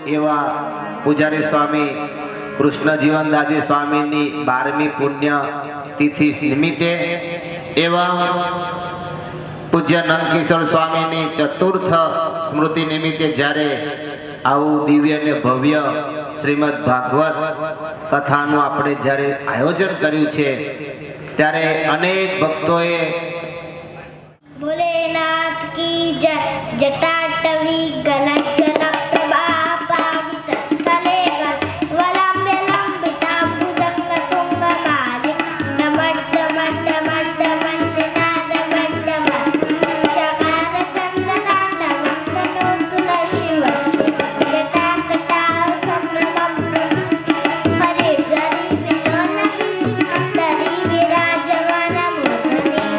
एवा पूजारी स्वामी कृष्ण जीवनदाजी स्वामी 12मी पुण्य तिथि निमित्ते एवं पूज्य नंदकिशोर स्वामी चतुर्थ स्मृति निमित्ते जारे आवु दिव्य ने भव्य श्रीमद भागवत कथानु आपणे जारे आयोजन कर्यु छे त्यारे अनेक भक्तोए भोलेनाथ की जय। जटाटवी गलज्जल प्रभा पावित स्थले वलंबे लंबिता भुजंग तुंग मालिक नमड्ड मड्ड मड्ड मड्ड नाद मड्ड चकार चंद्र तांडवं तनोतु न शिवस्य जटाकटा संभ्रमं हरे जरि विलोल विचिन्तरि विराजमान मूर्धनि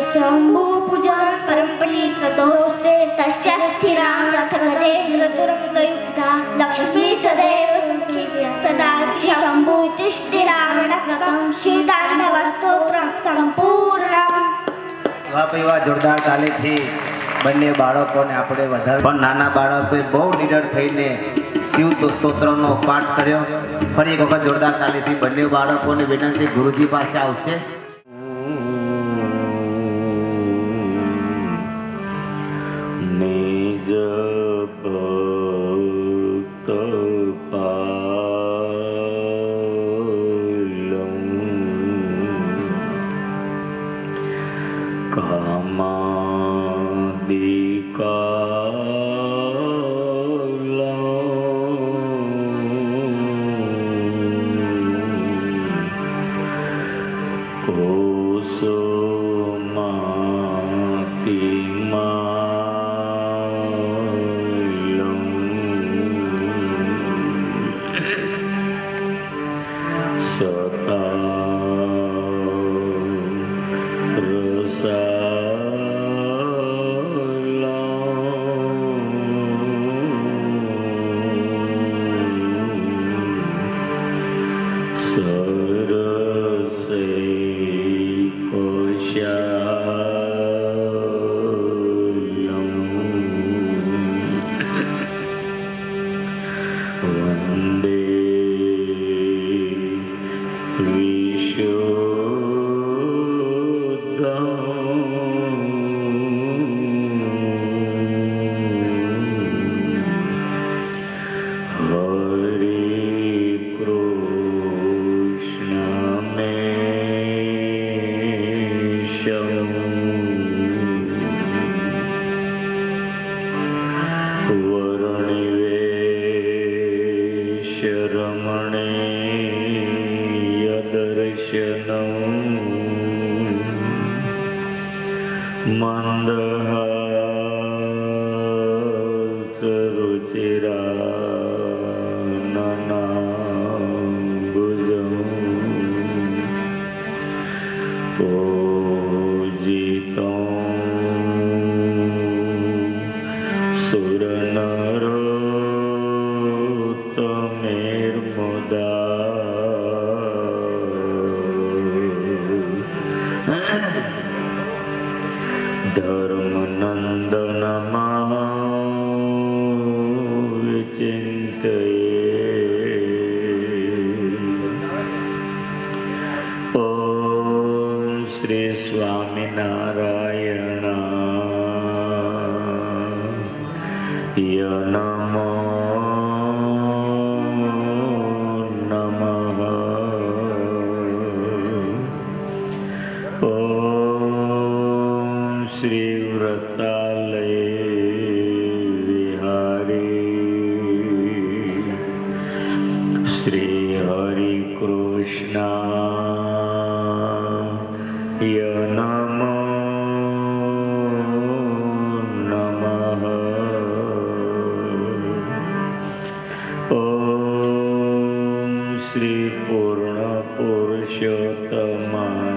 शंभु पूजन परंपरी ततोस्ते तस्य स्थिरां रथ गजेन्द्र तुरंगयुक्ता लक्ष्मी सदैव सुखी प्रदाति शंभु इति स्थिरावणकं शीतांडवस्तोत्रं संपूर्णम्। वाह जोरदार तालीथी બંને બાળકોને આપણે વધારે પણ નાના બાળકોએ બહુ નિડર થઈને શિવ સ્તોત્રનો પાઠ કર્યો। ફરી એક વખત જોરદાર તાલીથી બંને બાળકોને વિનંતી ગુરુજી પાસે આવશે। कामा મંદહાસ રુચિરાનનાંબુજં પૂજિतं સુરનરોત્તમૈર્મુદા ધર્મનંદનમઃ વિચિંતયે ઓમ શ્રી સ્વામિનારાયણાય નમો નમઃ. ઓમ શ્રી વ્રતાલય વિહારી શ્રી હરિ કૃષ્ણાય નમો નમઃ. ઓમ શ્રી પૂર્ણ પુરુષોત્તમાય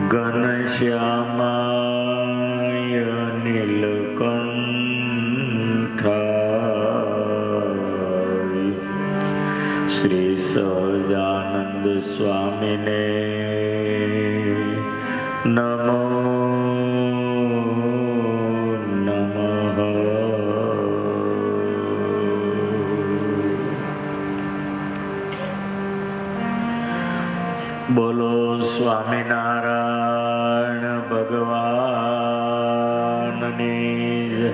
ઘનશ્યામાય નીલકંઠાય શ્રી સહજાનંદ સ્વામીને નમો નમઃ. બોલો સ્વામિનારાયણ ભગવાનની જય.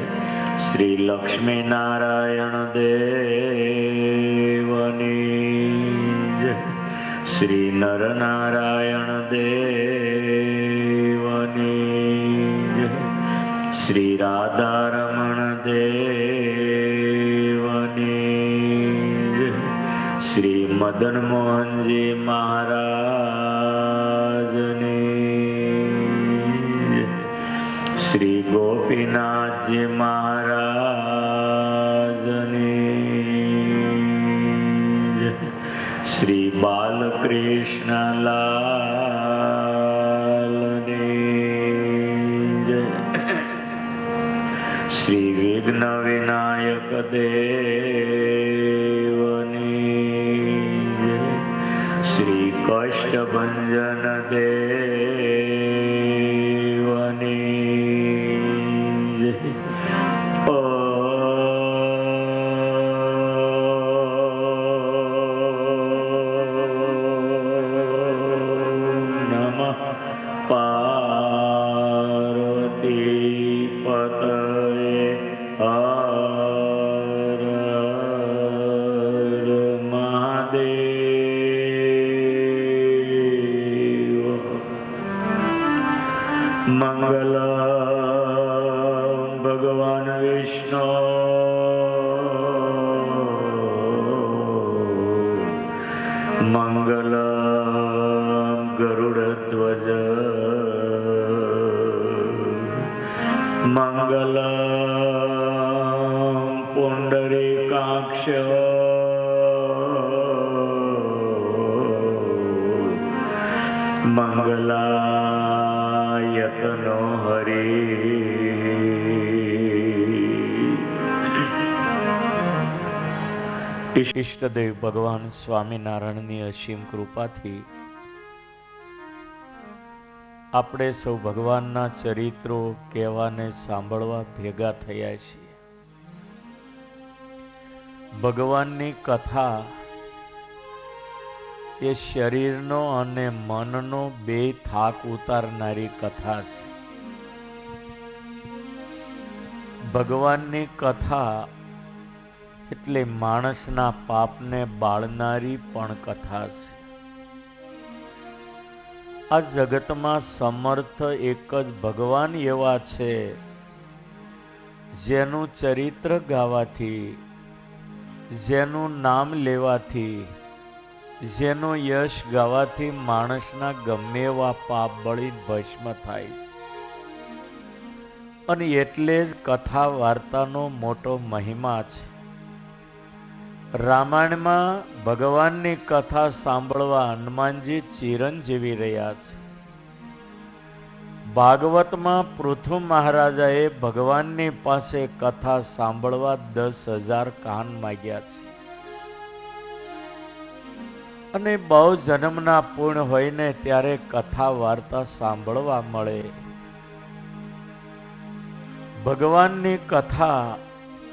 શ્રી લક્ષ્મીનારાયણ દેવની જય. શ્રી નરનારાયણ દેવની જય. શ્રી રાધારમણ દેવની જય. શ્રી મદન મોહનજી મહારાજની, શ્રી ગોપીનાથજી મહારાજની, શ્રી બાલકૃષ્ણલાલની, શ્રી વિઘ્ન વિનાયક દેવની, શ્રી કષ્ટભંજન દેવની. નમઃ પાર્વતીપતયે હર હર મહાદેવ. મંગલ ભગવાન વિષ્ણુ મંગલ ગરુડધ્વજ મંગલ પુંડરીકાક્ષ મંગલાયતનો હરિ. ઈષ્ટદેવ ભગવાન સ્વામિનારાયણની અસીમ કૃપાથી આપણે સૌ ભગવાનના ચરિત્રો કહેવાને સાંભળવા ભેગા થયા છીએ. ભગવાનની કથા એ શરીરનો અને મનનો બે થાક ઉતારનારી કથા છે. ભગવાનની કથા એટલે માણસના પાપને બાળનારી પણ કથા છે. આ જગતમાં સમર્થ એક જ ભગવાન એવા છે જેનું ચરિત્ર ગાવાથી, જેનું નામ લેવાથી જેનું યશ ગાવાથી માણસના ગમે એવા પાપ બળી ભસ્મ થાય. અને એટલે જ કથા વાર્તાનો મોટો મહિમા છે. રામાયણમાં ભગવાનની કથા સાંભળવા હનુમાનજી ચિરંજીવી રહ્યા છે. ભાગવતમાં પૃથુ મહારાજાએ ભગવાનની પાસે કથા સાંભળવા 10,000 કાન માગ્યા છે. અને બહુ જન્મના પૂર્ણ હોય ને ત્યારે કથા વાર્તા સાંભળવા મળે. ભગવાનની કથા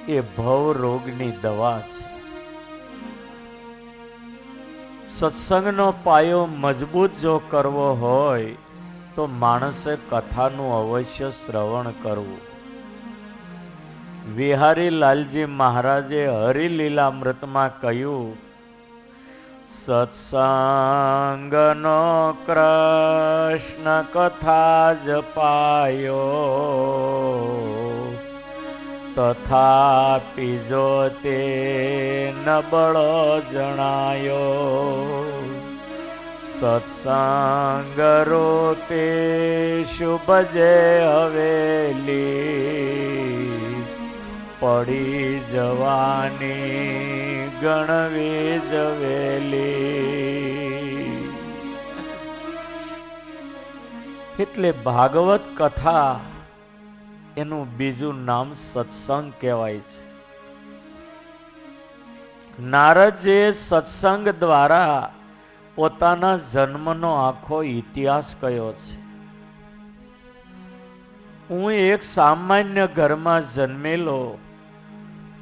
એ ભવ રોગની દવા છે. સત્સંગનો પાયો મજબૂત જો કરવો હોય તો માણસે કથાનું અવશ્ય શ્રવણ કરવું. વિહારી લાલજી મહારાજે હરિલીલામૃતમાં કહ્યું, સત્સંગનો કૃષ્ણ કથા જપાયો, તથાપિ જો તે નબળો જણાયો. સત્સંગ રૂપે શુભ જે હવેલી, પડી જવાની ગણવી જવેલી. એટલે ભાગવત કથા એનું બીજું નામ સત્સંગ કહેવાય છે. નારદજીએ સત્સંગ દ્વારા પોતાના જન્મનો આખો ઇતિહાસ કહ્યો છે. હું એક સામાન્ય ઘરમાં જન્મેલો,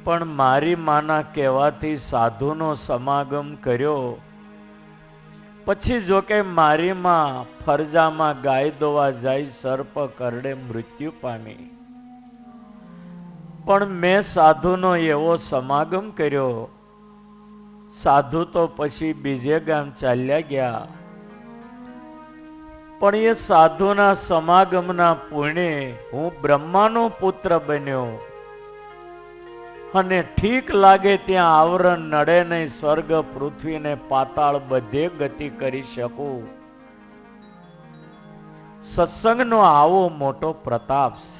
પણ મારી માના કહેવાથી સાધુનો સમાગમ કર્યો. પછી જો કે મારી માં ફરજામાં ગાય દોવા જાય સર્પ કરડે મૃત્યુ પામી, પણ મેં સાધુનો એવો સમાગમ કર્યો. સાધુ તો પછી બીજે ગામ ચાલ્યા ગયા, પણ એ સાધુના સમાગમના પુણ્ય હું બ્રહ્માનો પુત્ર બન્યો. અને ઠીક લાગે ત્યાં આવરણ નડે નહીં, સ્વર્ગ પૃથ્વી ને પાતાળ બધે ગતિ કરી શકું. સત્સંગનો આવો મોટો પ્રતાપ છે.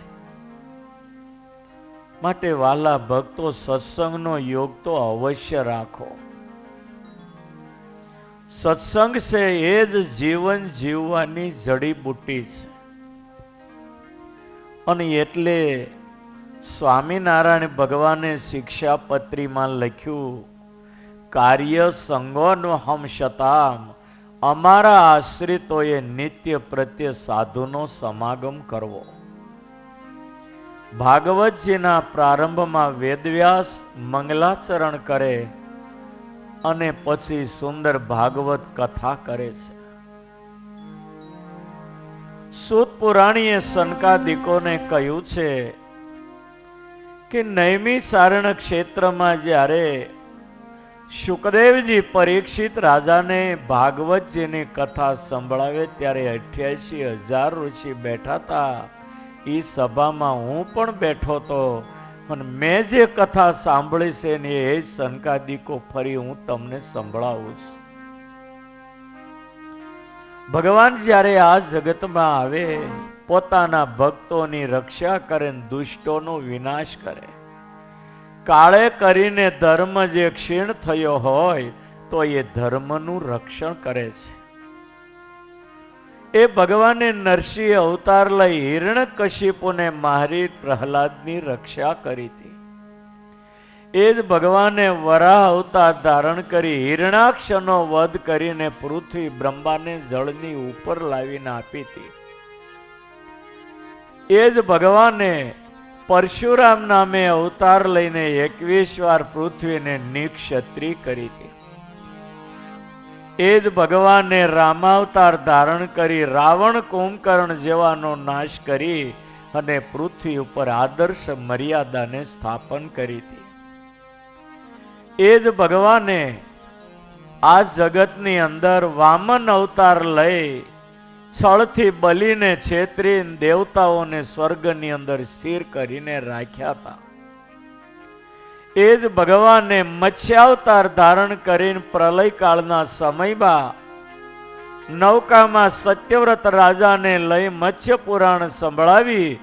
માટે વાલા ભક્તો, સત્સંગનો યોગ તો અવશ્ય રાખો. સત્સંગ છે એ જ જીવન જીવવાની જડીબુટ્ટી છે. અને એટલે સ્વામિનારાયણ ભગવાને શિક્ષાપત્રીમાં લખ્યું, કાર્ય સંગોનો હમ શતામ, અમારા આશ્રિતોએ નિત્ય પ્રત્યે સાધુનો સમાગમ કરવો. ભાગવતજીના પ્રારંભમાં વેદવ્યાસ મંગલાચરણ કરે અને પછી સુંદર ભાગવત કથા કરે છે. સૂત પુરાણીએ સનકાદિકોને કહ્યું છે કે નૈમી સારણ ક્ષેત્રમાં જ્યારે શુકદેવજી પરીક્ષિત રાજાને ભાગવતજીની કથા સંભળાવે ત્યારે 88,000 ઋષિ બેઠા હતા. એ સભામાં હું પણ બેઠો હતો, અને મેં જે કથા સાંભળી છે ને એ સનકાદિકો ફરી હું તમને સંભળાવું છું. ભગવાન જ્યારે આ જગતમાં આવે, પોતાના ભક્તોની રક્ષા કરે, દુષ્ટોનો વિનાશ કરે. કાળે કરીને ધર્મ જે ક્ષીણ થયો હોય તો એ ધર્મનું રક્ષણ કરે છે. એ ભગવાને નરસિંહ અવતાર લઈ હિરણ્યકશિપુને મારી પ્રહલાદની રક્ષા કરી હતી. એ જ ભગવાને વરાહ અવતાર ધારણ કરી હિરણાક્ષનો વધ કરીને પૃથ્વી બ્રહ્માને જળની ઉપર લાવીને આપી હતી. એ જ ભગવાને પરશુરામ નામે અવતાર લઈને 21 વાર પૃથ્વીને નિક્ષત્રિય કરી હતી. એ જ ભગવાને રામાવતાર ધારણ કરી રાવણ કુંભકર્ણ જેવાનો નાશ કરી અને પૃથ્વી ઉપર આદર્શ મર્યાદાને સ્થાપન કરી હતી. એ જ ભગવાને આ જગતની અંદર વામન અવતાર લઈ છળથી બલીને છેતરીને દેવતાઓને સ્વર્ગની અંદર સ્થિર કરીને રાખ્યા હતા. એ જ ભગવાને મત્સ્યાવતાર ધારણ કરીને પ્રલય કાળના સમયમાં નૌકામાં સત્યવ્રત રાજાને લઈ મત્સ્ય પુરાણ સંભળાવી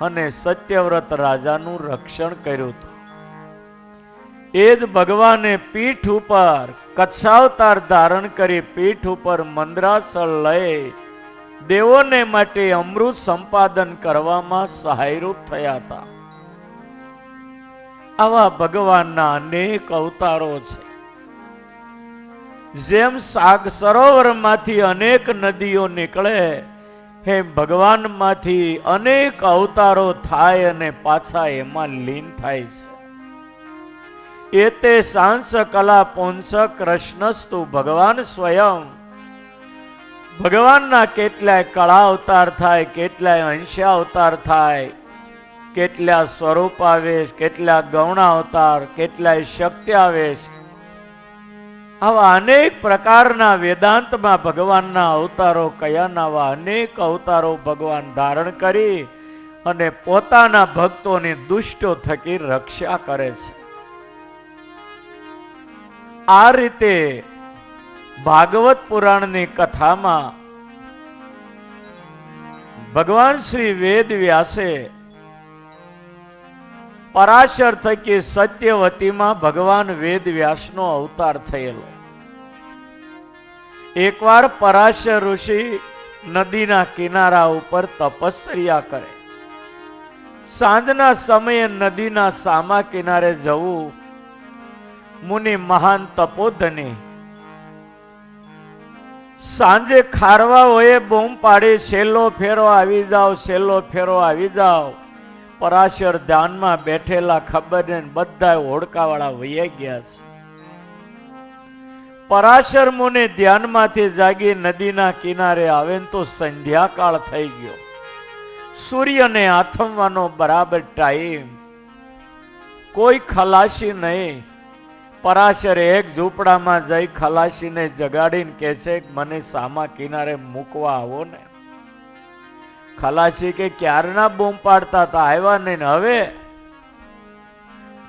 અને સત્યવ્રત રાજાનું રક્ષણ કર્યું હતું. એ જ ભગવાને પીઠ ઉપર કચ્છાવતાર ધારણ કરી પીઠ ઉપર મંદ્રાસળ લઈ દેવોને માટે અમૃત સંપાદન કરવામાં સહાયરૂપ થયા હતા. આવા ભગવાનના અનેક અવતારો છે. જેમ સાગ સરોવરમાંથી અનેક નદીઓ નીકળે હે ભગવાનમાંથી અનેક અવતારો થાય અને પાછા એમાં લીન થાય છે. એતે સાંસ કલા પુંસ કૃષ્ણસ્તુ ભગવાન સ્વયં. ભગવાનના કેટલાય કળા અવતાર થાય, કેટલાય અંશા અવતાર થાય, કેટલા સ્વરૂપ આવેશ, કેટલા ગૌણ અવતાર, કેટલાય શક્તિ આવેશ. આવા અનેક પ્રકારના વેદાંતમાં ભગવાનના અવતારો કયાના આવા અનેક અવતારો ભગવાન ધારણ કરી અને પોતાના ભક્તોની દુષ્ટો થકી રક્ષા કરે છે. આ રીતે ભાગવત પુરાણની કથામાં ભગવાન શ્રી વેદ વ્યાસે પરાશર થકી સત્યવતીમાં ભગવાન વેદ વ્યાસનો અવતાર થયેલો. એકવાર પરાશર ઋષિ નદીના કિનારા ઉપર તપશ્ચર્યા કરે. સાંજના સમયે નદીના સામા કિનારે જવું મુનિ મહાન તપોધની. સાંજે ખારવાઓએ બૂમ પાડી, છેલ્લો ફેરો આવી જાઓ, છેલ્લો ફેરો આવી જાઓ. પરાશર ધ્યાનમાં બેઠેલા ખબર ને બધા હોડકાવાળા વૈયા ગયા છે. પરાશર મુનિ ધ્યાનમાંથી જાગી નદીના કિનારે આવે તો સંધ્યાકાળ થઈ ગયો. સૂર્યને આથમવાનો બરાબર ટાઈમ. કોઈ ખલાસી નહીં. પરાશર એક ઝૂંપડામાં જઈ ખલાસીને જગાડીને કહે છે મને સામા કિનારે મૂકવા આવો ને. ખલાસી કે ક્યારના બૂમ પાડતા હતા, આવ્યા નહીં ને હવે.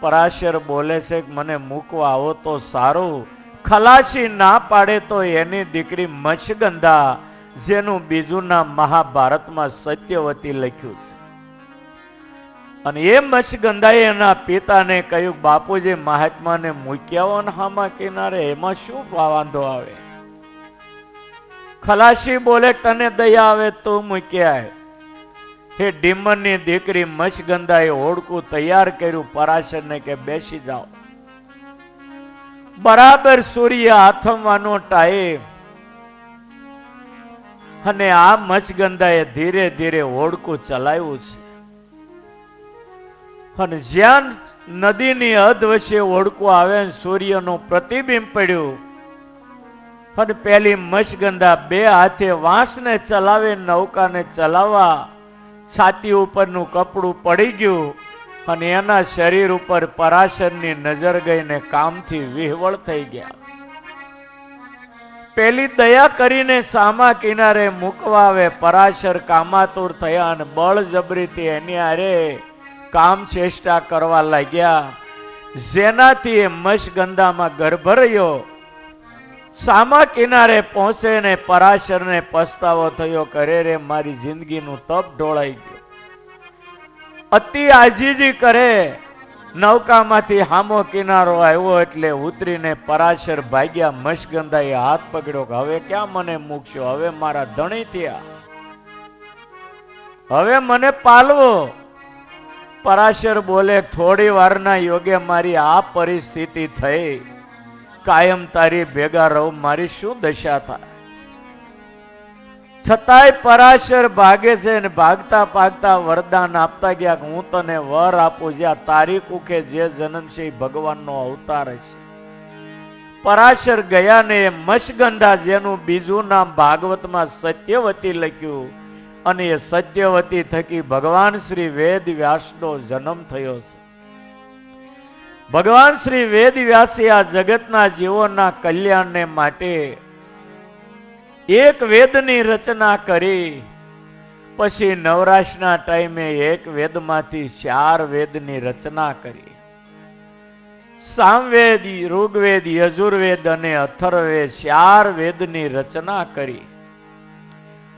પરાશર બોલે છે કે મને મૂકવા આવો તો સારું. ખલાસી ના પાડે તો એની દીકરી મત્સ્યગંધા, જેનું બીજું નામ મહાભારતમાં સત્યવતી લખ્યું છે. અને એ મત્સ્યગંધાએ એના પિતાને કહ્યું બાપુજી મહાત્માને મૂક્યા ને હામા કિનારે, એમાં શું વાંધો આવે. ખલાસી બોલે તને દયા આવે તો મૂક્યા. હે ડીમનની દીકરી મત્સ્યગંધાએ હોડકું તૈયાર કર્યું. પરાશરને કે બેસી જાઓ. બરાબર સૂર્ય આથમવાનો ટાઈમ. અને આ મત્સ્યગંધાએ ધીરે ધીરે હોડકું ચલાવ્યું છે. અને જ્યાં નદીની હદ વચ્ચે હોડકું આવે સૂર્યનું પ્રતિબિંબ પડ્યું અને પેલી મત્સ્યગંધા બે હાથે વાંસને ચલાવે, નૌકાને ચલાવવા છાતી ઉપરનું કપડું પડી ગયું અને એના શરીર ઉપર પરાશરની નજર ગઈને કામથી વિહવળ થઈ ગયા. પેલી દયા કરીને સામા કિનારે મૂકવા આવે. પરાશર કામાતુર થયા અને બળજબરીથી એની હારે કામ ચેષ્ટા કરવા લાગ્યા, જેનાથી એ મત્સ્યગંધામાં ગર્ભ રહ્યો. સામા કિનારે પહોંચે ને પરાશરને પસ્તાવો થયો, કરે રે મારી જિંદગીનું તપ ઢોળાઈ ગયું. અતિ આજીજી કરે. નૌકામાંથી હામો કિનારો આવ્યો એટલે ઉતરીને પરાશર ભાગ્યા. મત્સ્યગંધાએ હાથ પકડ્યો કે હવે ક્યાં મને મૂકશો, હવે મારા ધણી થયા, હવે મને પાલવો. પરાશર બોલે થોડી વારના યોગે મારી આ પરિસ્થિતિ થઈ, કાયમ તારી ભેગા રહું, મારી શું દશા થાય. છતાંય પરાશર ભાગે છે ને ભાગતા ભાગતા વરદાન આપતા ગયા કે હું તને વર આપું, જ્યાં તારી કુખે જે જન્મ છે એ ભગવાનનો અવતાર છે. પરાશર ગયા ને મત્સ્યગંધા, જેનું બીજું નામ ભાગવતમાં સત્યવતી લખ્યું, અને એ સત્યવતી થકી ભગવાન શ્રી વેદ વ્યાસનો જન્મ થયો છે. ભગવાન શ્રી વેદ વ્યાસે આ જગતના જીવોના કલ્યાણને માટે એક વેદની રચના કરી. પછી નવરાશના ટાઈમે એક વેદમાંથી 4 વેદની રચના કરી. સામવેદ, ઋગ્વેદ, યજુર્વેદ અને અથર્વવેદ 4 વેદની રચના કરી.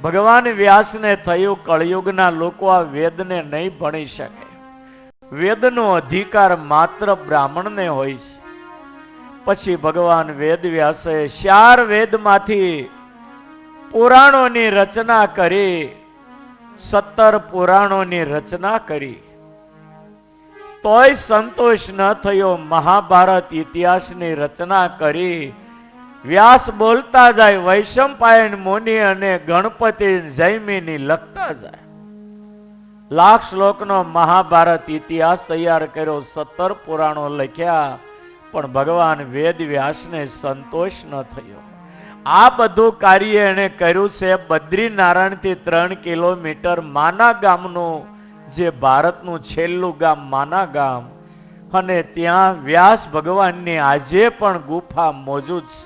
ભગવાન વ્યાસને થયું કળયુગના લોકો આ વેદને નહીં ભણી શકે. વેદનો અધિકાર માત્ર બ્રાહ્મણને હોય છે. પછી ભગવાન વેદ વ્યાસે 4 વેદમાંથી પુરાણોની રચના કરી. 17 પુરાણોની રચના કરી. તોય સંતોષ ન થયો. મહાભારત ઇતિહાસની રચના કરી. વ્યાસ બોલતા જાય, વૈશંપાયન મુનિ અને ગણપતિ જૈમિની લખતા જાય. લાખ શ્લોકનો મહાભારત ઇતિહાસ તૈયાર કર્યો. 17 પુરાણો લખ્યા. પણ ભગવાન વેદ વ્યાસને સંતોષ ન થયો. આ બધું કાર્ય એને કર્યું છે બદ્રીનારાયણથી 3 કિલોમીટર માના ગામનું, જે ભારતનું છેલ્લું ગામ માના ગામ. અને ત્યાં વ્યાસ ભગવાનની આજે પણ ગુફા મોજૂદ છે.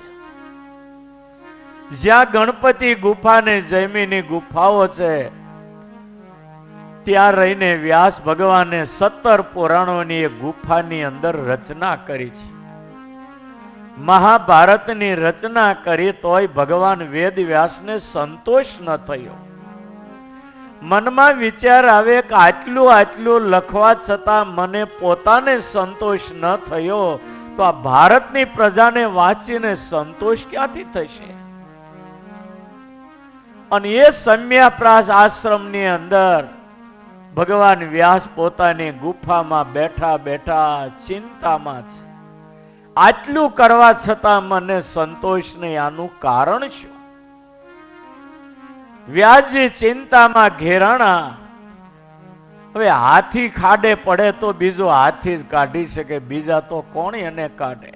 જ્યાં ગણપતિ ગુફા ને જૈમિની ગુફાઓ છે, ત્યાં રહીને વ્યાસ ભગવાને 17 પુરાણોની એક ગુફાની અંદર રચના કરી છે. મહાભારતની રચના કરી તોય ભગવાન વેદ વ્યાસને સંતોષ ન થયો. મનમાં વિચાર આવે કે આટલું લખવા છતાં મને પોતાને સંતોષ ન થયો, તો આ ભારતની પ્રજાને વાંચીને સંતોષ ક્યાંથી થશે? અને એ સમ્યાપ્રાસ આશ્રમની અંદર ભગવાન વ્યાસ પોતાની ગુફામાં બેઠા બેઠા ચિંતામાં છે. આટલું કરવા છતાં મને સંતોષ નહીં, આનું કારણ શું? વ્યાસજી ચિંતામાં ઘેરાણા. હવે હાથી ખાડે પડે તો બીજો હાથી જ કાઢી શકે, બીજા તો કોણ એને કાઢે?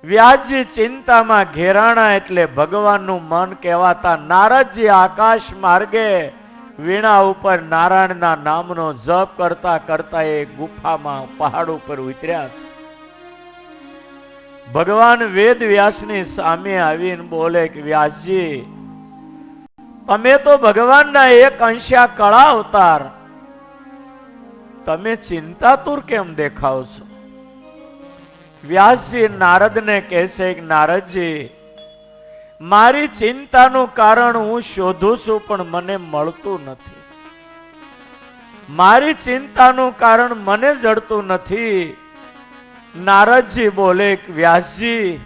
વ્યાસજી ચિંતામાં ઘેરાણા એટલે ભગવાનનું મન કહેવાતા નારદજી આકાશ માર્ગે વીણા ઉપર નારાયણના નામનો જપ કરતા કરતા એ ગુફામાં પહાડ ઉપર ઉતર્યા. ભગવાન વેદ વ્યાસની સામે આવીને બોલે કે વ્યાસજી, તમે તો ભગવાનના એક અંશા કળા અવતાર, તમે ચિંતાતુર કેમ દેખાવ છો? વ્યાસજી નારદને કહે છે કે નારદજી, મારી ચિંતાનું કારણ હું શોધું છું પણ મને મળતું નથી. મારી ચિંતાનું કારણ મને જડતું નથી. નારદજી બોલે કે વ્યાસજી,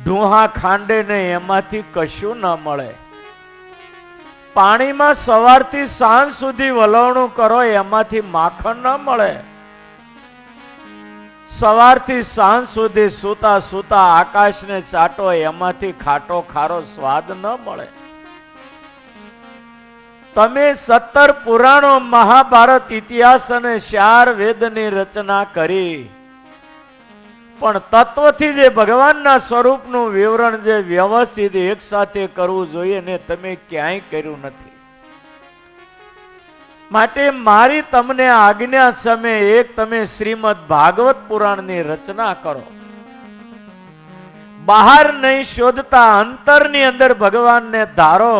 ઢૂહા ખાંડે ને એમાંથી કશું ન મળે. પાણીમાં સવારથી સાંજ સુધી વલવણું કરો, એમાંથી માખણ ન મળે. સવારથી સાંજ સુધી સૂતા સૂતા આકાશને ચાટો, એમાંથી ખાટો ખારો સ્વાદ ન મળે. તમે 17 પુરાણો, મહાભારત ઇતિહાસ અને 4 વેદની રચના કરી, પણ તત્વથી જે ભગવાનના સ્વરૂપનું વિવરણ જે વ્યવસ્થિત એક સાથે કરવું જોઈએ ને તમે ક્યાંય કર્યું નથી. માટે મારી તમને આજ્ઞા સમયે એક તમે શ્રીમદ ભાગવત પુરાણની રચના કરો. બહાર નહીં શોધતા અંતરની અંદર ભગવાનને ધારો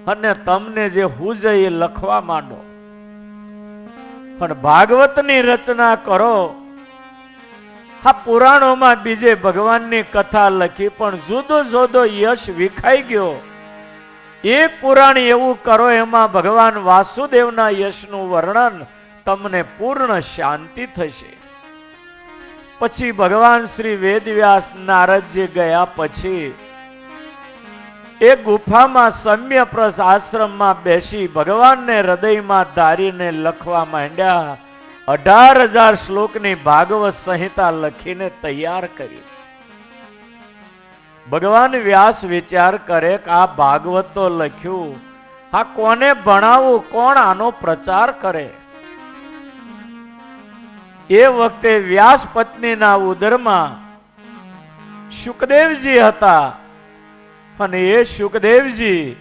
અને તમને જે હુજે એ લખવા માંડો. પણ ભાગવતની રચના કરો. આ પુરાણોમાં બીજે ભગવાનની કથા લખી, પણ જુદો જુદો યશ વિખાઈ ગયો. એક પુરાણ એવું કરો એમાં ભગવાન વાસુદેવના યશનું વર્ણન, તમને પૂર્ણ શાંતિ થશે. પછી ભગવાન શ્રી વેદવ્યાસ નારદજી ગયા પછી એ ગુફામાં સમ્યપ્રસ આશ્રમમાં બેસી ભગવાનને હૃદયમાં ધારીને લખવા માંડ્યા. 18,000 શ્લોકની ભાગવત સંહિતા લખીને તૈયાર કરી. ભગવાન વ્યાસ વિચાર કરે કે આ ભાગવત તો લખ્યું, આ કોને ભણાવું, કોણ આનો પ્રચાર કરે? એ વખતે વ્યાસ પત્નીના ઉદરમાં શુકદેવજી હતા અને એ શુકદેવજી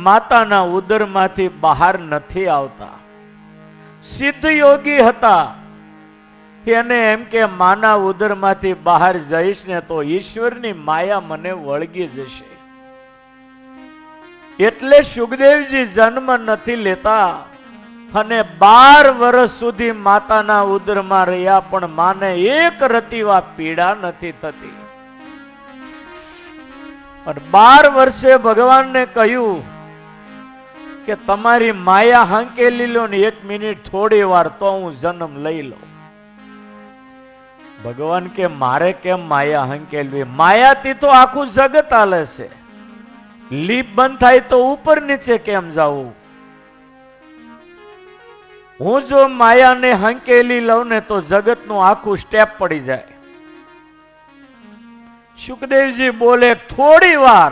માતાના ઉદરમાંથી બહાર નથી આવતા. સિદ્ધ યોગી હતા. એને એમ કે માના ઉદરમાંથી બહાર જઈશ ને તો ઈશ્વરની માયા મને વળગી જશે. એટલે સુખદેવજી જન્મ નથી લેતા. અને 12 વર્ષ સુધી માતાના ઉદરમાં રહ્યા, પણ માને એક રતીવા પીડા નથી થતી. અને 12 વર્ષે ભગવાનને કહ્યું કે તમારી માયા હાંકેલી લો ને 1 મિનિટ થોડી વાર તો હું જન્મ લઈ લઉં. ભગવાન કે મારે કેમ માયા હાંકેલવી? માયાથી તો આખું જગત હાલે છે. લીપ બંધ થાય તો ઉપર નીચે કેમ જાવું? હું જો માયાને હાંકેલી લઉં ને તો જગતનું આખું સ્ટેપ પડી જાય. સુખદેવજી બોલે થોડી વાર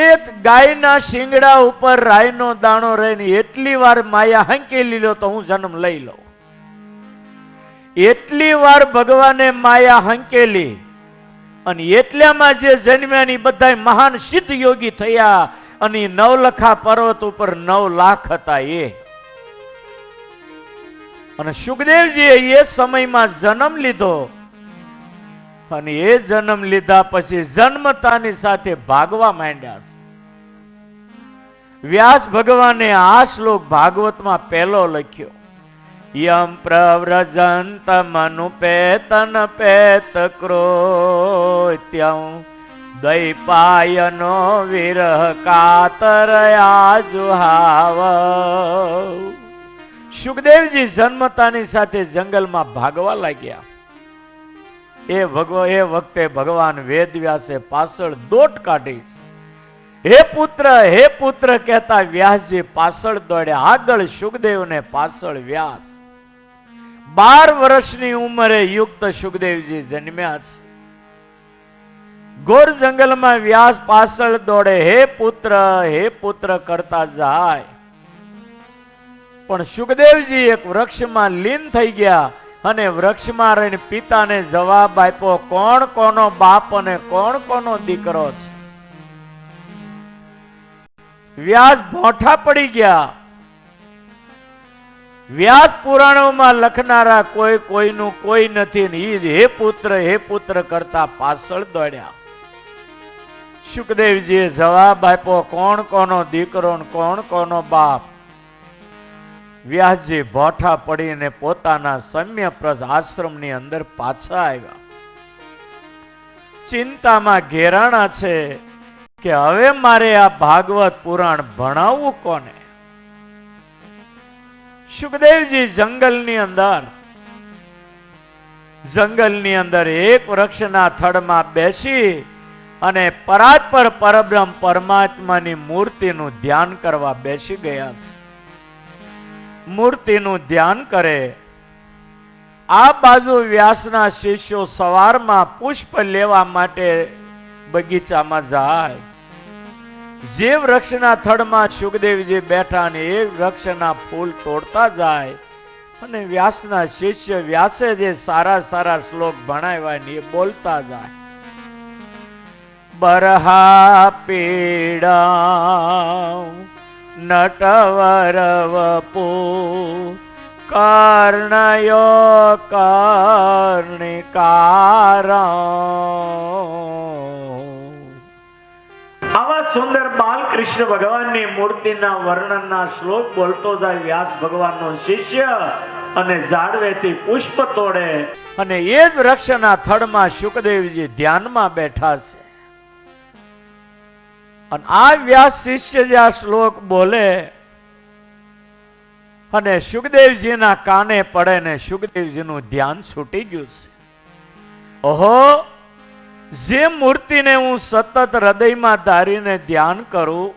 એક ગાયના શિંગડા ઉપર રાયનો દાણો રહીને એટલી વાર માયા હાંકેલી લો તો હું જન્મ લઈ લઉં. એટલી વાર ભગવાને માયા હાંકેલી અને એટલામાં જે જન્મ્યાની બધા મહાન સિદ્ધ યોગી થયા અને 9 લખા પર્વત ઉપર 9 લાખ હતા એ. અને સુખદેવજીએ એ સમયમાં જન્મ લીધો અને એ જન્મ લીધા પછી જન્મતાની સાથે ભાગવા માંડ્યા. વ્યાસ ભગવાને આ શ્લોક ભાગવતમાં પહેલો લખ્યો. યમ પ્રવ્રજંત મનુપેતન પેત ક્રોત્યં દૈપાયનો વિરહ કાતરયા જુહાવ. સુખદેવજી જન્મતાની સાથે જંગલમાં ભાગવા લાગ્યા. એ વખતે ભગવાન વેદવ્યાસે પાછળ દોટ કાઢી. હે પુત્ર કહેતા વ્યાસજી પાછળ દોડ્યા. આગળ સુખદેવને પાછળ વ્યાસ. 12 વર્ષની ઉંમરે યુક્ત સુખદેવજી જન્મ્યા છે. ઘોર જંગલમાં વ્યાસ પાછળ દોડે. હે પુત્ર કરતા જાય. પણ સુખદેવજી એક વૃક્ષમાં લીન થઈ ગયા અને વૃક્ષમાં રહીને પિતાને જવાબ આપ્યો, કોણ કોનો બાપ અને કોણ કોનો દીકરો છે? વ્યાસ ભોઠા પડી ગયા. વ્યાસ પુરાણોમાં લખનારા કોઈ કોઈનું કોઈ નથી ને ઈ હે પુત્ર કરતા પાછળ દોડ્યા. સુખદેવજીએ જવાબ આપ્યો, કોણ કોનો દીકરો ને કોણ કોનો બાપ? વ્યાસજી ભોઠા પડીને પોતાના સમ્ય પ્રજ આશ્રમની અંદર પાછા આવ્યા. ચિંતામાં ઘેરાણા છે કે હવે મારે આ ભાગવત પુરાણ ભણાવવું કોને? સુખદેવજી જંગલની અંદર એક વૃક્ષના થડમાં બેસી અને પરાત્પર પરબ્રહ્મ પરમાત્માની મૂર્તિનું ધ્યાન કરવા બેસી ગયા છે. મૂર્તિનું ધ્યાન કરે. આ બાજુ વ્યાસના શિષ્યો સવારમાં પુષ્પ લેવા માટે બગીચામાં જાય. જે વૃક્ષના થડમાં સુખદેવજી બેઠા ને એ વૃક્ષના ફૂલ તોડતા જાય અને વ્યાસના શિષ્ય વ્યાસે જે સારા શ્લોક ભણાવ્યા ને એ બોલતા જાય. બરહા પીડા નટવર વપુ કર્ણયો કર્ણિકારા. આવા સુંદર બાલકૃષ્ણ ભગવાનની મૂર્તિના વર્ણનના શ્લોક બોલતો જાય વ્યાસ ભગવાનનો શિષ્ય અને ઝાડવેથી પુષ્પ તોડે અને એ જ વૃક્ષના થડમાં સુખદેવજી ધ્યાનમાં બેઠા છે. અને આ વ્યાસ શિષ્ય જે આ શ્લોક બોલે અને સુખદેવજીના કાને પડે ને સુખદેવજીનું ધ્યાન છૂટી ગયું છે. ઓહો, જે મૂર્તિને હું સતત હૃદયમાં ધારીને ધ્યાન કરું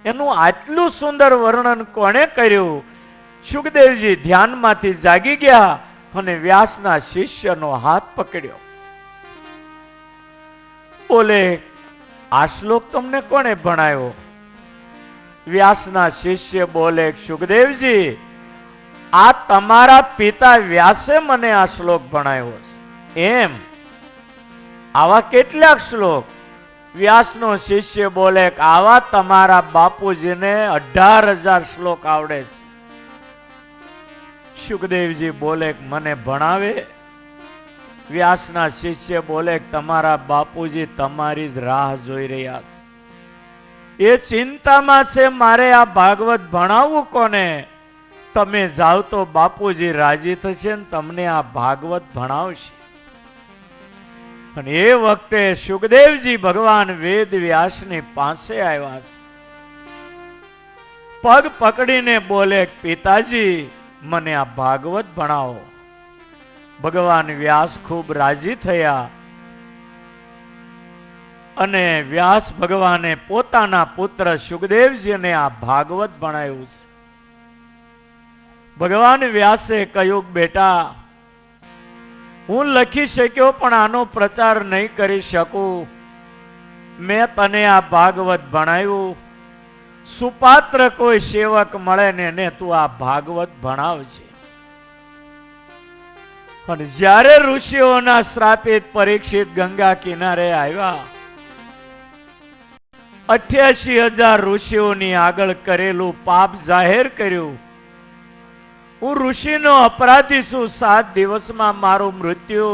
એનું આટલું સુંદર વર્ણન કોણે કર્યું? સુખદેવજી ધ્યાનમાંથી જાગી ગયા અને વ્યાસના શિષ્યનો હાથ પકડ્યો. બોલે, આ શ્લોક તમને કોણે ભણાયો? વ્યાસના શિષ્ય બોલે, સુખદેવજી, આ તમારા પિતા વ્યાસે મને આ શ્લોક ભણાયો છે. એમ? આવા કેટલાક શ્લોક? વ્યાસનો શિષ્ય બોલે, આવા તમારા બાપુજીને 18,000 શ્લોક આવડે છે. સુખદેવજી બોલે, મને ભણાવે? વ્યાસના શિષ્ય બોલે, તમારા બાપુજી તમારી જ રાહ જોઈ રહ્યા છે. એ ચિંતામાં છે મારે આ ભાગવત ભણાવવું કોને? તમે જાઓ તો બાપુજી રાજી થશે ને તમને આ ભાગવત ભણાવશે. અને એ વખતે સુખદેવજી ભગવાન વેદ વ્યાસની પાસે આવ્યા છે. પગ પકડીને બોલે, પિતાજી મને આ ભાગવત ભણાવો. ભગવાન વ્યાસ ખૂબ રાજી થયા અને વ્યાસ ભગવાને પોતાના પુત્ર સુખદેવજીને આ ભાગવત ભણાવ્યું છે. ભગવાન વ્યાસે કહ્યું, બેટા હું લખી શક્યો પણ આનો પ્રચાર નહીં કરી શકું. મેં તને આ ભાગવત ભણાવ્યું. સુપાત્ર કોઈ સેવક મળે ને એને તું આ ભાગવત ભણાવજે. પણ જ્યારે ઋષિઓના શ્રાપિત પરીક્ષિત ગંગા કિનારે આવ્યા, 88,000 ઋષિઓની આગળ કરેલું પાપ જાહેર કર્યું. હું ઋષિનો અપરાધી છું. 7 દિવસમાં મારું મૃત્યુ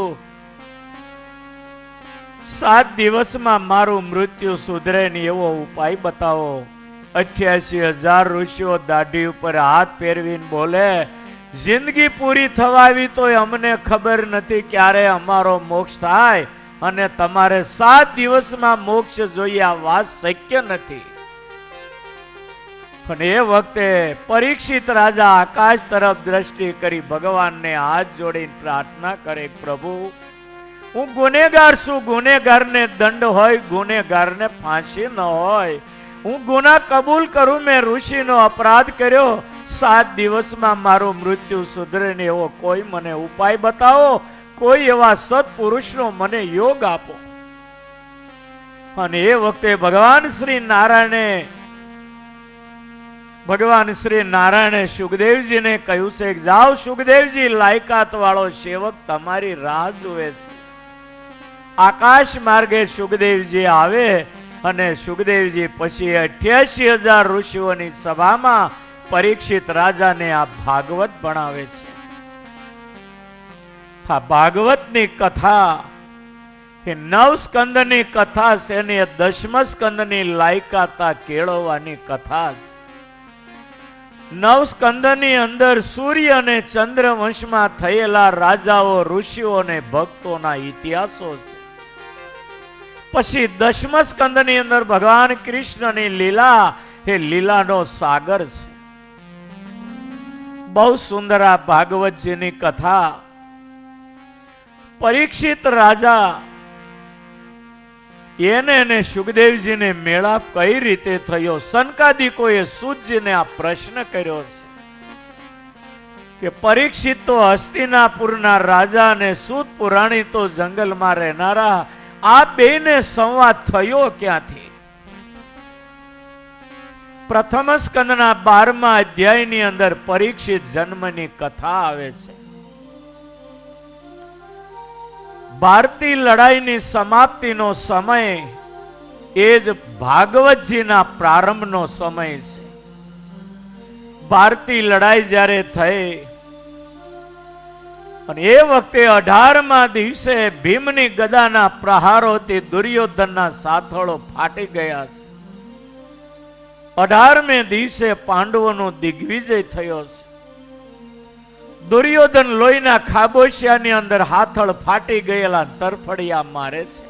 7 દિવસમાં મારું મૃત્યુ સુધરે ને એવો ઉપાય બતાવો. 88,000 ઋષિઓ દાઢી ઉપર હાથ ફેરવીને બોલે, જિંદગી પૂરી થવાવી તોય અમને ખબર નથી ક્યારે અમારો મોક્ષ થાય અને તમારે 7 દિવસમાં મોક્ષ જોઈએ આ વાત શક્ય નથી. પણ એ વખતે પરીક્ષિત રાજા આકાશ તરફ દ્રષ્ટિ કરી ભગવાનને હાથ જોડીને પ્રાર્થના કરે, પ્રભુ હું ગુનેગાર છું. ગુનેગારને દંડ હોય, ગુનેગારને ફાંસી ન હોય. હું ગુના કબૂલ કરું, મેં ઋષિનો અપરાધ કર્યો. 7 દિવસમાં મારું મૃત્યુ સુધરે ને એવો કોઈ મને ઉપાય બતાવો. કોઈ એવા સત્પુરુષનો મને યોગ આપો. અને એ વખતે ભગવાન શ્રી નારાયણે સુખદેવજીને કહ્યું છે, જાઓ સુખદેવજી, લાયકાત વાળો સેવક તમારી રાહ જુએ છે. આકાશ માર્ગે સુખદેવજી આવે અને સુખદેવજી પછી 88,000 ઋષિઓની સભામાં પરીક્ષિત રાજાને આ ભાગવત ભણાવે છે. આ ભાગવતની કથા એ 9 સ્કંદની કથા છે ને 10મા સ્કંદની લાયકાતા કેળવવાની કથા છે. 9 સ્કંદની અંદર સૂર્ય અને ચંદ્ર વંશમાં થયેલા રાજાઓ, ઋષિઓ અને ભક્તોના ઇતિહાસો છે. પછી 10મા સ્કંદની અંદર ભગવાન કૃષ્ણની લીલા, એ લીલાનો સાગર છે. બહુ સુંદર આ ભાગવતજીની કથા. પરીક્ષિત રાજા એને સુખદેવજીને મેળાપ કઈ રીતે થયો? સનકાદિકોએ સૂતજીને આ પ્રશ્ન કર્યો છે કે પરીક્ષિત તો હસ્તિનાપુરના રાજા અને સૂત પુરાણી તો જંગલમાં રહેનારા, આ બેને સંવાદ થયો ક્યાંથી? પ્રથમ સ્કંદના 12મા અધ્યાયની અંદર પરીક્ષિત જન્મની કથા આવે છે. ભારતીય લડાઈની સમાપ્તિનો સમય એ જ ભાગવતજીના પ્રારંભનો સમય છે. ભારતીય લડાઈ જ્યારે થઈ અને એ વખતે 18મા દિવસે ભીમની ગદાના પ્રહારોથી દુર્યોધનના સાથળો ફાટી ગયા છે. 18મે દિવસે પાંડવોનો દિગ્વિજય થયો છે. દુર્યોધન લોહીના ખાબોશિયાની અંદર હાથળ ફાટી ગયેલા તરફડિયા મારે છે.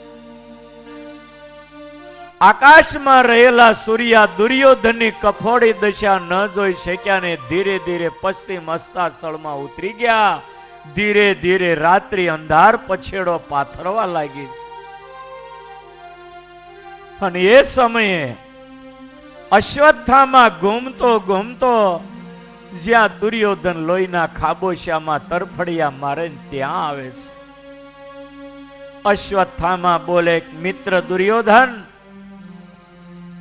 આકાશમાં રહેલા સૂર્યા દુર્યોધનની કફોડી દશા ન જોઈ શક્યા ને ધીરે ધીરે પશ્ચિમ અસ્તાચળમાં ઉતરી ગયા. ધીરે ધીરે રાત્રિ અંધાર પછેડો પાથરવા લાગી. અને એ સમયે અશ્વત્થામાં ઘૂમતો જ્યાં દુર્યોધન લોહીના ખાબોશિયામાં તરફડિયા મારે ત્યાં આવે છે. અશ્વત્થામાં બોલે, મિત્ર દુર્યોધન,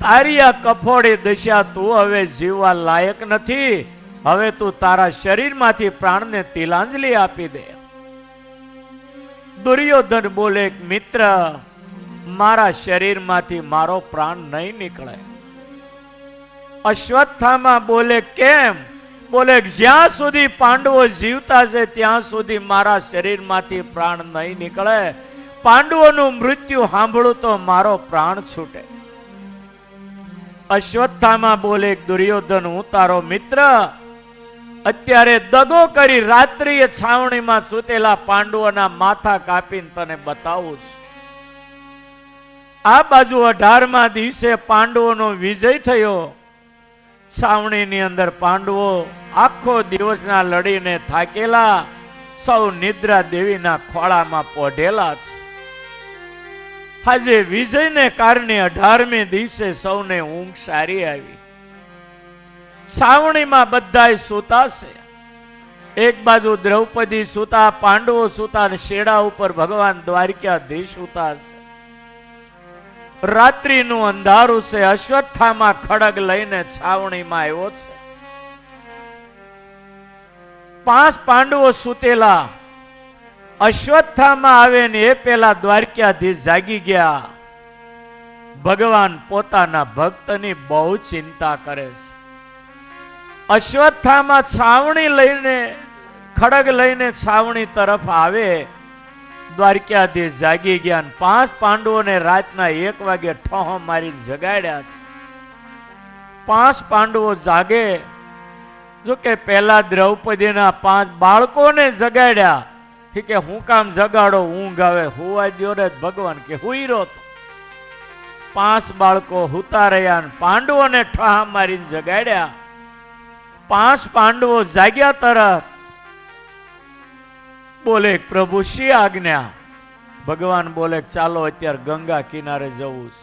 તારી આ કફોડી દશા તું હવે જીવવા લાયક નથી. હવે તું તારા શરીરમાંથી પ્રાણને તિલાંજલિ આપી દે. દુર્યોધન બોલે, મિત્ર મારા શરીરમાંથી મારો પ્રાણ નહીં નીકળે. અશ્વત્થામાં બોલે, કેમ? બોલે, જ્યાં સુધી પાંડવો જીવતા છે ત્યાં સુધી મારા શરીરમાંથી પ્રાણ નહીં નીકળે. પાંડવોનું મૃત્યુ સાંભળું તો મારો પ્રાણ છૂટે. અશ્વત્થામા બોલે, દુર્યોધન હું તારો મિત્ર, અત્યારે દગો કરી રાત્રિએ છાવણીમાં સૂતેલા પાંડવોના માથા કાપીને તને બતાવું છું. આ બાજુ 18મા દિવસે પાંડવોનો વિજય થયો. છાવણીની અંદર પાંડવો આખો દિવસના લડીને થાકેલા સૌ નિદ્રા દેવીના ખોળામાં પોઢેલા છે. આજે વિજયને કારણે 18મે દિવસે સૌને ઊંઘ સારી આવી. છાવણીમાં બધાય સૂતા છે. એક બાજુ દ્રૌપદી સૂતા, પાંડવો સૂતા, અને શેડા ઉપર ભગવાન દ્વારકાધીશ સૂતા છે. રાત્રિનું અંધારું છે. અશ્વત્થામા ખડગ લઈને છાવણીમાં આવ્યો છે. 5 પાંડવો સૂતેલા. અશ્વત્થામા આવે ને એ પેલા દ્વારકાધીશ જાગી ગયા. ભગવાન પોતાના ભક્તની બહુ ચિંતા કરે છે. અશ્વત્થામા છાવણી લઈને, ખડગ લઈને છાવણી તરફ આવે. દ્વારકાધીશ જાગી ગયા. 5 પાંડવોને રાતના 1 વાગે ઠોહો મારીને જગાડ્યા છે. 5 પાંડવો જાગે. જો કે પેલા દ્રૌપદીના 5 બાળકોને જગાડ્યા. કે હું કામ જગાડો, ઊંઘ આવે, હુવા દ્યો રે. ભગવાન કે હુઈ રહો. 5 બાળકો હુતા રહ્યા અને પાંડવોને ઠોહા મારીને જગાડ્યા. 5 પાંડવો જાગ્યા તરત બોલે, પ્રભુ શી આજ્ઞા? ભગવાન બોલે, ચાલો અત્યારે ગંગા કિનારે જવું છે.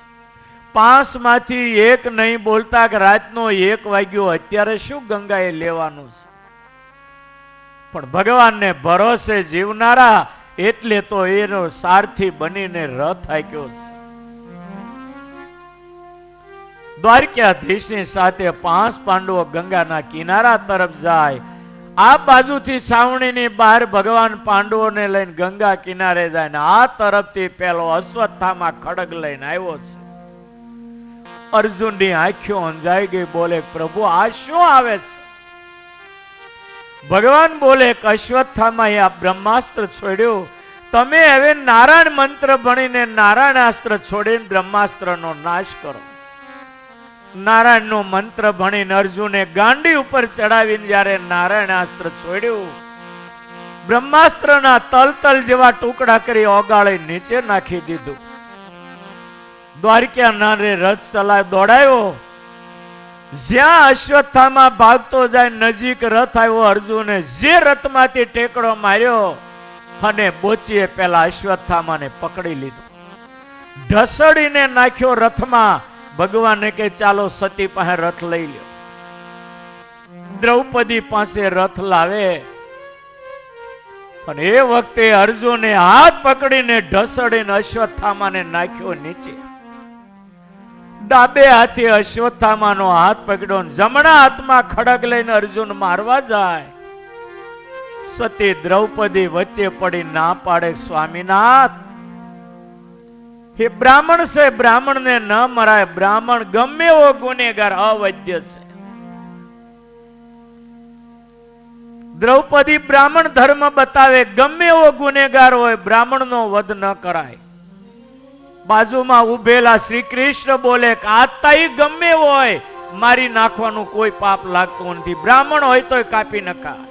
5 માંથી એક નહીં બોલતા કે રાતનો 1 વાગ્યો, અત્યારે શું ગંગાએ લેવાનું છે? પણ ભગવાનને ભરોસે જીવનારા એટલે તો એનો સારથી બનીને રથ હાંક્યો છે. દ્વારકાધીશની સાથે 5 પાંડવો ગંગાના કિનારા તરફ જાય. આ બાજુથી છાવણીની બહાર ભગવાન પાંડવોને લઈને ગંગા કિનારે જાય ને આ તરફથી પેલો અશ્વત્થામા ખડગ લઈને આવ્યો છે. અર્જુનની આંખો અંજાઈ ગઈ. બોલે, પ્રભુ આ શું આવે છે? ભગવાન બોલે, અશ્વત્થામાએ આ બ્રહ્માસ્ત્ર છોડ્યું. તમે હવે નારાયણ મંત્ર ભણીને નારાયણાસ્ત્ર છોડીને બ્રહ્માસ્ત્રનો નાશ કરો. નારાયણનો મંત્ર ભણીને અર્જુને ગાંડી ઉપર ચડાવીને જ્યારે નારાયણાસ્ત્ર છોડ્યું, બ્રહ્માસ્ત્રના તલ જેવા ટુકડા કરી ઓગાળી નીચે નાખી દીધું. દ્વારકા નારે રથ ચલાવી દોડાયો. જ્યાં અશ્વત્થામા ભાગતો જાય નજીક રથ આવ્યો. અર્જુને જે રથમાંથી ટેકડો માર્યો અને બોચીએ પેલા અશ્વત્થામાને પકડી લીધો, ઢસડીને નાખ્યો રથમાં. ભગવાને કે ચાલો સતી પાસે રથ લઈ લ્યો. દ્રૌપદી પાસે રથ લાવે. અને એ વખતે અર્જુને હાથ પકડીને ઢસડીને અશ્વત્થામાને નાખ્યો નીચે. ડાબે હાથે અશ્વત્થામાનો હાથ પકડ્યો, જમણા હાથમાં ખડગ લઈને અર્જુન મારવા જાય. સતી દ્રૌપદી વચ્ચે પડી ના પાડે, સ્વામીનાથ એ બ્રાહ્મણ છે, બ્રાહ્મણને ન મરાય. બ્રાહ્મણ ગમે એવો ગુનેગાર અવૈધ્ય છે. દ્રૌપદી બ્રાહ્મણ ધર્મ બતાવે, ગમે એવો ગુનેગાર હોય બ્રાહ્મણનો વધ ન કરાય. બાજુમાં ઉભેલા શ્રી કૃષ્ણ બોલે, આતાઈ ગમે હોય મારી નાખવાનું કોઈ પાપ લાગતું નથી. બ્રાહ્મણ હોય તોય કાપી નખાય.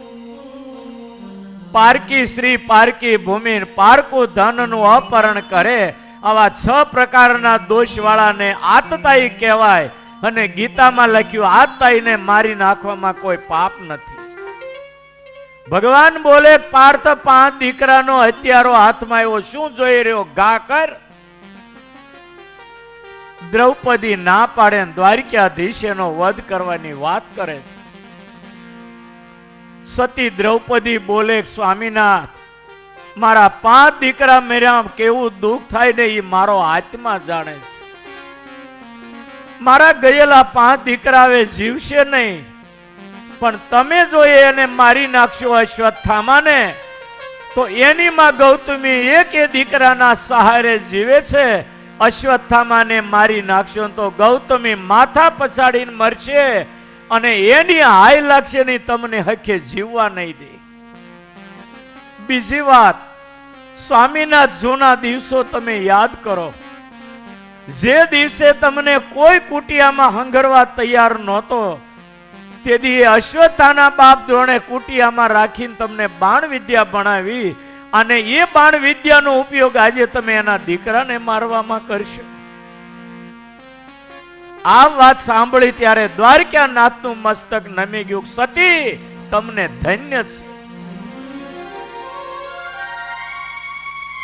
પારકી સ્ત્રી, પારકી ભૂમિ, પારકું ધનનું અપહરણ કરે, આવા 6 પ્રકારના દોષ વાળાને આતતાઈ કહેવાય. અને ગીતામાં લખ્યું, આતતાઈને મારી નાખવામાં કોઈ પાપ નથી. ભગવાન બોલે, પાર્થ 5 દીકરાનો હત્યારો હાથમાં આવ્યો, શું જોઈ રહ્યો? ઘા કર. દ્રૌપદી ના પાડે, દ્વારકાધીશનો વધ કરવાની વાત કરે છે. સતી દ્રૌપદી બોલે, સ્વામીનાથ મારા 5 દીકરા મેર્યા, કેવું દુઃખ થાય ને એ મારો આત્મા જાણે છે. મારા ગયેલા 5 દીકરા હવે જીવશે નહીં, પણ તમે જો એને મારી નાખશો અશ્વત્થામાને, તો એની માં ગૌતમી એક દીકરાના સહારે જીવે છે. અશ્વત્થામાને મારી નાખશો તો ગૌતમી માથા પછાડીને મરશે અને એની હાય લાગશે નહીં, તમને હકે જીવવા નહીં દે. બીજી વાત, સ્વામીના જૂના દિવસો તમે યાદ કરો. જે દિવસે તમને કોઈ કુટિયામાં હંગરવા તૈયાર નહોતો, તેથી અશ્વત્થાના બાપ ધોરણે કુટિયામાં રાખીને તમને બાણ વિદ્યા ભણાવી, અને એ બાણ વિદ્યાનો ઉપયોગ આજે તમે એના દીકરાને મારવામાં કરશો. આ વાત સાંભળી ત્યારે દ્વારકાનાથનું મસ્તક નમી ગયું. સતી, તમને ધન્ય છે.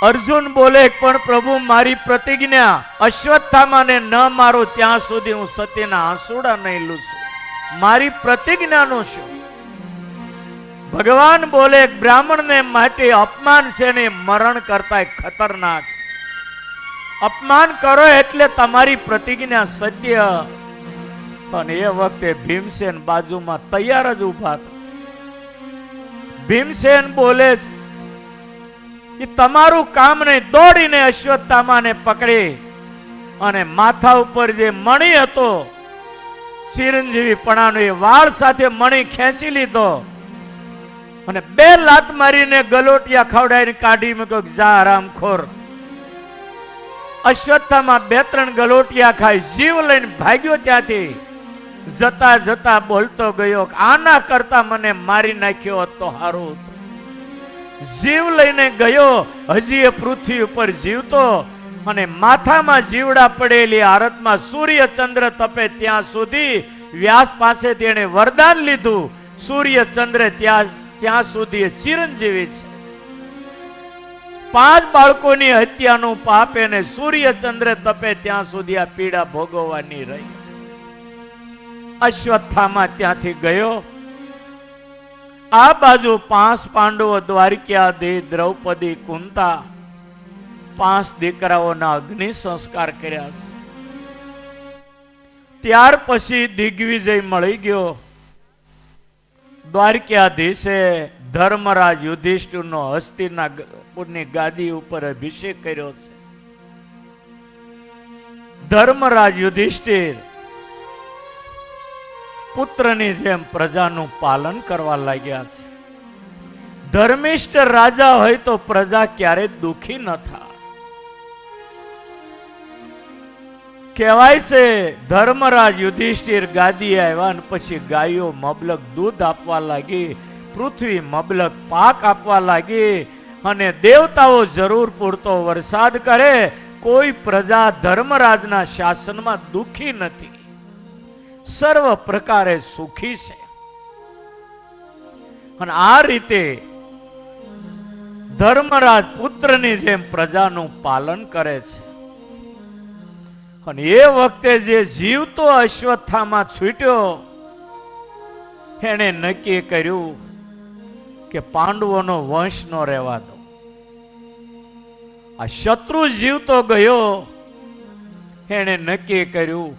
અર્જુન બોલે, પણ પ્રભુ મારી પ્રતિજ્ઞા, અશ્વત્થામાને ન મારો ત્યાં સુધી હું સતીના આંસુડા નહીં લૂછું. મારી પ્રતિજ્ઞાનું શું? ભગવાન બોલે, બ્રાહ્મણને માટે અપમાન છે ને મરણ કરતા ખતરનાક. અપમાન કરો એટલે તમારી પ્રતિજ્ઞા સત્ય. પણ એ વખતે ભીમસેન બાજુમાં તૈયાર જ ઉભા હતા. ભીમસેન બોલે, એ તમારું કામ નહીં. દોડીને અશ્વત્થામાને પકડી અને માથા ઉપર જે મણી હતો ચિરંજીવી પણાનો, એ વાળ સાથે મણી ખેંચી લીધો અને 2 લાત મારીને ગલોટિયા ખવડાવીને કાઢી મૂક્યો. જા હરામખોર. અશ્વત્થામાં 2-3 ગલોટિયા ખાઈ જીવ લઈને ભાગ્યો. ત્યાંથી જતા જતા બોલતો ગયો, આના કરતા મને મારી નાખ્યો હોત તો સારું. જીવ લઈને ગયો. હજી એ પૃથ્વી ઉપર જીવતો અને માથામાં જીવડા પડેલી હાલતમાં સૂર્ય ચંદ્ર તપે ત્યાં સુધી વ્યાસ પાસેથી એને વરદાન લીધું. સૂર્ય ચંદ્ર ત્યાં સુધી એ ચિરંજીવી છે. 5 બાળકોની હત્યાનું પાપ એને સૂર્ય ચંદ્ર તપે ત્યાં સુધી આ પીડા ભોગવવાની રહી. અશ્વત્થામા ત્યાંથી ગયો. આ બાજુ 5 પાંડવો દ્વારકાધીશ, દ્રૌપદી, કુંતા, 5 દીકરાઓના અગ્નિ સંસ્કાર કર્યા છે. ત્યાર પછી દિગ્વિજય મળી ગયો. દ્વારકાધીશે ધર્મરાજ યુધિષ્ઠિરનો હસ્તિનાપુરની ગાદી ઉપર અભિષેક કર્યો છે. ધર્મરાજ યુધિષ્ઠિર પુત્રની જેમ પ્રજાનું પાલન કરવા લાગ્યા છે. ધર્મિષ્ઠ રાજા હોય તો પ્રજા ક્યારે દુખી ન થાય. કહેવાય છે ધર્મરાજ યુધિષ્ઠિર ગાદી આવ્યા ને પછી ગાયો મબલક દૂધ આપવા લાગી, પૃથ્વી મબલક પાક આપવા લાગી, અને દેવતાઓ જરૂર પૂરતો વરસાદ કરે. કોઈ પ્રજા ધર્મરાજના શાસનમાં દુખી નથી, સર્વ પ્રકારે સુખી છે. અને આ રીતે ધર્મરાજ પુત્રની જેમ પ્રજાનું પાલન કરે છે. અને એ વખતે જે જીવતો અશ્વત્થામા છૂટ્યો, એને નક્કી કર્યું કે પાંડવોનો વંશ નો રહેવા દો. આ શત્રુ જીવતો ગયો, એને નક્કી કર્યું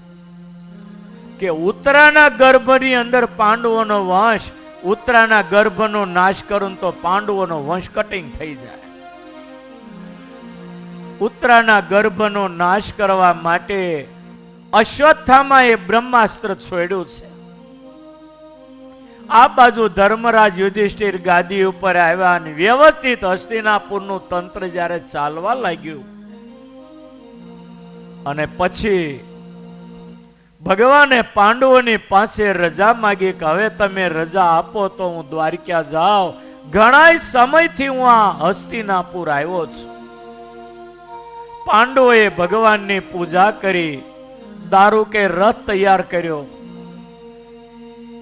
કે ઉત્તરાના ગર્ભની અંદર પાંડવોનો વંશ, ઉત્તરાના ગર્ભનો નાશ કરું તો પાંડવોનો વંશ કટિંગ થઈ જાય. ઉત્તરાના ગર્ભનો નાશ કરવા માટે અશ્વત્થામાએ બ્રહ્માસ્ત્ર છોડ્યું છે. આ બાજુ ધર્મરાજ યુધિષ્ઠિર ગાદી ઉપર આવ્યા અને વ્યવસ્થિત હસ્તિનાપુરનું તંત્ર જ્યારે ચાલવા લાગ્યું, અને પછી ભગવાને પાંડવોની પાસે રજા માંગી કે હવે તમે રજા આપો તો હું દ્વારકા જાઉં. ઘણા સમયથી હું આ હસ્તિનાપુર આવ્યો છું. પાંડવોએ ભગવાનની પૂજા કરી, દારૂ કે રથ તૈયાર કર્યો.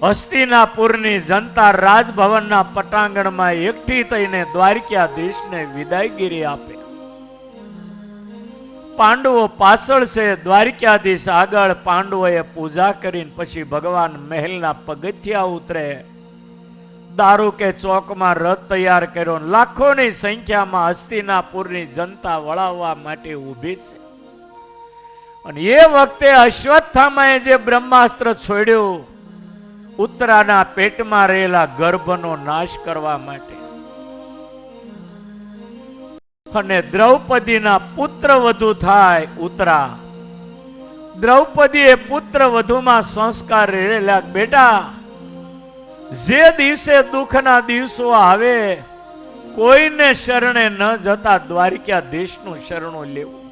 હસ્તિનાપુરની જનતા રાજભવનના પટાંગણમાં એકઠી થઈને દ્વારકાધીશને વિદાયગીરી આપે. પાંડવો પાછળ છે, દ્વારકાધીશ આગળ. પાંડવોએ પૂજા કરીને પછી ભગવાન મહેલના પગથિયા ઉતરે. દારૂ કે ચોકમાં રથ તૈયાર કર્યો. લાખોની સંખ્યામાં હસ્તિનાપુરની જનતા વળાવવા માટે ઊભી છે. અને એ વખતે અશ્વત્થામાએ જે બ્રહ્માસ્ત્ર છોડ્યું, ઉત્તરાના પેટમાં રહેલા ગર્ભનો નાશ કરવા માટે, અને દ્રૌપદીના પુત્ર વધુ થાય. ઉત્તરા દ્રૌપદીએ પુત્ર વધુમાં સંસ્કાર રહેલા, બેટા જે દિવસે દુઃખના દિવસો આવે કોઈને શરણે ન જતા દ્વારકાધીશનું શરણું લેવું.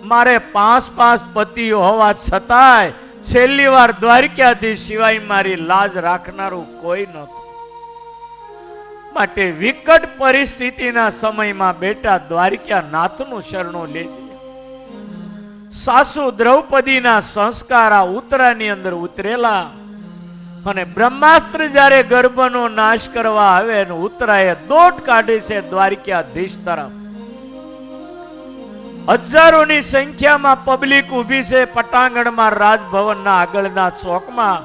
મારે 5 પતિ હોવા છતાંય છેલ્લી વાર દ્વારકાધીશ સિવાય મારી લાજ રાખનારું કોઈ નહોતું. માટે વિકટ પરિસ્થિતિના સમયમાં બેટા દ્વારકા નાથનું શરણું લેજે. સાસુ દ્રૌપદીના સંસ્કાર આ ઉત્તરાની અંદર ઉતરેલા અને બ્રહ્માસ્ત્ર જ્યારે ગર્ભનો નાશ કરવા આવે અને ઉત્તરાએ દોટ કાઢી છે દ્વારકાધીશ તરફ. હજારોની સંખ્યામાં પબ્લિક ઊભી છે પટાંગણમાં રાજભવનના આગળના ચોકમાં.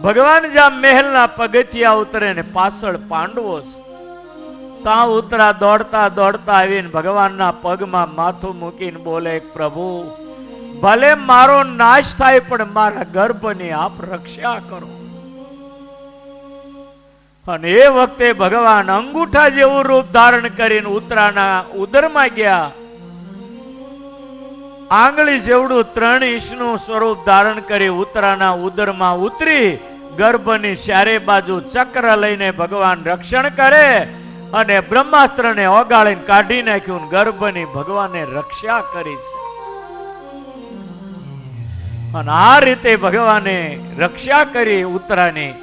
ભગવાન જ્યાં મહેલના પગથિયા ઉતરે ને પાછળ પાંડવો છે. ત્યાં ઉતરા દોડતા દોડતા આવીને ભગવાનના પગમાં માથું મૂકીને બોલે, પ્રભુ ભલે મારો નાશ થાય પણ મારા ગર્ભની આપ રક્ષા કરો. અને એ વખતે ભગવાન અંગૂઠા જેવું રૂપ ધારણ કરીને ઉતરાના ઉદરમાં ગયા. આંગળી જેવડું 3 ઇંચનું સ્વરૂપ ધારણ કરી ઉતરાના ઉદરમાં ઉતરી ગર્ભની ચારે બાજુ ચક્ર લઈને ભગવાન રક્ષણ કરે અને બ્રહ્માસ્ત્રને ઓગાળીને કાઢી નાખ્યું. ગર્ભની ભગવાને રક્ષા કરી. અને આ રીતે ભગવાને રક્ષા કરી ઉત્તરાની.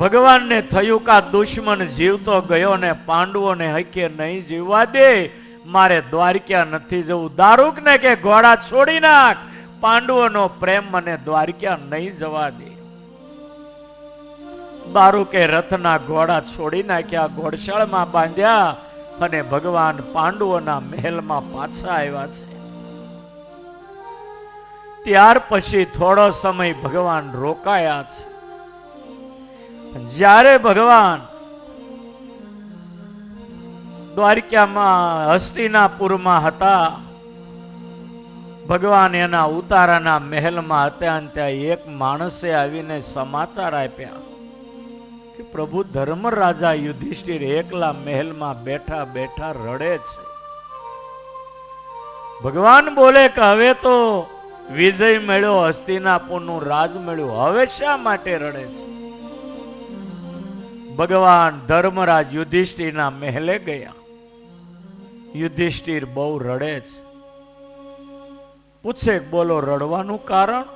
ભગવાનને થયું કે દુશ્મન જીવતો ગયો ને પાંડવોને હકે નહીં જીવવા દે, મારે દ્વારકા નથી જવું. દારૂક ને કે ઘોડા છોડી નાખ, પાંડવોનો પ્રેમ મને દ્વારકા નહીં જવા દે. દારૂકે રથના ઘોડા છોડી નાખ્યા, ઘોડશાળમાં બાંધ્યા અને ભગવાન પાંડવોના મહેલમાં પાછા આવ્યા છે. ત્યાર પછી થોડો સમય ભગવાન રોકાયા છે. જ્યારે ભગવાન દ્વારકામાં હસ્તિનાપુરમાં હતા, ભગવાન એના ઉતારાના મહેલમાં હતા અને ત્યાં એક માણસે આવીને સમાચાર આપ્યા કે પ્રભુ ધર્મરાજા યુધિષ્ઠિર એકલા મહેલમાં બેઠા બેઠા રડે છે. ભગવાન બોલે કે હવે તો વિજય મળ્યો, હસ્તિનાપુરનું રાજ મળ્યું, હવે શા માટે રડે છે? ભગવાન ધર્મરાજ યુધિષ્ઠિરના મહેલે ગયા. યુધિષ્ઠિર બહુ રડે છે. પૂછે બોલો રડવાનું કારણ?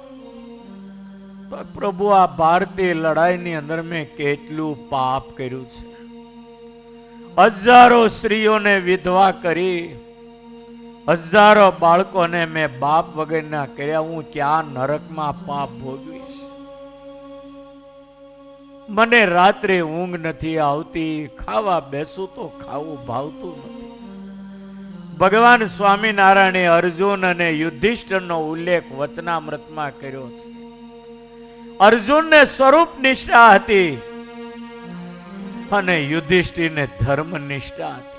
તો પ્રભુ આ ભારતીય લડાઈની અંદર મેં કેટલું પાપ કર્યું છે. હજારો સ્ત્રીઓને વિધવા કરી, હજારો બાળકોને મેં બાપ વગરના કર્યા. હું ક્યાં નરકમાં પાપ ભોગવીશ? મને રાત્રે ઊંઘ નથી આવતી, ખાવા બેસું તો ખાવું ભાવતું નથી. ભગવાન સ્વામિનારાયણે અર્જુન અને યુધિષ્ઠિરનો ઉલ્લેખ વચનામૃતમાં કર્યો છે. અર્જુનને સ્વરૂપ નિષ્ઠા હતી અને યુધિષ્ઠિરને ધર્મ નિષ્ઠા હતી.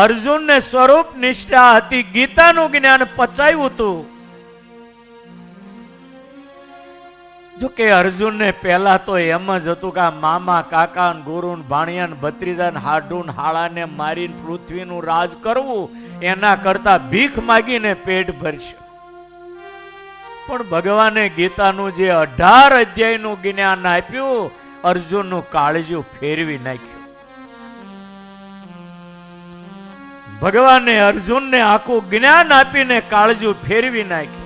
અર્જુનને સ્વરૂપ નિષ્ઠા હતી, ગીતાનું જ્ઞાન પચાવ્યું હતું. જો કે અર્જુનને પહેલા તો એમ જ હતું કે મામા કાકા ગુરુ ભાણિયા ભત્રીજા હાડું હાળાને મારીને પૃથ્વીનું રાજ કરવું એના કરતા ભીખ માગીને પેટ ભરશે. પણ ભગવાને ગીતાનું જે 18 અધ્યાયનું જ્ઞાન આપ્યું, અર્જુનનું કાળજું ફેરવી નાખ્યું. ભગવાને અર્જુનને આખું જ્ઞાન આપીને કાળજું ફેરવી નાખ્યું.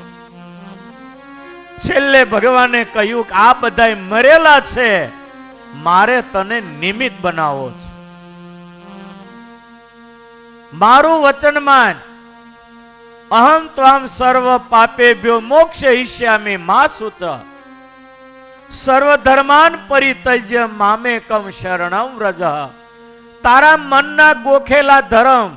છેલ્લે ભગવાને કહ્યું કે આ બધા મરેલા છે, મારે તને નિમિત્ત બનાવો છે. મારું વચન માન. અહમ ત્વામ સર્વ પાપેભ્યો મોક્ષયિષ્યામિ મા શુચ. સર્વ ધર્માન પરિત્યજ્ય મામેકમ શરણં વ્રજ. તારા મનના ગોખેલા ધર્મ,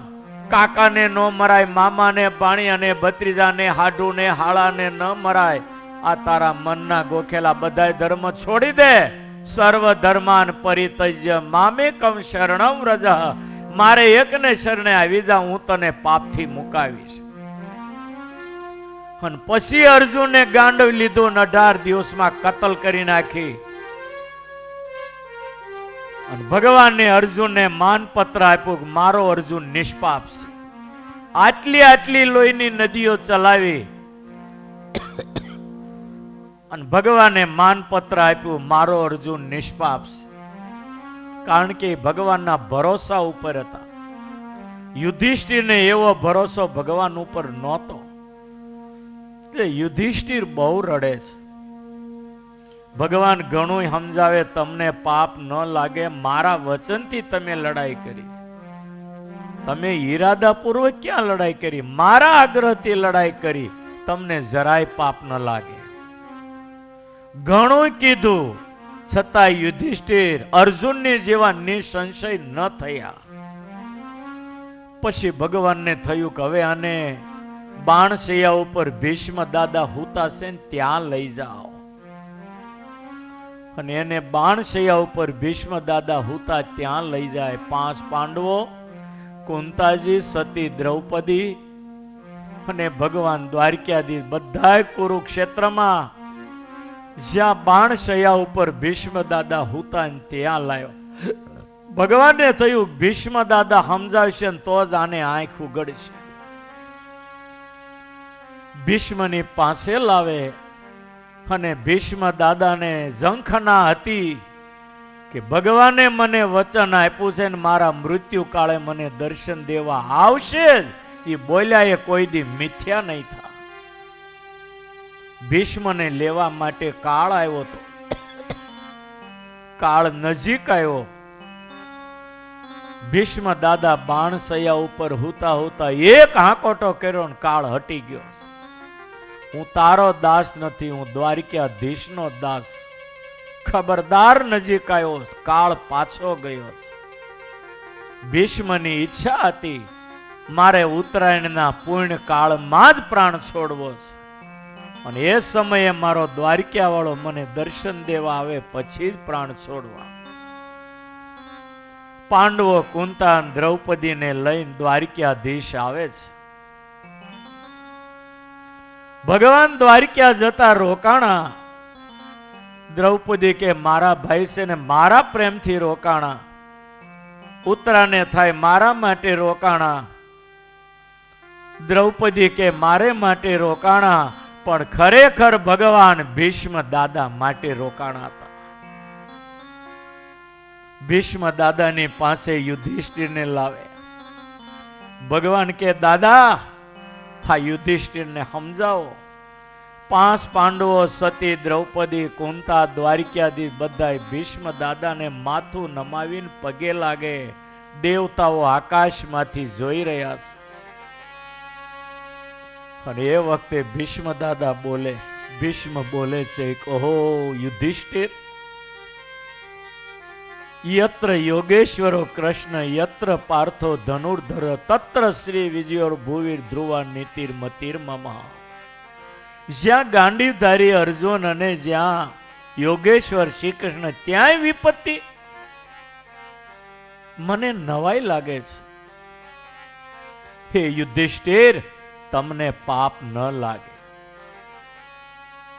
કાકાને ન મરાય, મામાને ભાણિયાને ભત્રીજાને હાડુને હાળાને ન મરાય, આ તારા મનના ગોખેલા બધા ધર્મ છોડી દે. સર્વ ધર્માન પરિત્યજ્ય મામેકમ શરણં વ્રજ. મારે એકને શરણે આવી જા, હું તને પાપથી મુકાવીશ. અને પછી અર્જુનને ગાંડવ લીધો, 18 દિવસમાં કતલ કરી નાખી. અને ભગવાનને અર્જુનને માનપત્ર આપ્યું કે મારો અર્જુન નિષ્પાપ છે. આટલી લોહીની નદીઓ ચલાવી અને ભગવાને માનપત્ર આપ્યું, મારો અર્જુન નિષ્પાપ છે. કારણ કે ભગવાનના ભરોસા ઉપર હતા. યુધિષ્ઠિરને એવો ભરોસો ભગવાન ઉપર નહોતો. યુધિષ્ઠિર બહુ રડે છે. ભગવાન ઘણું સમજાવે, તમને પાપ ન લાગે, મારા વચનથી તમે લડાઈ કરી, તમે ઈરાદાપૂર્વક ક્યાં લડાઈ કરી, મારા આગ્રહથી લડાઈ કરી, તમને જરાય પાપ ન લાગે. ઘણું કીધું છતાં યુધિષ્ઠિર અર્જુનની જેવા નિસંશય ન થયા. પછી ભગવાનને થયું કે હવે આને બાણશૈયા ઉપર ભીષ્મ દાદા હુતા છે ને ત્યાં લઈ જાઓ. અને એને બાણશૈયા ઉપર ભીષ્મ દાદા હુતા ત્યાં લઈ જાય. 5 પાંડવો, કુંતાજી, સતી દ્રૌપદી અને ભગવાન દ્વારકાધીશ બધાય કુરુક્ષેત્રમાં જ્યાં બાણશૈયા ઉપર ભીષ્મ દાદા હુતા ત્યાં લાવ્યો. ભગવાનને થયું ભીષ્મ દાદા સમજાવશે ને તો જ આને આંખ ઉગડશે. ભીષ્મની પાસે લાવે અને ભીષ્મ દાદાને ઝંખના હતી કે ભગવાને મને વચન આપ્યું છે ને મારા મૃત્યુ કાળે મને દર્શન દેવા આવશે જ. એ બોલ્યા એ કોઈ દી મિથ્યા નહીં થાય. ભીષ્મને લેવા માટે કાળ આવ્યો તો કાળ નજીક આવ્યો. ભીષ્મ દાદા બાણશૈયા ઉપર હુતા હુતા એક હાંકોટો કર્યો ને કાળ હટી ગયો. હું તારો દાસ નથી, હું દ્વારકાધીશનો દાસ. ખબરદાર નજીક આવ્યો, કાળ પાછો ગયો. ભીષ્મની ઈચ્છા હતી મારે ઉત્તરાયણના પૂર્ણ કાળમાં જ પ્રાણ છોડવો છે, અને એ સમયે મારો દ્વારકા વાળો મને દર્શન દેવા આવે પછી જ પ્રાણ છોડવા. પાંડવો કુંતા દ્રૌપદીને લઈને દ્વારકાધીશ આવે છે. ભગવાન દ્વારકા જતા રોકાણા. દ્રૌપદી કે મારા ભાઈ છે ને મારા પ્રેમથી રોકાણા. ઉત્તરાને થાય મારા માટે રોકાણા. દ્રૌપદી કે મારે માટે રોકાણા, પણ ખરેખર ભગવાન ભીષ્મ દાદા માટે રોકાણા હતા. ભીષ્મ દાદાની પાસે યુધિષ્ઠિરને લાવે. ભગવાન કે દાદા આ યુધિષ્ઠિરને સમજાવો. 5 પાંડવો, સતી દ્રૌપદી, કુંતા, દ્વારકાધીશ બધાય ભીષ્મ દાદાને માથું નમાવીને પગે લાગે. દેવતાઓ આકાશમાંથી જોઈ રહ્યા છે. અને એ વખતે ભીષ્મ દાદા બોલે, ભીષ્મ બોલે છે કે ઓહો યુધિષ્ઠિર, યત્ર યોગેશ્વરો કૃષ્ણ યત્ર પાર્થો ધનુર્ધર તત્ર શ્રી વિજયોર ભુવીર ધ્રુવા નીતિર મતિર મમા. જ્યાં ગાંડીવધારી અર્જુન અને જ્યાં યોગેશ્વર શ્રી કૃષ્ણ ત્યાંય વિપત્તિ. મને નવાઈ લાગે છે. હે યુધિષ્ઠિર, તમને પાપ ન લાગે.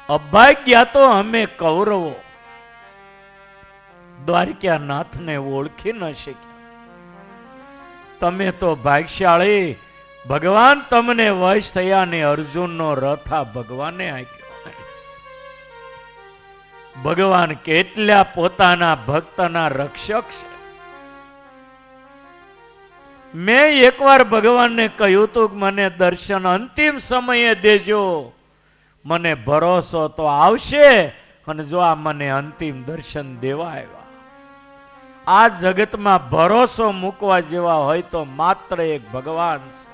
અભાગ્યા તો અમે કૌરવો દ્વારકાનાથને ઓળખી ન શક્યા. તમે તો ભાગ્યશાળી, ભગવાન તમને વશ થયા ને અર્જુનનો રથ આ ભગવાને આપ્યો. ભગવાન કેટલા પોતાના ભક્તના રક્ષક છે. મેં એકવાર ભગવાનને કહ્યું હતું કે મને દર્શન અંતિમ સમયે દેજો. મને ભરોસો તો આવશે, અને જો આ મને અંતિમ દર્શન દેવા આવ્યા. આ જગતમાં ભરોસો મૂકવા જેવા હોય તો માત્ર એક ભગવાન છે.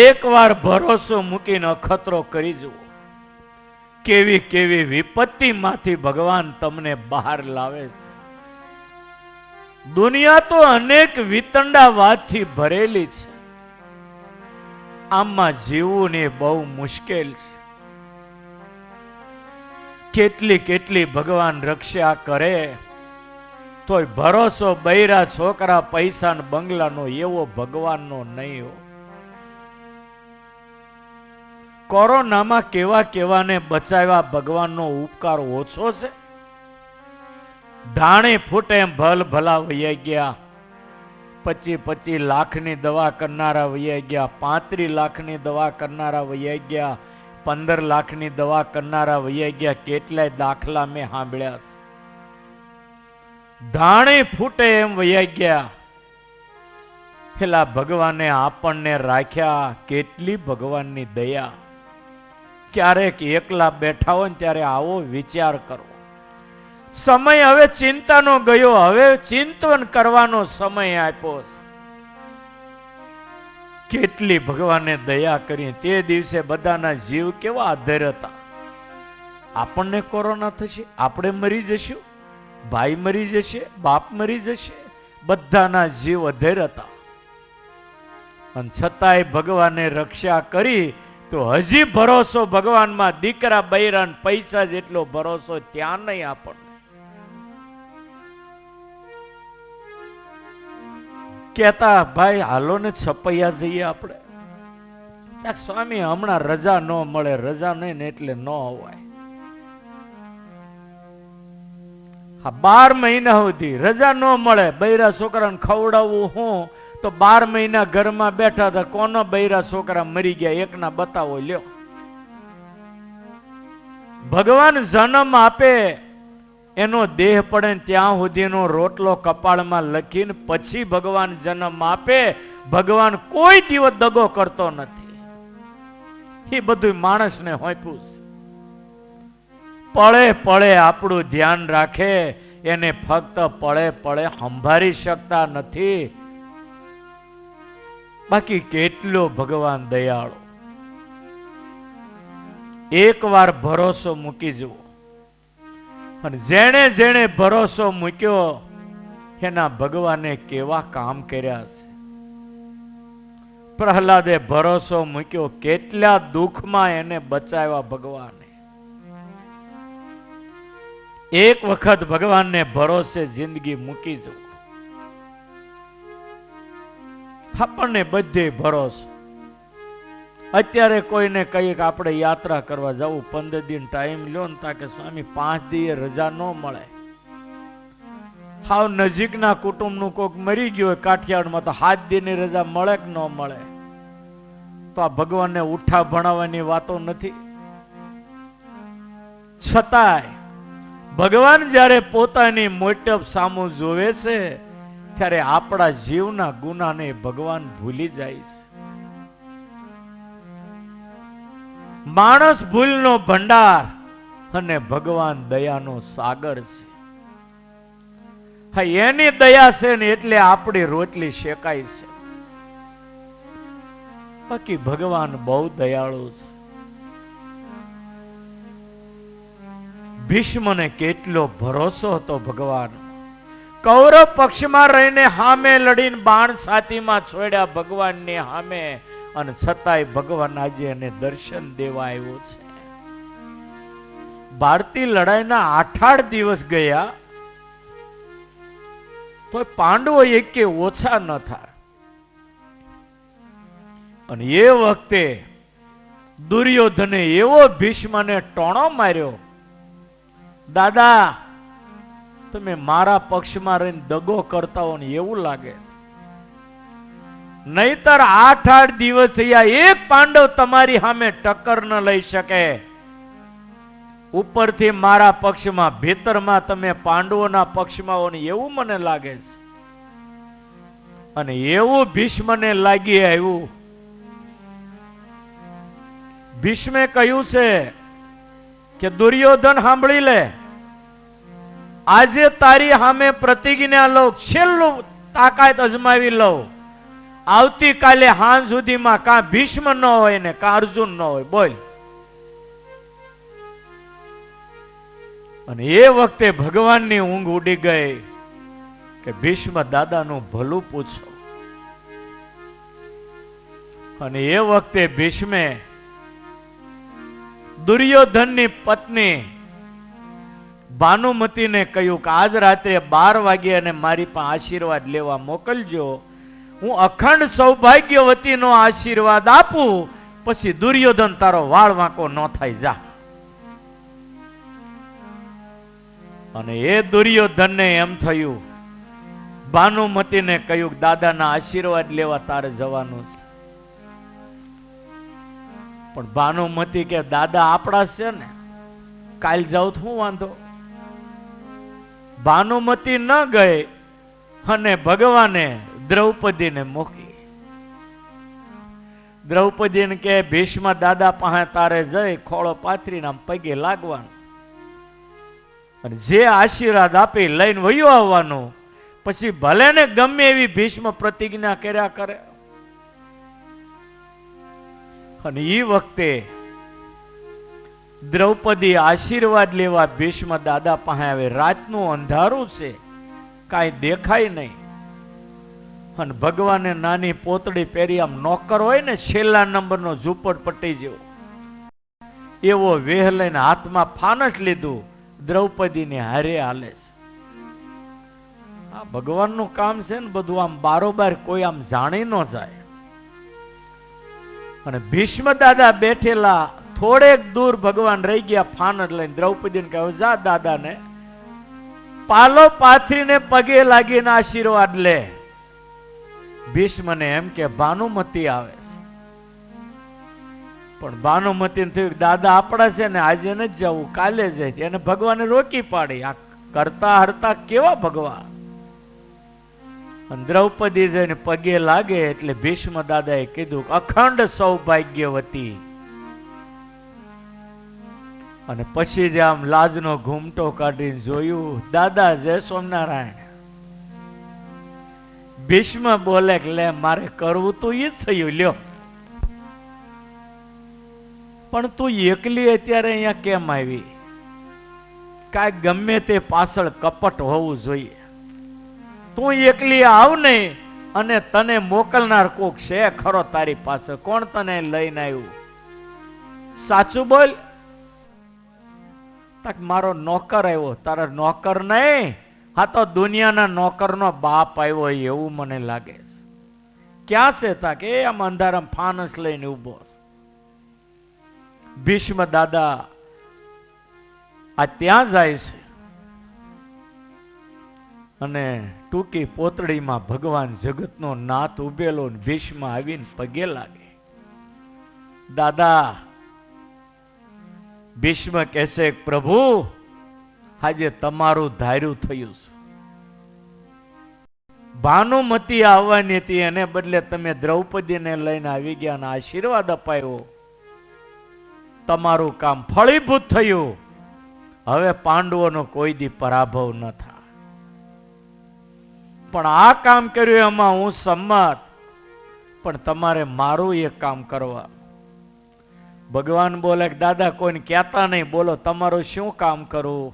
એકવાર ભરોસો મૂકીને અખતરો કરી જુઓ. કેવી કેવી વિપત્તિમાંથી ભગવાન તમને બહાર લાવે છે. દુનિયા તો અનેક વિતંડાવાદથી ભરેલી છે. આમાં જીવવું ને બહુ મુશ્કેલ છે. કેટલી કેટલી ભગવાન રક્ષા કરે, તોય ભરોસો બૈરા છોકરા પૈસા ને બંગલાનો એવો ભગવાનનો નહીં હો. કોરોનામાં કેવા કેવાને બચાવ્યા, ભગવાનનો ઉપકાર ઓછો છે? ધાણે ફૂટે એમ ભલ ભલા વૈયા ગયા. 25 લાખની દવા કરનારા વૈયા ગયા, 35 લાખની દવા કરનારા વૈયા ગયા, 15 લાખની દવા કરનારા વૈયા ગયા. કેટલાય દાખલા મેં સાંભળ્યા. ધાણે ફૂટે એમ વૈયા ગયા. પેલા ભગવાને આપણને રાખ્યા, કેટલી ભગવાનની દયા. ક્યારેક એકલા બેઠા હોય ને ત્યારે આવો વિચાર કરો. સમય હવે ચિંતાનો ગયો, હવે ચિંતન કરવાનો સમય આપ્યો. કેટલી ભગવાને દયા કરી. તે દિવસે બધાના જીવ કેવા અધર હતા. આપણને કોરોના થશે, આપણે મરી જશું, ભાઈ મરી જશે, બાપ મરી જશે, બધાના જીવ અધર હતા. અને છતાંય ભગવાને રક્ષા કરી. તો હજી ભરોસો ભગવાનમાં, દીકરા બૈરાન પૈસા જેટલો ભરોસો ત્યાં નહીં આપણને. કેતા ભાઈ હાલો ને છપૈયા જઈએ આપણે. સ્વામી હમણાં રજા ન મળે, રજા નહીં ને એટલે ન અવાય. 12 મહિના સુધી રજા ન મળે. બૈરા છોકરાને ખવડાવવું હું તો 12 મહિના ઘરમાં બેઠા હતા. કોનો બૈરા છોકરા મરી ગયા એકના બતાવો લ્યો. ભગવાન જન્મ આપે, એનો દેહ પડે ત્યાં સુધીનો રોટલો કપાળમાં લખીને પછી ભગવાન જન્મ આપે. ભગવાન કોઈ દિવસ દગો કરતો નથી. એ બધું માણસને હોંપ્યું છે. પળે પળે આપણું ધ્યાન રાખે, એને ફક્ત પળે પળે સંભાળી શકતા નથી. બાકી કેટલો ભગવાન દયાળુ. એકવાર ભરોસો મૂકી જુઓ. અને જેણે જેણે ભરોસો મૂક્યો એના ભગવાને કેવા કામ કર્યા છે. પ્રહલાદે ભરોસો મૂક્યો, કેટલા દુઃખમાં એને બચાવ્યા ભગવાને. એક વખત ભગવાનને ભરોસે જિંદગી મૂકી જવું. આપણને બધે ભરોસો. અત્યારે કોઈને કહીએ કે આપણે યાત્રા કરવા જવું, 15 દિન ટાઈમ લ્યો ને, તાકે સ્વામી 5 દિવસે રજા ન મળે. હાવ નજીકના કુટુંબનું કોક મરી ગયો હોય કાઠિયાવાડમાં, તો 7 દિનની રજા મળે કે ન મળે? તો આ ભગવાનને ઉઠા ભણાવવાની વાતો નથી. છતાંય ભગવાન જ્યારે પોતાની મોટપ સામું જોવે છે ત્યારે આપણા જીવના ગુનાને ભગવાન ભૂલી જાય છે. માણસ ભૂલનો ભંડાર અને ભગવાન દયાનો સાગર છે. હા, એની દયા છે ને એટલે આપણી રોટલી શેકાય છે. બાકી ભગવાન બહુ દયાળુ છે. ભીષ્મને કેટલો ભરોસો હતો ભગવાન. કૌરવ પક્ષમાં રહીને સામે લડીને બાણ છાતીમાં છોડ્યા ભગવાનની સામે, અને છતાંય ભગવાન આજે એને દર્શન દેવા આવ્યો છે. ભારતીય લડાઈના 8 દિવસ ગયા તો પાંડવો એકે ઓછા ન થાય. અને એ વખતે દુર્યોધને એવો ભીષ્મને ટોણો માર્યો, દાદા તમે મારા પક્ષમાં રહીને દગો કરતા હો ને એવું લાગે. નહીતર 8 દિવસ થયા, એક પાંડવ તમારી સામે ટક્કર ન લઈ શકે. ઉપરથી મારા પક્ષમાં, ભીતરમાં તમે પાંડવોના પક્ષમાં હો ને એવું મને લાગે છે. અને એવું ભીષ્મને લાગી આવ્યું. ભીષ્મે કહ્યું છે કે દુર્યોધન સાંભળી લે, આજે તારી સામે પ્રતિજ્ઞા લઉં, છેલ્લું તાકાત અજમાવી લઉં. આવતીકાલે સાંજ સુધીમાં કાં ભીષ્મ ન હોય ને કાં અર્જુન ન હોય. બોલ. અને એ વખતે ભગવાનની ઊંઘ ઉડી ગઈ કે ભીષ્મ દાદાનું ભલું પૂછો. અને એ વખતે ભીષ્મે દુર્યોધનની પત્ની ભાનુમતીને કહ્યું કે આજ રાત્રે 12 વાગ્યે અને મારી પાસે આશીર્વાદ લેવા મોકલજો. હું અખંડ સૌભાગ્યવતીનો આશીર્વાદ આપું, પછી દુર્યોધન તારો વાળ વાંકો ન થાય, જા. અને એ દુર્યોધનને એમ થયું, ભાનુમતીને કહ્યું દાદાના આશીર્વાદ લેવા તારે જવાનું છે. પણ ભાનુમતી કે દાદા આપણા છે ને, કાલ જાવ તો શું વાંધો. ભાનુમતી ન ગઈ અને ભગવાને દ્રૌપદીને મૂકી. દ્રૌપદીને કે ભીષ્મ દાદા પાસે તારે જઈ ખોળો પાથરીને આમ પગે લાગવાનું અને જે આશીર્વાદ આપી લઈને વયો આવવાનું. પછી ભલે ને ગમે એવી ભીષ્મ પ્રતિજ્ઞા કર્યા કરે. અને એ વખતે દ્રૌપદી આશીર્વાદ લેવા ભીષ્મ દાદા પાસે આવે. રાતનું અંધારું છે, કાંઈ દેખાય નહીં. અને ભગવાને નાની પોતડી પહેરી, આમ નોકર હોય ને છેલ્લા નંબરનો ઝૂંપડપટ્ટી જેવો, એવો વેહ લઈને હાથમાં ફાનસ લીધું, દ્રૌપદીને હારે હાલે છે. આ ભગવાનનું કામ છે ને બધું, આમ બારોબાર કોઈ આમ જાણી ન જાય. અને ભીષ્મ દાદા બેઠેલા થોડેક દૂર ભગવાન રહી ગયા. ફાનસ લઈને દ્રૌપદીને કહ્યું, જા દાદાને પાલો પાથરીને પગે લાગીને આશીર્વાદ લે. ભીષ્મને એમ કે ભાનુમતી આવે છે. પણ ભાનુમતી થયું દાદા આપણા છે ને આજે નથી જવું, કાલે જાય. એને ભગવાને રોકી પાડી. આ કરતા હરતા કેવા ભગવાન. અને દ્રૌપદી જઈને પગે લાગે એટલે ભીષ્મ દાદાએ કીધું, અખંડ સૌભાગ્યવતી. અને પછી જ આમ લાજનો ઘૂમટો કાઢીને જોયું, દાદા જય સોમનારાયણ. ભીષ્મ બોલે કે લે મારે કરવું તો એ જ થયું, લ્યો. પણ તું એકલી અત્યારે અહીંયા કેમ આવી? કાંઈ ગમે તે પાછળ કપટ હોવું જોઈએ. તું એકલી આવ નહીં, અને તને મોકલનાર કોક છે ખરો તારી પાસે. કોણ તને લઈને આવ્યું? સાચું બોલ. મારો નોકર આવ્યો. તારા નોકર નહીં, હા તો દુનિયાના નોકરનો બાપ આવ્યો એવું મને લાગે છે. ક્યાં છે? તા કે આમ અંધારામાં ફાનસ લઈને ઉભો. ભીષ્મ દાદા આ ત્યાં જાય છે અને ટૂંકી પોતળીમાં ભગવાન જગતનો નાથ ઉભેલો. ભીષ્મ આવીને પગે લાગે. દાદા. ભીષ્મ કહેશે, પ્રભુ આજે તમારું ધાર્યું થયું છે. ભાનુમતી આવવાની હતી, એને બદલે તમે દ્રૌપદીને લઈને આવી ગયા અને આશીર્વાદ અપાયો. તમારું કામ ફળીભૂત થયું. હવે પાંડવોનો કોઈ દી પરાભવ ન થાય. પણ આ કામ કર્યું એમાં હું સંમત, પણ તમારે મારું એ કામ કરવા. ભગવાન બોલે કે દાદા કોઈને કહેતા નહીં, બોલો તમારું શું કામ કરું?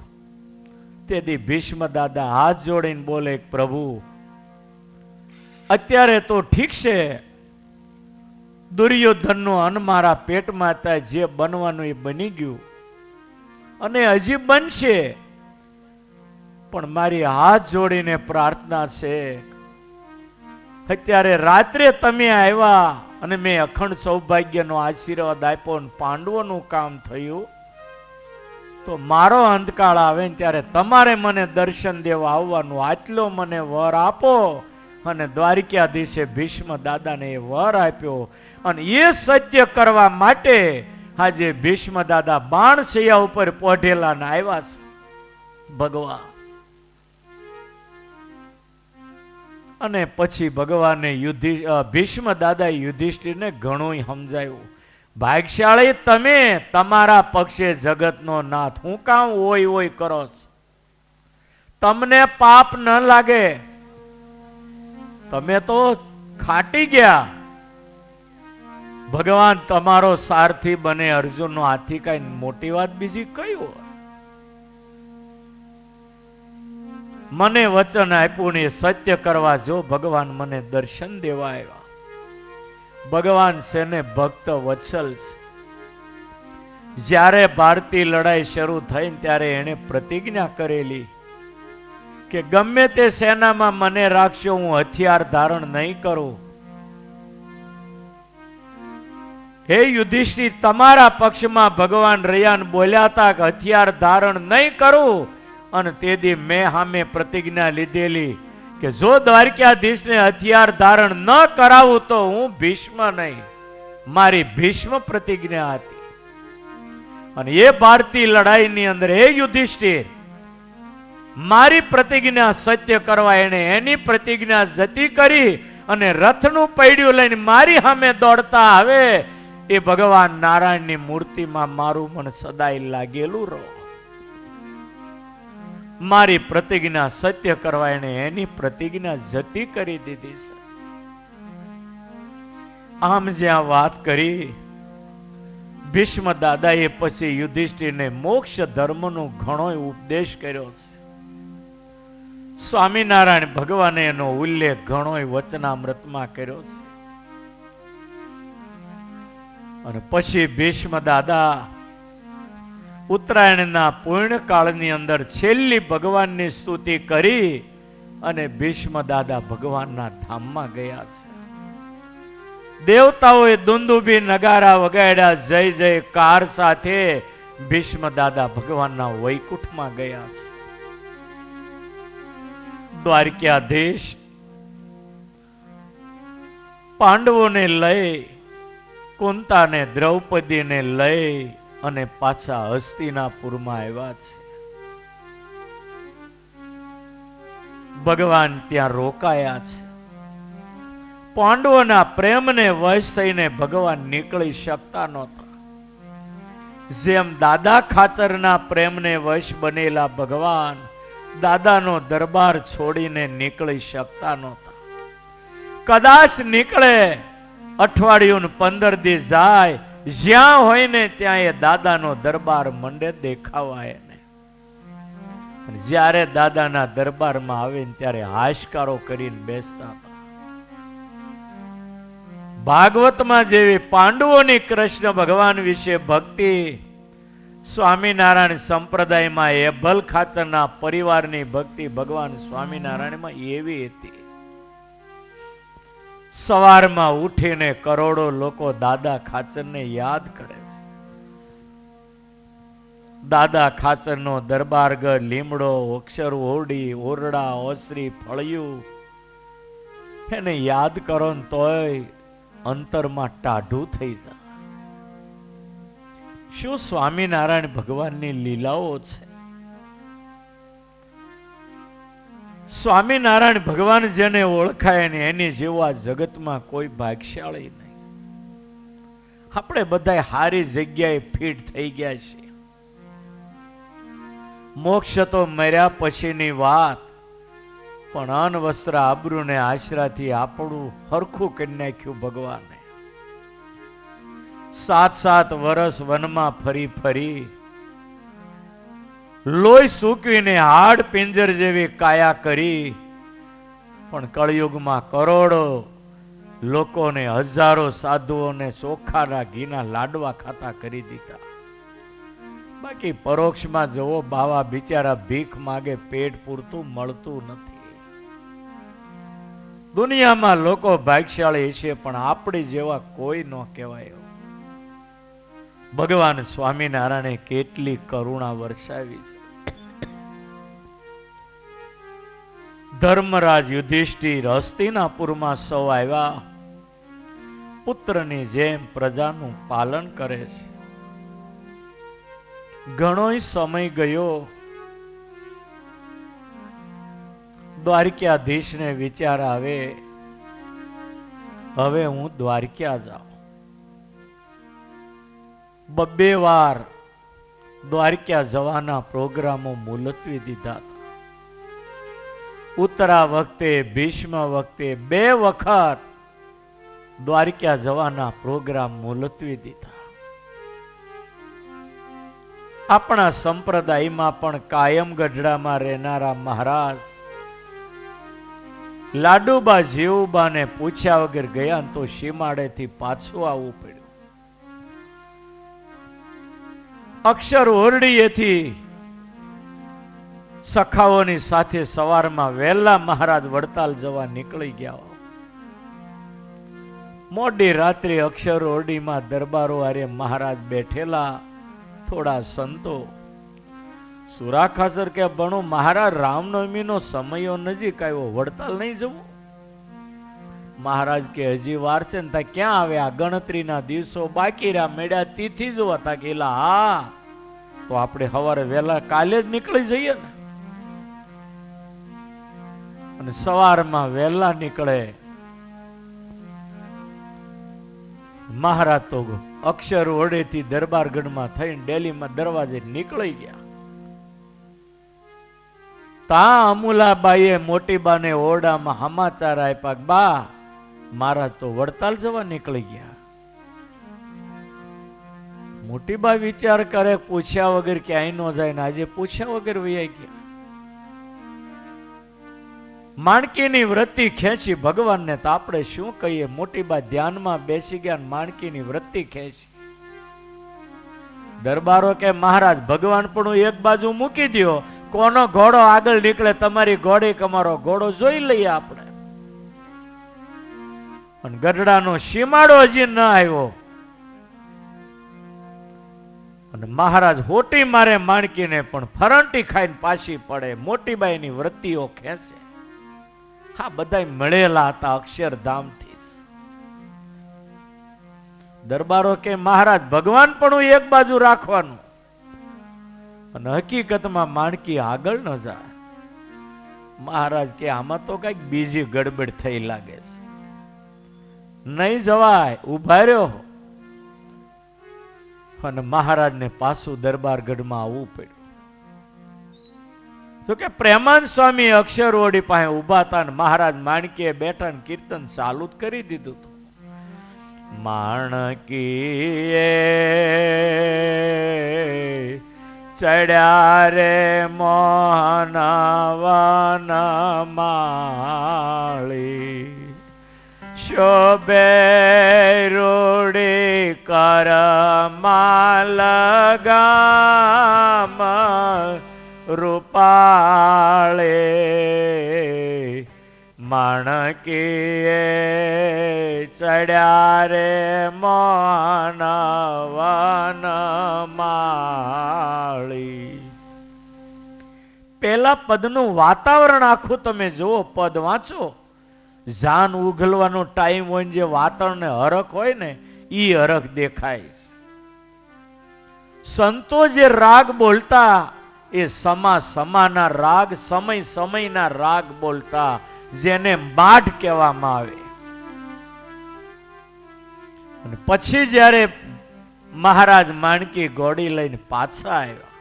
તેથી ભીષ્મ દાદા હાથ જોડીને બોલે, પ્રભુ અત્યારે તો ઠીક છે, દુર્યોધનનું અન્ન મારા પેટમાં હતા, જે બનવાનું એ બની ગયું અને હજી બનશે. પણ મારી હાથ જોડીને પ્રાર્થના છે, અત્યારે રાત્રે તમે આવ્યા અને મેં અખંડ સૌભાગ્યનો આશીર્વાદ આપ્યો અને પાંડવોનું કામ થયું, તો મારો અંતકાળ આવે ને ત્યારે તમારે મને દર્શન દેવા આવવાનું. આટલો મને વર આપો. અને દ્વારિકાધીશે ભીષ્મ દાદાને એ વર આપ્યો. અને એ સત્ય કરવા માટે આજે ભીષ્મ દાદા બાણશૈયા ઉપર પોઢેલા ને આવ્યા છે ભગવાન. અને પછી ભગવાને ભીષ્મ દાદા યુધિષ્ઠિરને ઘણું સમજાયું. ભાગ્યશાળી તમે, તમારા પક્ષે જગતનો નાથ. હું કામ ઓય ઓય કરો છો? તમને પાપ ન લાગે? તમે તો ખાટી ગયા. ભગવાન તમારો સારથી બને. અર્જુનનો હાથી કઈ મોટી વાત બીજી કઈ હોય? મને વચન આપ્યું ને સત્ય કરવા જો ભગવાન મને દર્શન દેવા આવ્યા. ભગવાન છે ને ભક્ત વત્સલ છે. જ્યારે ભારતીય લડાઈ શરૂ થઈ ત્યારે એને પ્રતિજ્ઞા કરેલી કે ગમે તે સેનામાં મને રાખશો, હું હથિયાર ધારણ નહીં કરું. હે યુધિષ્ઠિર, તમારા પક્ષમાં ભગવાન રહ્યા બોલ્યા હતા કે હથિયાર ધારણ નહીં કરું. અને તેથી મેં સામે પ્રતિજ્ઞા લીધેલી કે જો દ્વારકાધીશને હથિયાર ધારણ ન કરાવું તો હું ભીષ્મ નહીં. મારી ભીષ્મ પ્રતિજ્ઞા હતી. અને એ ભારતીય લડાઈની અંદર હે યુધિષ્ઠિર, મારી પ્રતિજ્ઞા સત્ય કરવા એને એની પ્રતિજ્ઞા જતી કરી અને રથનું પૈડ્યું લઈને મારી સામે દોડતા આવે એ ભગવાન નારાયણની મૂર્તિમાં મારું મન સદાય લાગેલું રહો. મારી પ્રતિજ્ઞા સત્ય કરવા એને એની પ્રતિજ્ઞા જતી કરી દીધી છે. આમ જ્યાં વાત કરી, ભીષ્મ દાદાએ પછી યુધિષ્ઠિરને મોક્ષ ધર્મનો ઘણો ઉપદેશ કર્યો છે. સ્વામિનારાયણ ભગવાને એનો ઉલ્લેખ ઘણો વચનામૃતમાં કર્યો છે. અને પછી ભીષ્મ દાદા ઉત્તરાયણના પૂર્ણ કાળની અંદર છેલ્લી ભગવાનની સ્તુતિ કરી અને ભીષ્મ દાદા ભગવાનના ધામમાં ગયા છે. દેવતાઓએ દુંદુભી નગારા વગાડ્યા, જય જયકાર સાથે ભીષ્મ દાદા ભગવાનના વૈકુંઠમાં ગયા છે. દ્વારકાધીશ પાંડવોને લઈ, કુંતાને દ્રૌપદીને લઈ અને પાછા હસ્તિનાપુરમાં આવ્યા છે. ભગવાન ત્યાં રોકાયા છે. પાંડવોના પ્રેમને વશ થઈને ભગવાન નીકળી શકતા નહોતા. જેમ દાદા ખાચરના પ્રેમને વશ બનેલા ભગવાન દાદાનો દરબાર છોડીને નીકળી શકતા નહોતા. કદાચ નીકળે અઠવાડિયું 15 દિવસ જાય, જ્યાં હોય ને ત્યાં એ દાદાનો દરબાર મંડે દેખાવા એને. જ્યારે દાદાના દરબારમાં આવે ને ત્યારે હાશકારો કરીને બેસતા હતા. ભાગવતમાં જેવી પાંડવોની કૃષ્ણ ભગવાન વિશે ભક્તિ, સ્વામિનારાયણ સંપ્રદાયમાં એભલ ખાતરના પરિવારની ભક્તિ ભગવાન સ્વામિનારાયણમાં એવી હતી. સવારમાં ઉઠીને કરોડો લોકો દાદા ખાચરને યાદ કરે છે. દાદા ખાચરનો દરબારગઢ, લીમડો, અક્ષર ઓરડી, ઓરડા, ઓસરી, ફળિયું, એને યાદ કરો ને તોય અંતરમાં ટાઢું થઈ જાય. શું સ્વામિનારાયણ ભગવાનની લીલાઓ છે. સ્વામિનારાયણ ભગવાન જેને ઓળખાય ને એની જેવા જગતમાં કોઈ ભાગ્યશાળી નહીં. આપણે બધા સારી જગ્યાએ ફિટ થઈ ગયા છીએ. મોક્ષ તો મર્યા પછીની વાત, પણ અન્ન વસ્ત્ર આબરૂ ને આશરાથી આપણું હરખું કરી નાખ્યું ભગવાને. 7 વર્ષ વનમાં ફરી ફરી લોહી સૂકવીને હાડ પિંજર જેવી કાયા કરી, પણ કળયુગમાં કરોડો લોકોને, હજારો સાધુઓને ચોખાના ઘીના લાડવા ખાતા કરી દીધા. બાકી પરોક્ષમાં જવો, બાવા બિચારા ભીખ માગે, પેટ પૂરતું મળતું નથી. દુનિયામાં લોકો ભાગ્યશાળી છે, પણ આપણી જેવા કોઈ ન કહેવાય. ભગવાન સ્વામિનારાયણે કેટલી કરુણા વરસાવી છે. ધર્મરાજ યુધિષ્ઠિર હસ્તિનાપુરમાં સૌ આવ્યા. પુત્રની જેમ પ્રજાનું પાલન કરે છે. ઘણોય સમય ગયો. દ્વારકાધીશને વિચાર આવે, હવે હું દ્વારકા જાઉં. 2 વાર દ્વારકા જવાના પ્રોગ્રામો મુલતવી દીધા. ઉત્તરા વખતે, ભીષ્મ વખતે 2 વખત દ્વારકા જવાના પ્રોગ્રામ મુલતવી દીધા. આપણા સંપ્રદાયમાં પણ કાયમ ગઢડામાં રહેનારા મહારાજ લાડુબા જીવુબાને પૂછ્યા વગર ગયા તો સીમાડેથી પાછું આવવું પડ્યું. અક્ષર ઓરડીએથી સખાઓની સાથે સવારમાં વહેલા મહારાજ વડતાલ જવા નીકળી ગયા. મોડી રાત્રે અક્ષર ઓરડીમાં દરબારો હારે મહારાજ બેઠેલા. થોડા સંતો સુરાખાસર કે ભણો મહારાજ, રામનવમીનો સમયો નજીક આવ્યો, વડતાલ નહીં જવું? મહારાજ કે હજી વાર છે ને. ક્યાં આવે, આ ગણતરીના દિવસો બાકી રહ્યા, મેળ્યા તિથિ જોવા. તા કે હા, તો આપણે સવારે વહેલા કાલે જ નીકળી જઈએ ને. અને સવારમાં વહેલા નીકળે. મહારાજ તો અક્ષર ઓરડેથી દરબારગઢમાં થઈને ડેલીમાં દરવાજે નીકળી ગયા. તા અમુલાબાઈએ મોટીબાને ઓરડામાં સમાચાર આપ્યા કે બા મહારાજ તો વડતાલ જવા નીકળી ગયા. મોટીબા વિચાર કરે પૂછ્યા વગર ક્યાંય ન જાય ને આજે પૂછ્યા વગર વૈયા ગયા. માણકીની વૃત્તિ ખેંચી ભગવાનને તો આપણે શું કહીએ. મોટીબા ધ્યાનમાં બેસી ગયા, માણકીની વૃત્તિ ખેંચી. દરબારો કે મહારાજ ભગવાન પણ એક બાજુ મૂકી દો, કોનો ઘોડો આગળ નીકળે તમારી ઘોડી કે અમારો ઘોડો જોઈ લઈએ આપણે. અને ગઢડાનો સીમાડો હજી ન આવ્યો અને મહારાજ હોટી મારે માણકીને પણ ફરંટી ખાઈને પાછી પડે. મોટીબાઈની વૃત્તિઓ ખેંચે. હા, બધા મળેલા હતા અક્ષરધામથી. દરબારો કે મહારાજ ભગવાન પણ એક બાજુ રાખવાનું અને હકીકતમાં માણકી આગળ ન જાય. મહારાજ કે આમાં તો કઈક બીજી ગડબડ થઈ લાગે છે, નહીં જવાય. ઉભા રહ્યો અને મહારાજને પાછું દરબારગઢમાં આવવું પડ્યું. તો કે પ્રેમાનંદ સ્વામી અક્ષર ઓરડી પાસે ઉભા હતા ને મહારાજ માણકીએ બેઠા ને કીર્તન ચાલુ જ કરી દીધું હતું. માણકીએ ચડ્યા રે મોહન વન માળી, શોભે રૂડી કર માલ ગામ રૂપાળે. માણકીએ ચડ્યા રે મોહન વન માળી. પેલા પદનું વાતાવરણ આખું તમે જુઓ, પદ વાંચો. જાન ઉઘલવાનો ટાઈમ હોય ને જે વાતાવરણ હરખ હોય ને ઈ હરખ દેખાય. સંતો જે રાગ બોલતા એ સમાના રાગ, સમયના રાગ બોલતા, જેને માઢ કહેવામાં આવે. અને પછી જ્યારે મહારાજ માણકી ઘોડી લઈને પાછા આવ્યા,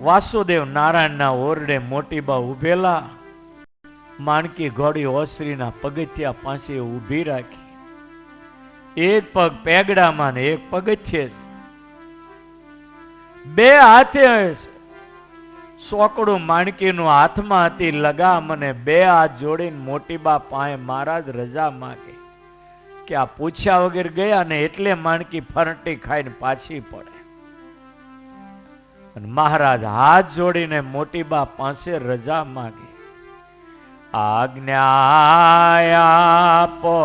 વાસુદેવ નારાયણના ઓરડે મોટીબા ઉભેલા. માણકી ઘોડી ઓસરીના પગથિયા પાસે ઊભી રાખી, એક પગ પેગડામાં ને એક પગથિયે, બે હાથે સોકડું માણકીનું હાથમાં હતી લગામ અને બે હાથ જોડીને મોટીબા પાસે મહારાજ રજા માંગે કે આ પૂછ્યા વગર ગયા ને એટલે માણકી ફરંટી ખાઈને પાછી પડે. અને મહારાજ હાથ જોડીને મોટીબા પાસે રજા માંગે. આજ્ઞા આપો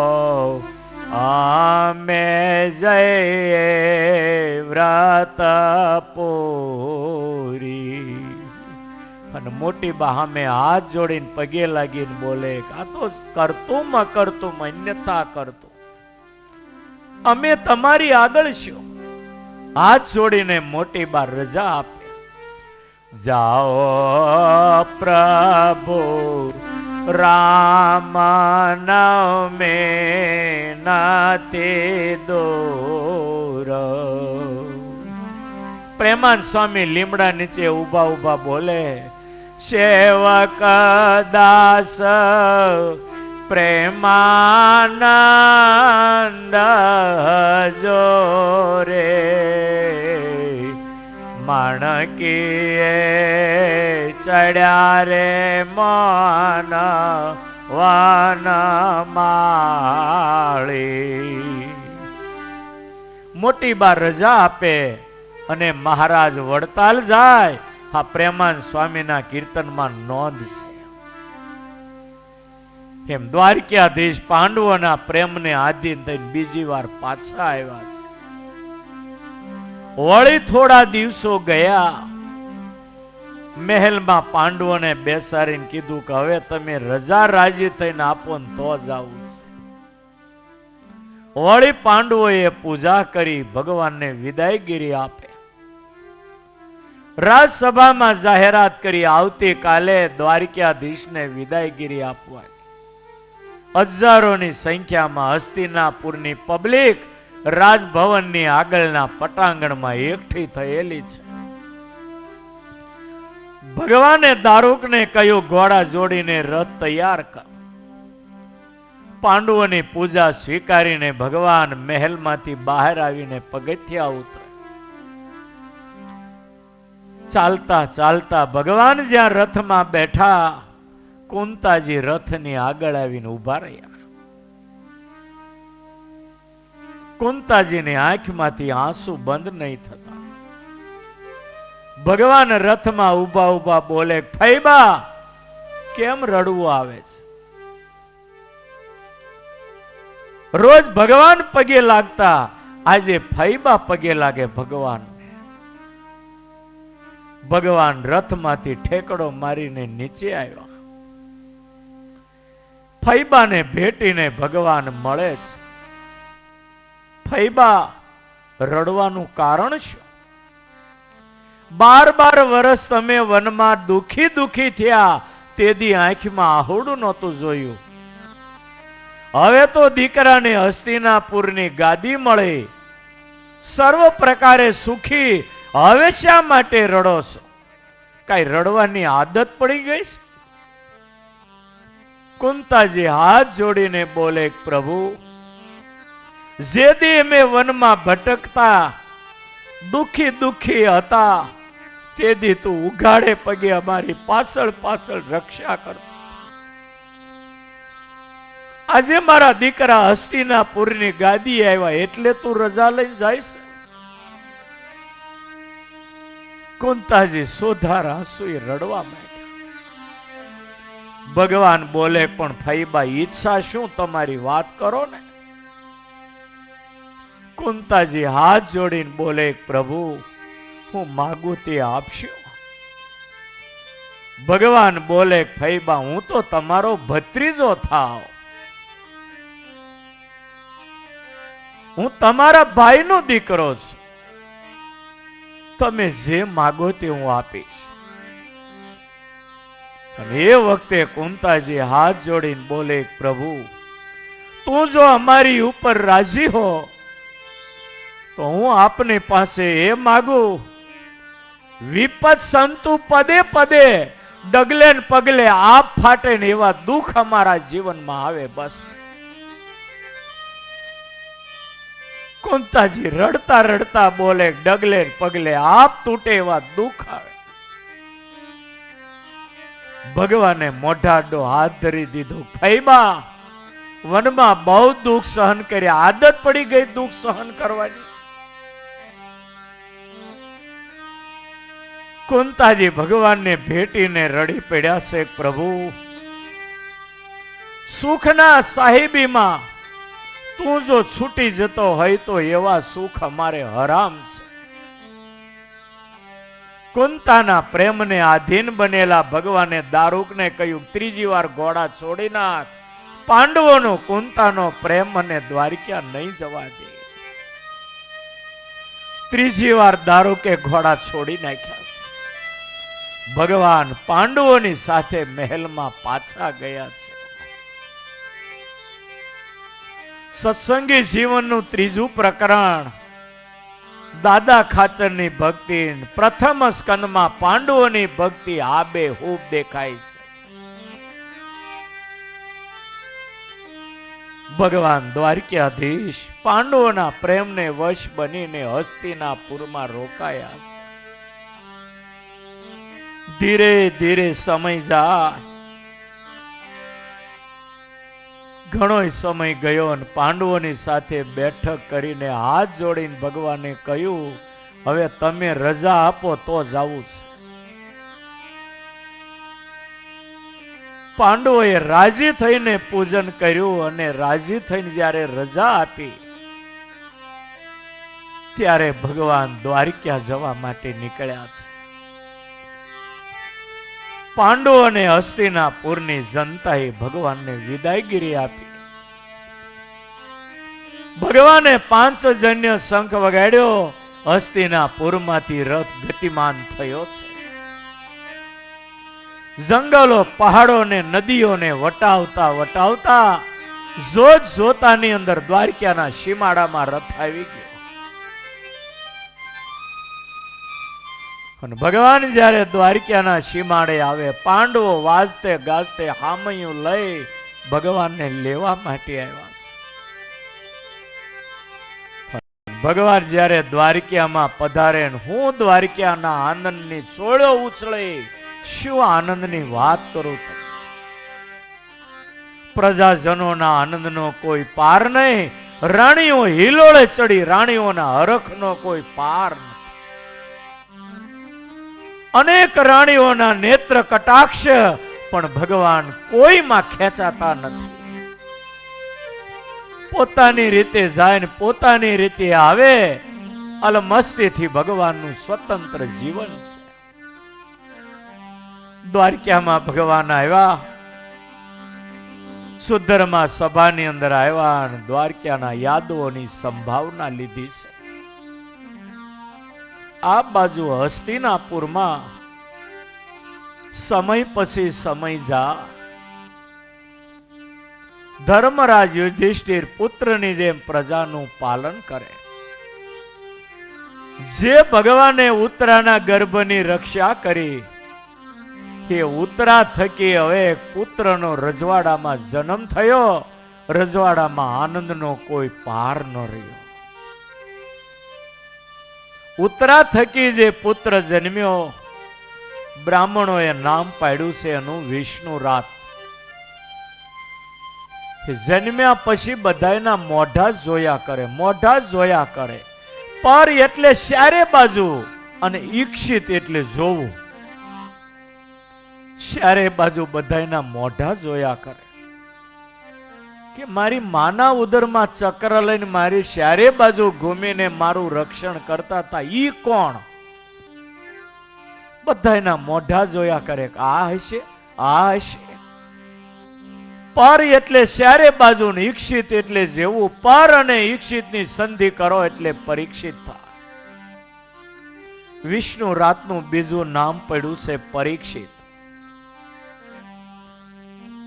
અમે જઈએ વ્રત પૂરી. અને મોટીબા સામે હાથ જોડીને પગે લાગીને બોલે આ તો કરતું અન્યથા કરતું, અમે તમારી આગળ છું. હાથ જોડીને મોટીબા રજા આપે. જાઓ પ્રભુ રામ નામે નાતે દોર. પ્રેમાનંદ સ્વામી લીમડા નીચે ઉભા ઉભા બોલે, સેવક દાસ પ્રેમાનંદ જોરે. માણકીએ ચડ્યા રે મન વન માળી. મોટીબા રજા આપે અને મહારાજ વડતાલ જાય. આ પ્રેમાનંદ સ્વામીના કીર્તનમાં નોંધ છે. એમ દ્વારકાધીશ પાંડવોના પ્રેમને આધીન થઈને બીજી વાર પાછા આવ્યા છે. વળી થોડા દિવસો ગયા, મહેલમાં પાંડવોને બેસાડીને કીધું કે હવે તમે રજા રાજી થઈને આપો ને તો જાવું છે. વળી પાંડવોએ પૂજા કરી ભગવાનને વિદાયગીરી આપે. રાજસભામાં જાહેરાત કરી આવતીકાલે દ્વારકાધીશને વિદાયગીરી આપવાની. હજારોની સંખ્યામાં હસ્તિનાપુરની પબ્લિક રાજભવનની આગળના પટાંગણમાં એકઠી થયેલી છે. ભગવાને દારૂકને કહ્યું, ઘોડા જોડીને રથ તૈયાર કર. પાંડવોની પૂજા સ્વીકારીને ભગવાન મહેલમાંથી બહાર આવીને પગથિયા ઉતરે. ચાલતા ચાલતા ભગવાન જ્યાં રથમાં બેઠા, કુંતાજી રથની આગળ આવીને ઉભા રહ્યા. કુંતાજીની આંખમાંથી આંસુ બંધ નહીં થતા. ભગવાન રથમાં ઉભા ઉભા બોલે, ફૈબા કેમ રડવું આવે છે? રોજ ભગવાન પગે લાગતા, આજે ફૈબા પગે લાગે ભગવાન. ભગવાન રથમાંથી ઠેકડો મારીને નીચે આવ્યા. ફૈબાને ભેટીને ભગવાન મળે છે. ફૈબા, રડવાનું કારણ શું? 12 વર્ષ તમે વનમાં દુખી દુખી થયા, તેદી આંખમાં આહોડું નહોતું જોયું. હવે તો દીકરાને હસ્તિનાપુરની ગાદી મળે, સર્વ પ્રકારે સુખી, હવે શા માટે રડો છો? કઈ રડવાની આદત પડી ગઈ? કુંતાજી હાથ જોડીને બોલે, પ્રભુ, જે દી અમે વનમાં ભટકતા દુખી દુખી હતા, તેથી તું ઉઘાડે પગે અમારી પાછળ પાછળ રક્ષા કર. આજે મારા દીકરા હસ્તિનાપુરની ગાદી આવ્યા એટલે તું રજા લઈને જાય છે? કુંતાજી સોધાર આંસુએ રડવા માંડ્યા. ભગવાન બોલે, પણ ફૈબા ઈચ્છા શું તમારી, વાત કરો ને. કુંતાજી હાથ જોડીને બોલે, પ્રભુ, હું માગું તે આપશો. ભગવાન બોલે, ફૈબા, હું તો તમારો ભત્રીજો થાવ, હું તમારા ભાઈનો દીકરો છું, તમે જે માગો તે હું આપીશ. અને એ વખતે કુંતાજી હાથ જોડીને બોલે, પ્રભુ, તું જો અમારી ઉપર રાજી હો તો હું આપની પાસે એ માગું, વિપત સંતુ પદે પદે, ડગલે ને પગલે આપ ફાટે ને એવા દુઃખ અમારા જીવનમાં આવે, બસ. કુંતાજી રડતા રડતા બોલે, ડગલે ને પગલે આપ તૂટે એવા દુઃખ આવે. ભગવાને મોઢાડો હાથ ધરી દીધો. ફૈબા, વનમાં બહુ દુઃખ સહન કર્યા, આદત પડી ગઈ દુઃખ સહન કરવાની. કુંતાજી ભગવાનને ભેટીને રડી પડ્યા છે, પ્રભુ, સુખના સાહેબીમાં તું જો છૂટી જતો હોય તો એવા સુખ અમારે હરામ છે. કુંતાના પ્રેમને આધીન બનેલા ભગવાને દારૂકને કહ્યું, ત્રીજી વાર ઘોડા છોડી નાખ, પાંડવોનો કુંતાનો પ્રેમ મને દ્વારકા નહીં જવા દે. ત્રીજી વાર દારૂકે ઘોડા છોડી નાખ્યા. ભગવાન પાંડવોની સાથે મહેલમાં પાછા ગયા છે. સત્સંગી જીવનનું ત્રીજું પ્રકરણ, દાદા ખાચરની ભક્તિ. પ્રથમ સ્કંદમાં પાંડવોની ભક્તિ આબેહૂબ દેખાય છે. ભગવાન દ્વારકાધીશ પાંડવોના પ્રેમને વશ બનીને હસ્તિનાપુરમાં રોકાયા. ધીરે ધીરે સમય જાય, ઘણો સમય ગયો અને પાંડવોની સાથે બેઠક કરીને હાથ જોડીને ભગવાને કહ્યું, હવે તમે રજા આપો તો જાવું છે. પાંડવોએ રાજી થઈને પૂજન કર્યું અને રાજી થઈને જ્યારે રજા આપી ત્યારે ભગવાન દ્વારકા જવા માટે નીકળ્યા છે. પાંડવો અને હસ્તિનાપુરની જનતાએ ભગવાનને વિદાયગીરી આપી. ભગવાને 5 જન્ય શંખ વગાડ્યો હસ્તિનાપુરમાંથી રથ ગતિમાન થયો છે. જંગલો પહાડોને નદીઓને વટાવતા વટાવતા જોત જોતાની અંદર દ્વારકાના સીમાડામાં રથ આવી ગયો. અને ભગવાન જ્યારે દ્વારકાના સીમાડે આવે, પાંડવો વાજતે ગાજતે હામૈયું લઈ ભગવાનને લેવા માટે આવ્યા. ભગવાન જ્યારે દ્વારકામાં પધારે, હું દ્વારકાના આનંદની છોડો ઉછળે, શું આનંદની વાત કરું છું. પ્રજાજનોના આનંદનો કોઈ પાર નહીં. રાણીઓ હિલોળે ચડી, રાણીઓના હરખનો કોઈ પાર નથી. અનેક રાણીઓના નેત્ર કટાક્ષ, પણ ભગવાન કોઈમાં ખેંચાતા નથી. પોતાની રીતે જાય ને પોતાની રીતે આવે. અલમસ્તીથી ભગવાનનું સ્વતંત્ર જીવન છે. દ્વારકામાં ભગવાન આવ્યા, સુધર્મા સભાની અંદર આવ્યા અને દ્વારકાના યાદવોની સંભાવના લીધી છે. આ બાજુ હસ્તિનાપુરમાં સમય પછી સમય જા, ધર્મરાજ યુધિષ્ઠિર પુત્રની જેમ પ્રજાનું પાલન કરે. જે ભગવાને ઉત્તરાના ગર્ભની રક્ષા કરી, એ ઉત્તરા થકી હવે પુત્રનો રજવાડામાં જન્મ થયો. રજવાડામાં આનંદનો કોઈ પાર ન રહ્યો. ઉત્તરા થકી જે પુત્ર જન્મ્યો, બ્રાહ્મણોએ નામ પાડ્યું છે એનું વિષ્ણુ રાત. જન્મ્યા પછી બધાના મોઢા જોયા કરે, મોઢા જોયા કરે. પર એટલે ચારે બાજુ અને ઈક્ષિત એટલે જોવું. ચારે બાજુ બધાના મોઢા જોયા કરે કે મારી માના ઉદરમાં ચક્ર લઈને મારી ચારે બાજુ ઘૂમીને મારું રક્ષણ કરતા હતા, ઈ કોણ? બધાના મોઢા જોયા કરે કે આ હશે, આ હશે. પર એટલે ચારે બાજુ, ઈક્ષિત એટલે જેવું. પર અને ઈક્ષિત ની સંધિ કરો એટલે પરીક્ષિત થાય. વિષ્ણુ રાતનું બીજું નામ પડ્યું છે પરીક્ષિત.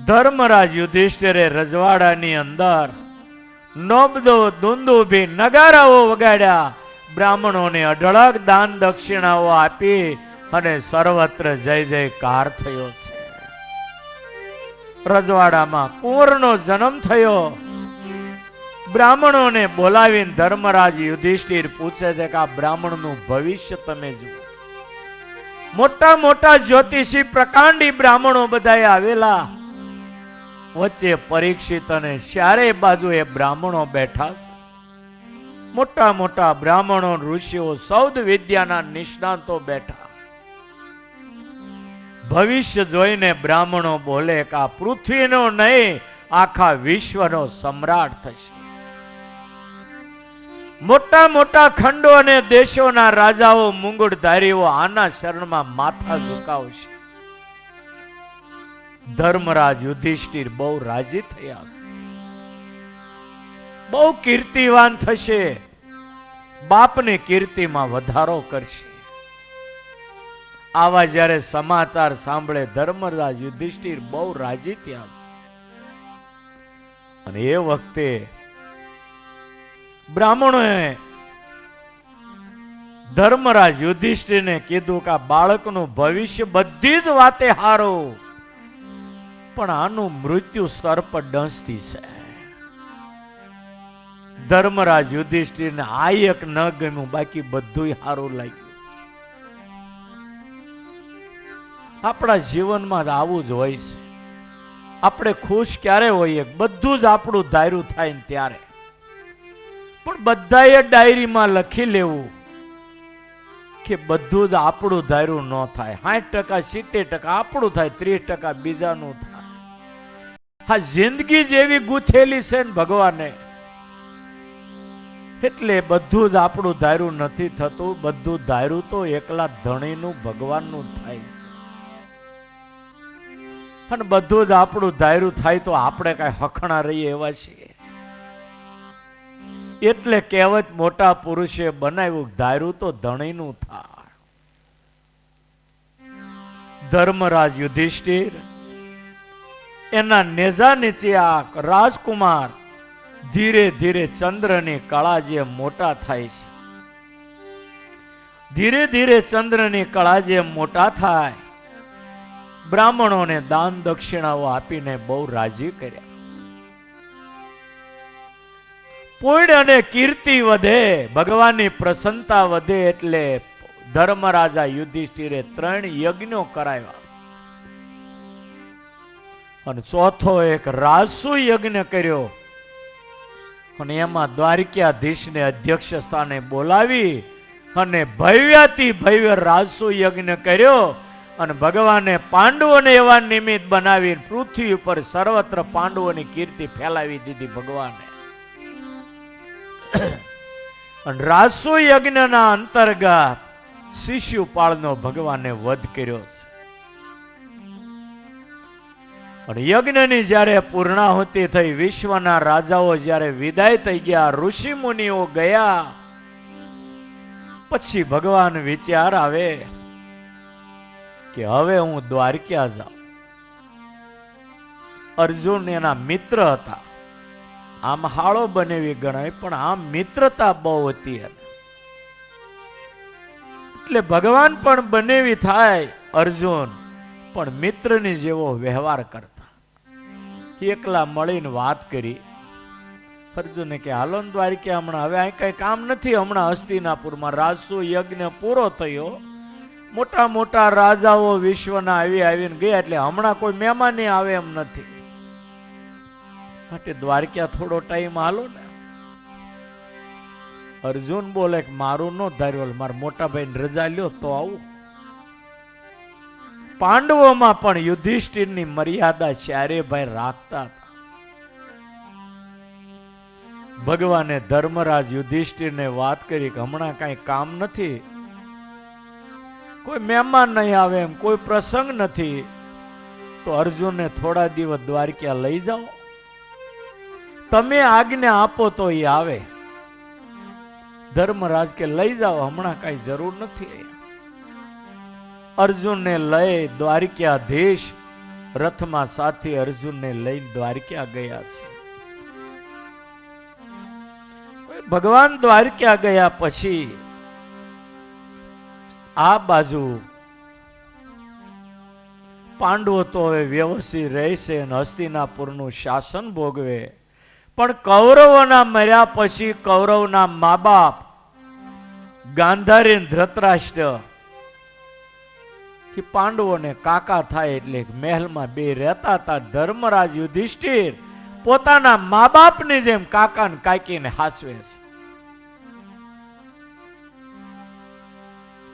ધર્મરાજ યુધિષ્ઠિરે રજવાડાની અંદર નોબદો દુંદુભી નગારાઓ વગાડ્યા, બ્રાહ્મણોને અઢળક દાન દક્ષિણાઓ આપી અને સર્વત્ર જય જયકાર થયો છે. રજવાડામાં કુંવરનો જન્મ થયો. બ્રાહ્મણોને બોલાવીને ધર્મરાજ યુધિષ્ઠિર પૂછે છે કે આ બ્રાહ્મણનું ભવિષ્ય તમે જુઓ. મોટા મોટા જ્યોતિષી પ્રકાંડી બ્રાહ્મણો બધા આવેલા. વચ્ચે પરીક્ષિત અને ચારે બાજુ એ બ્રાહ્મણો બેઠા છે. મોટા મોટા બ્રાહ્મણો, ઋષિઓ, સૌદ વિદ્યાના નિષ્ણાંતો બેઠા. ભવિષ્ય જોઈને બ્રાહ્મણો બોલે કે આ પૃથ્વીનો નહીં, આખા વિશ્વનો સમ્રાટ થશે. મોટા મોટા ખંડો અને દેશોના રાજાઓ, મુંગુટધારીઓ આના શરણમાં માથા ઝુકાવશે. ધર્મરાજ યુધિષ્ઠિર બહુ રાજી થયા, બહુ કીર્તિવાન થશે, બાપની કીર્તિમાં વધારો કરશે. આવા જ્યારે સમાચાર સાંભળે ધર્મરાજ યુધિષ્ઠિર બહુ રાજી થયા. અને એ વખતે બ્રાહ્મણોએ ધર્મરાજ યુધિષ્ઠિરને કીધું કે આ બાળકનું ભવિષ્ય બધી જ વાતે હારું, પણ આનું મૃત્યુ સર્પ ડંસથી છે. ધર્મરાજ યુધિષ્ઠિરને આ એક ન ગમ્યું, બાકી બધું સારું લાગ્યું. આપણા જીવનમાં આવું જ હોય છે. આપણે ખુશ ક્યારે હોઈએ? બધું જ આપણું ધાર્યું થાય ને ત્યારે. પણ બધાએ ડાયરીમાં લખી લેવું કે બધું જ આપણું ધાર્યું ન થાય. 60% 70% આપણું થાય, 30% બીજાનું થાય. આ જિંદગી જેવી ગુથેલી છે ને ભગવાને, એટલે બધું જ આપણું ધાર્યું નથી થતું. બધું ધાર્યું તો એકલા ધણીનું, ભગવાનનું થાય છે. અને બધું જ આપણું ધાર્યું થાય તો આપણે કઈ હખણા રહીએ એવા છીએ? એટલે કહેવત મોટા પુરુષે બનાવ્યું, ધાર્યું તો ધણીનું થાય. ધર્મરાજ યુધિષ્ઠિર એના નેજા નીચે આ રાજકુમાર ધીરે ધીરે ચંદ્રની કળા જે મોટા થાય છે, ધીરે ધીરે ચંદ્રની કળા જે મોટા થાય, બ્રાહ્મણોને દાન દક્ષિણાઓ આપીને બહુ રાજી કર્યા. પુણ્ય અને કીર્તિ વધે, ભગવાનની પ્રસન્નતા વધે, એટલે ધર્મરાજા યુધિષ્ઠિરે 3 યજ્ઞો કરાવ્યા અને ચોથો એક રાજસુ યજ્ઞ કર્યો અને એમાં દ્વારકાધીશને અધ્યક્ષ સ્થાને બોલાવી અને ભવ્યાતિ ભવ્ય રાજસુ યજ્ઞ કર્યો અને ભગવાને પાંડવોને એવા નિમિત્ત બનાવી પૃથ્વી ઉપર સર્વત્ર પાંડવોની કીર્તિ ફેલાવી દીધી ભગવાને. અને રાજસુ યજ્ઞના અંતર્ગત શિશુપાળનો ભગવાને વધ કર્યો છે. અને યજ્ઞની જ્યારે પૂર્ણાહુતિ થઈ, વિશ્વના રાજાઓ જ્યારે વિદાય થઈ ગયા, ઋષિ મુનિઓ ગયા, પછી ભગવાન વિચાર આવે કે હવે હું દ્વારકા જાઉં. અર્જુન એના મિત્ર હતા, આમ હાળો બનેવી ગણાય, પણ આમ મિત્રતા બહુ હતી. એટલે ભગવાન પણ બનેવી થાય અર્જુન, પણ મિત્રની જેવો વ્યવહાર કરતા. એકલા મળીને વાત કરી. અર્જુને કે હાલો ને દ્વારકા, હમણાં હવે અહીં કઈ કામ નથી. હમણાં હસ્તિનાપુરમાં રાજસુ યજ્ઞ પૂરો થયો, મોટા મોટા રાજાઓ વિશ્વના આવીને ગયા, એટલે હમણાં કોઈ મહેમાન આવે એમ નથી. માટે દ્વારકા થોડો ટાઈમ હાલો ને. અર્જુન બોલે કે મારું નો ધાર્યું, મારા મોટા ભાઈ રજા લ્યો તો આવું. પાંડવોમાં પણ યુધિષ્ઠિરની મર્યાદા ચારે ભાઈ રાખતા હતા. ભગવાને ધર્મરાજ યુધિષ્ઠિરને વાત કરી કે હમણાં કઈ કામ નથી, કોઈ મહેમાન નહીં આવે એમ, કોઈ પ્રસંગ નથી, તો અર્જુનને થોડા દિવસ દ્વારકા લઈ જાઓ. તમે આજ્ઞા આપો તો એ આવે. ધર્મરાજ કે લઈ જાઓ, હમણાં કઈ જરૂર નથી. અર્જુનને લઈ દ્વારકાધીશ રથમાં સાથે અર્જુનને લઈ દ્વારકા ગયા છે. ભગવાન દ્વારકા ગયા પછી આ બાજુ પાંડવો તો હવે વ્યવસ્થિત રહેશે અને હસ્તિનાપુરનું શાસન ભોગવે. પણ કૌરવોના મર્યા પછી કૌરવના મા બાપ ગાંધારી ધૃતરાષ્ટ્ર પાંડવોને કાકા થાય એટલે મહેલમાં બે રહેતા હતા. ધર્મરાજ યુધિષ્ઠિર પોતાના મા બાપની જેમ કાકા ને કાકીને હાચવે છે.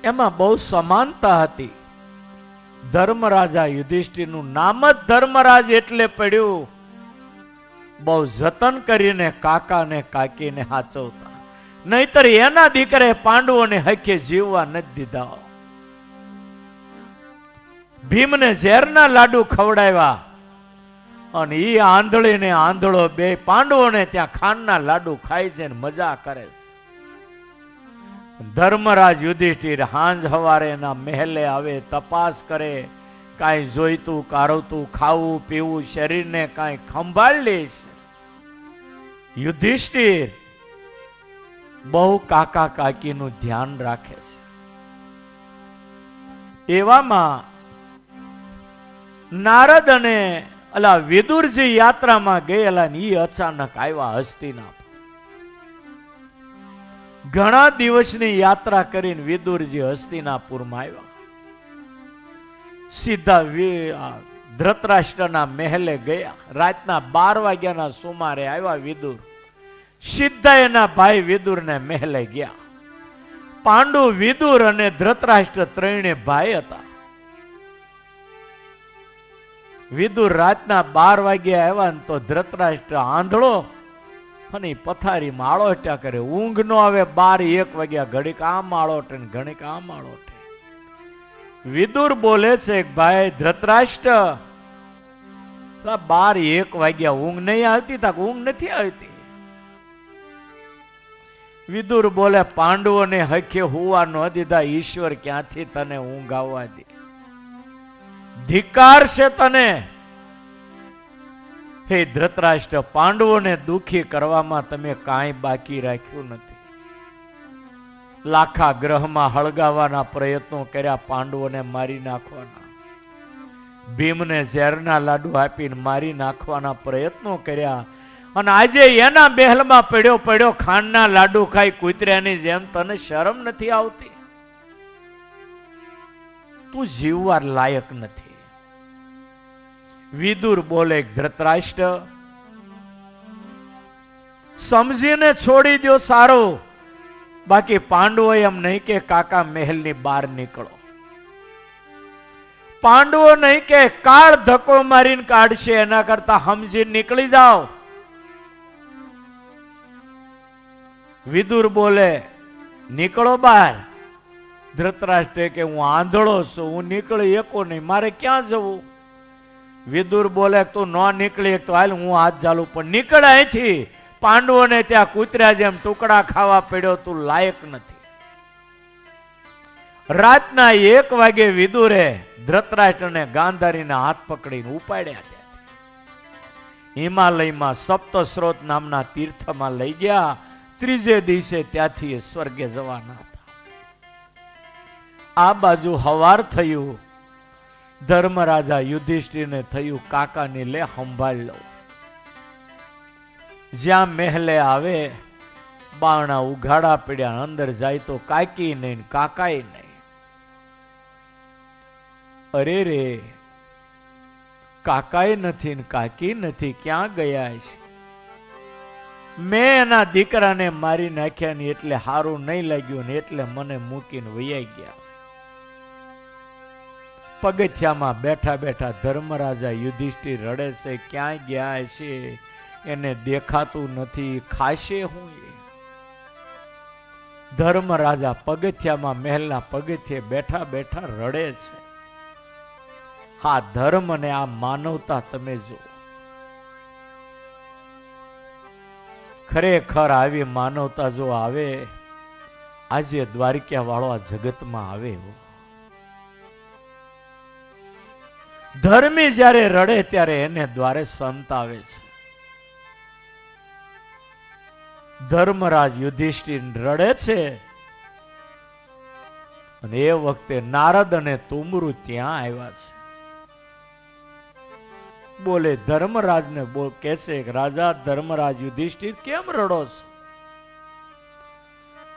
એમાં બહુ સમાનતા હતી. ધર્મરાજા યુધિષ્ઠિરનું નામ જ ધર્મરાજ એટલે પડ્યું. બહુ જતન કરીને કાકા ને કાકીને હાચવતા, નહીતર એના દીકરે પાંડવોને હકે જીવવા નથી દીધા. ભીમને ઝેરના લાડુ ખવડાવ્યા અને ઈ આંધળી ને આંધળો બે પાંડવોને ત્યાં ખાંડના લાડુ ખાય છે ને મજા કરે છે. ધર્મરાજ યુધિષ્ઠિર હાંજ હવારે એના મહેલે આવે, તપાસ કરે, કાંઈ જોઈતું કારવતું ખાવું પીવું, શરીરને કાંઈ સંભાળી લે. યુધિષ્ઠિર બહુ કાકા કાકીનું ધ્યાન રાખે છે. એવામાં નારદ અને અલા વિદુરજી યાત્રામાં ગયેલા ને ઈ અચાનક આવ્યા હસ્તિનાપુર. ઘણા દિવસની યાત્રા કરીને વિદુરજી હસ્તિનાપુરમાં આવ્યા. સીધા ધૃતરાષ્ટ્રના મહેલે ગયા. રાતના 12 વાગ્યાના સુમારે આવ્યા વિદુર. સીધા એના ભાઈ વિદુરને મહેલે ગયા. પાંડુ, વિદુર અને ધૃતરાષ્ટ્ર ત્રણે ભાઈ હતા. વિદુર રાતના 12 વાગ્યા આવ્યા ને તો ધૃતરાષ્ટ્ર આંધળો અને પથારી માળોટ્યા કરે. ઊંઘ નો આવે. 12-1 વાગ્યા ઘડીક આમ માળોટે ને ઘડીક આમ માળોટે. વિદુર બોલે છે ભાઈ ધૃતરાષ્ટ્ર, 12-1 વાગ્યા ઊંઘ નહીં આવતી? તા ઊંઘ નથી આવતી. વિદુર બોલે પાંડવોને હખે હુવા ન દીધા, ઈશ્વર ક્યાંથી તને ઊંઘ આવવા દે? ધિક્કાર છે તને. હે ધૃતરાષ્ટ્ર, પાંડવોને દુખી કરવામાં તમે કાંઈ બાકી રાખ્યું નથી. લાખા ગ્રહમાં હળગાવાના પ્રયત્નો કર્યા, પાંડવોને મારી નાખવાના. ભીમને ઝેરના લાડુ આપીને મારી નાખવાના પ્રયત્નો કર્યા, અને આજે એના મહેલમાં પડ્યો પડ્યો ખાંડના લાડુ ખાઈ કૂતર્યાની જેમ તને શરમ નથી આવતી? તું જીવવા લાયક નથી. વિદુર બોલે ધૃતરાષ્ટ્ર, સમજીને છોડી દો સારું, બાકી પાંડવો એમ નહીં કે કાકા મહેલની બહાર નીકળો. પાંડવો નહીં કે કાળ ધક્કો મારીને કાઢશે, એના કરતા સમજી નીકળી જાઓ. વિદુર બોલે નીકળો બહાર. ધૃતરાષ્ટ્ર કે હું આંધળો છું, હું નીકળી એકો નહીં, મારે ક્યાં જવું? વિદુર બોલે તું ન નીકળી તો હાલ હું હાથ ચાલુ, પણ નીકળે અહીંથી. પાંડવોને ત્યાં કૂતરા જેમ ટુકડા ખાવા પડ્યો, તું લાયક નથી. રાતના 1 વાગે વિદુરે ધૃતરાષ્ટ્રને ગાંધારીના હાથ પકડીને ઉપાડ્યા. હિમાલયમાં સપ્તસ્રોત નામના તીર્થમાં લઈ ગયા. ત્રીજે દિવસે ત્યાંથી સ્વર્ગે જવાના હતા. આ બાજુ હવાર થયું. ધર્મરાજા યુધિષ્ઠિરને થયું કાકાને લે સંભાળ લો. જ્યાં મહેલે આવે બારણા ઉઘાડા પડ્યા, અંદર જાય તો કાકી નહીં કાકાય નહીં. અરે રે, કાકાય નથી ને કાકી નથી, ક્યાં ગયા છે? મેં એના દીકરાને મારી નાખ્યા ને એટલે હારું નહીં લાગ્યું ને એટલે મને મૂકીને વૈયા ગયા. પગથિયામાં બેઠા બેઠા ધર્મરાજા યુધિષ્ઠિર રડે છે, ક્યાં ગયા છે? એને દેખાતું નથી, ખાશે હું? ધર્મરાજા પગથિયામાં મહેલના પગથિયે બેઠા બેઠા રડે છે. હા, ધર્મ ને આ માનવતા તમે જો. ખરેખર આવી માનવતા જો આવે, આજે દ્વારિકા વાળો આ જગતમાં આવે. ધર્મી જ્યારે રડે ત્યારે એને દ્વારે સંત આવે છે. ધર્મરાજ યુધિષ્ઠિર રડે છે, અને એ વખતે નારદ અને તુમરુ ત્યાં આવ્યા છે. બોલે ધર્મરાજને કે છે રાજા ધર્મરાજ યુધિષ્ઠિર કેમ રડો છો?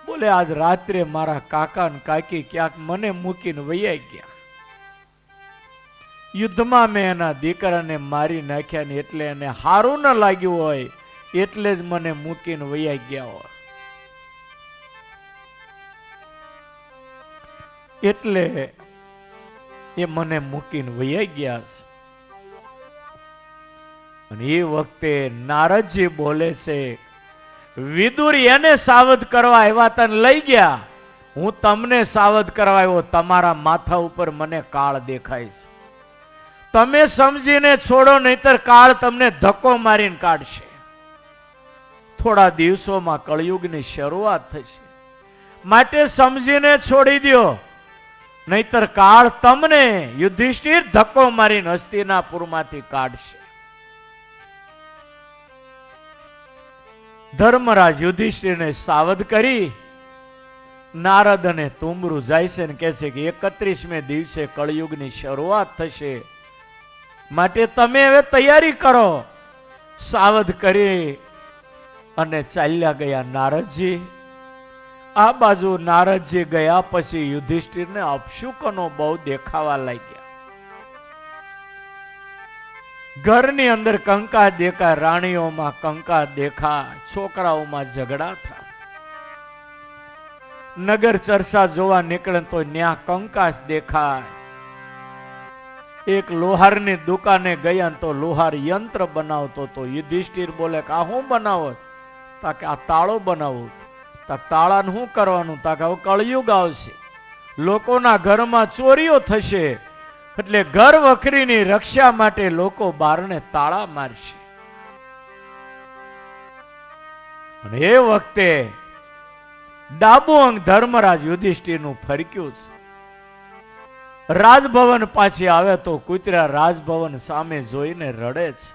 બોલે આજ રાત્રે મારા કાકા ને કાકી ક્યાંક મને મૂકીને વૈયા ગયા. યુદ્ધમાં મેં એના દીકરાને મારી નાખ્યા ને એટલે એને હારું ન લાગ્યું હોય એટલે જ મને મૂકીને વૈયા ગયા હોય. એટલે એ મને મૂકીને વૈયા ગયા છે. અને એ વખતે નારદજી બોલે છે, વિદુર એને સાવધ કરવા આવ્યા તને લઈ ગયા, હું તમને સાવધ કરવા આવ્યો. તમારા માથા ઉપર મને કાળ દેખાય છે. તમે સમજીને છોડો, નહીતર કાળ તમને ધક્કો મારીને કાઢશે. થોડા દિવસોમાં કળયુગની શરૂઆત થશે, માટે સમજીને છોડી દો, નહીતર કાળ તમને યુધિષ્ઠિર ધક્કો મારીને હસ્તિનાપુરમાંથી કાઢશે. ધર્મરાજ યુધિષ્ઠિરને સાવધ કરી નારદ અને તુમરુ જાય છે ને કહે છે કે 31મે દિવસે કળયુગની શરૂઆત થશે, માટે તમે હવે તૈયારી કરો. સાવધ કરી અને ચાલ્યા ગયા નારદજી. આ બાજુ નારદજી ગયા પછી યુધિષ્ઠિરને અપશુકનો બહુ દેખાવા લાગ્યા. ઘરની અંદર કંકા દેખાય, રાણીઓમાં કંકા દેખાય, છોકરાઓમાં ઝઘડા થાય. નગર ચર્ચા જોવા નીકળે તો ન્યા કંકાસ દેખાય. એક લોહારની દુકાને ગયા તો લોહાર યંત્ર બનાવતો તો. યુધિષ્ઠિર બોલે કે આ શું બનાવો? તાકે આ તાળો બનાવો. તાળાને શું કરવાનું? તાકે હવે કળયુગ આવશે, લોકોના ઘરમાં ચોરીઓ થશે, એટલે ઘર વખરીની રક્ષા માટે લોકો બારણે તાળા મારશે. અને એ વખતે ડાબુ અંગ ધર્મરાજ યુધિષ્ઠિરનું ફરક્યું છે. રાજભવન પાછી આવે તો કૂતરા રાજભવન સામે જોઈને રડે છે.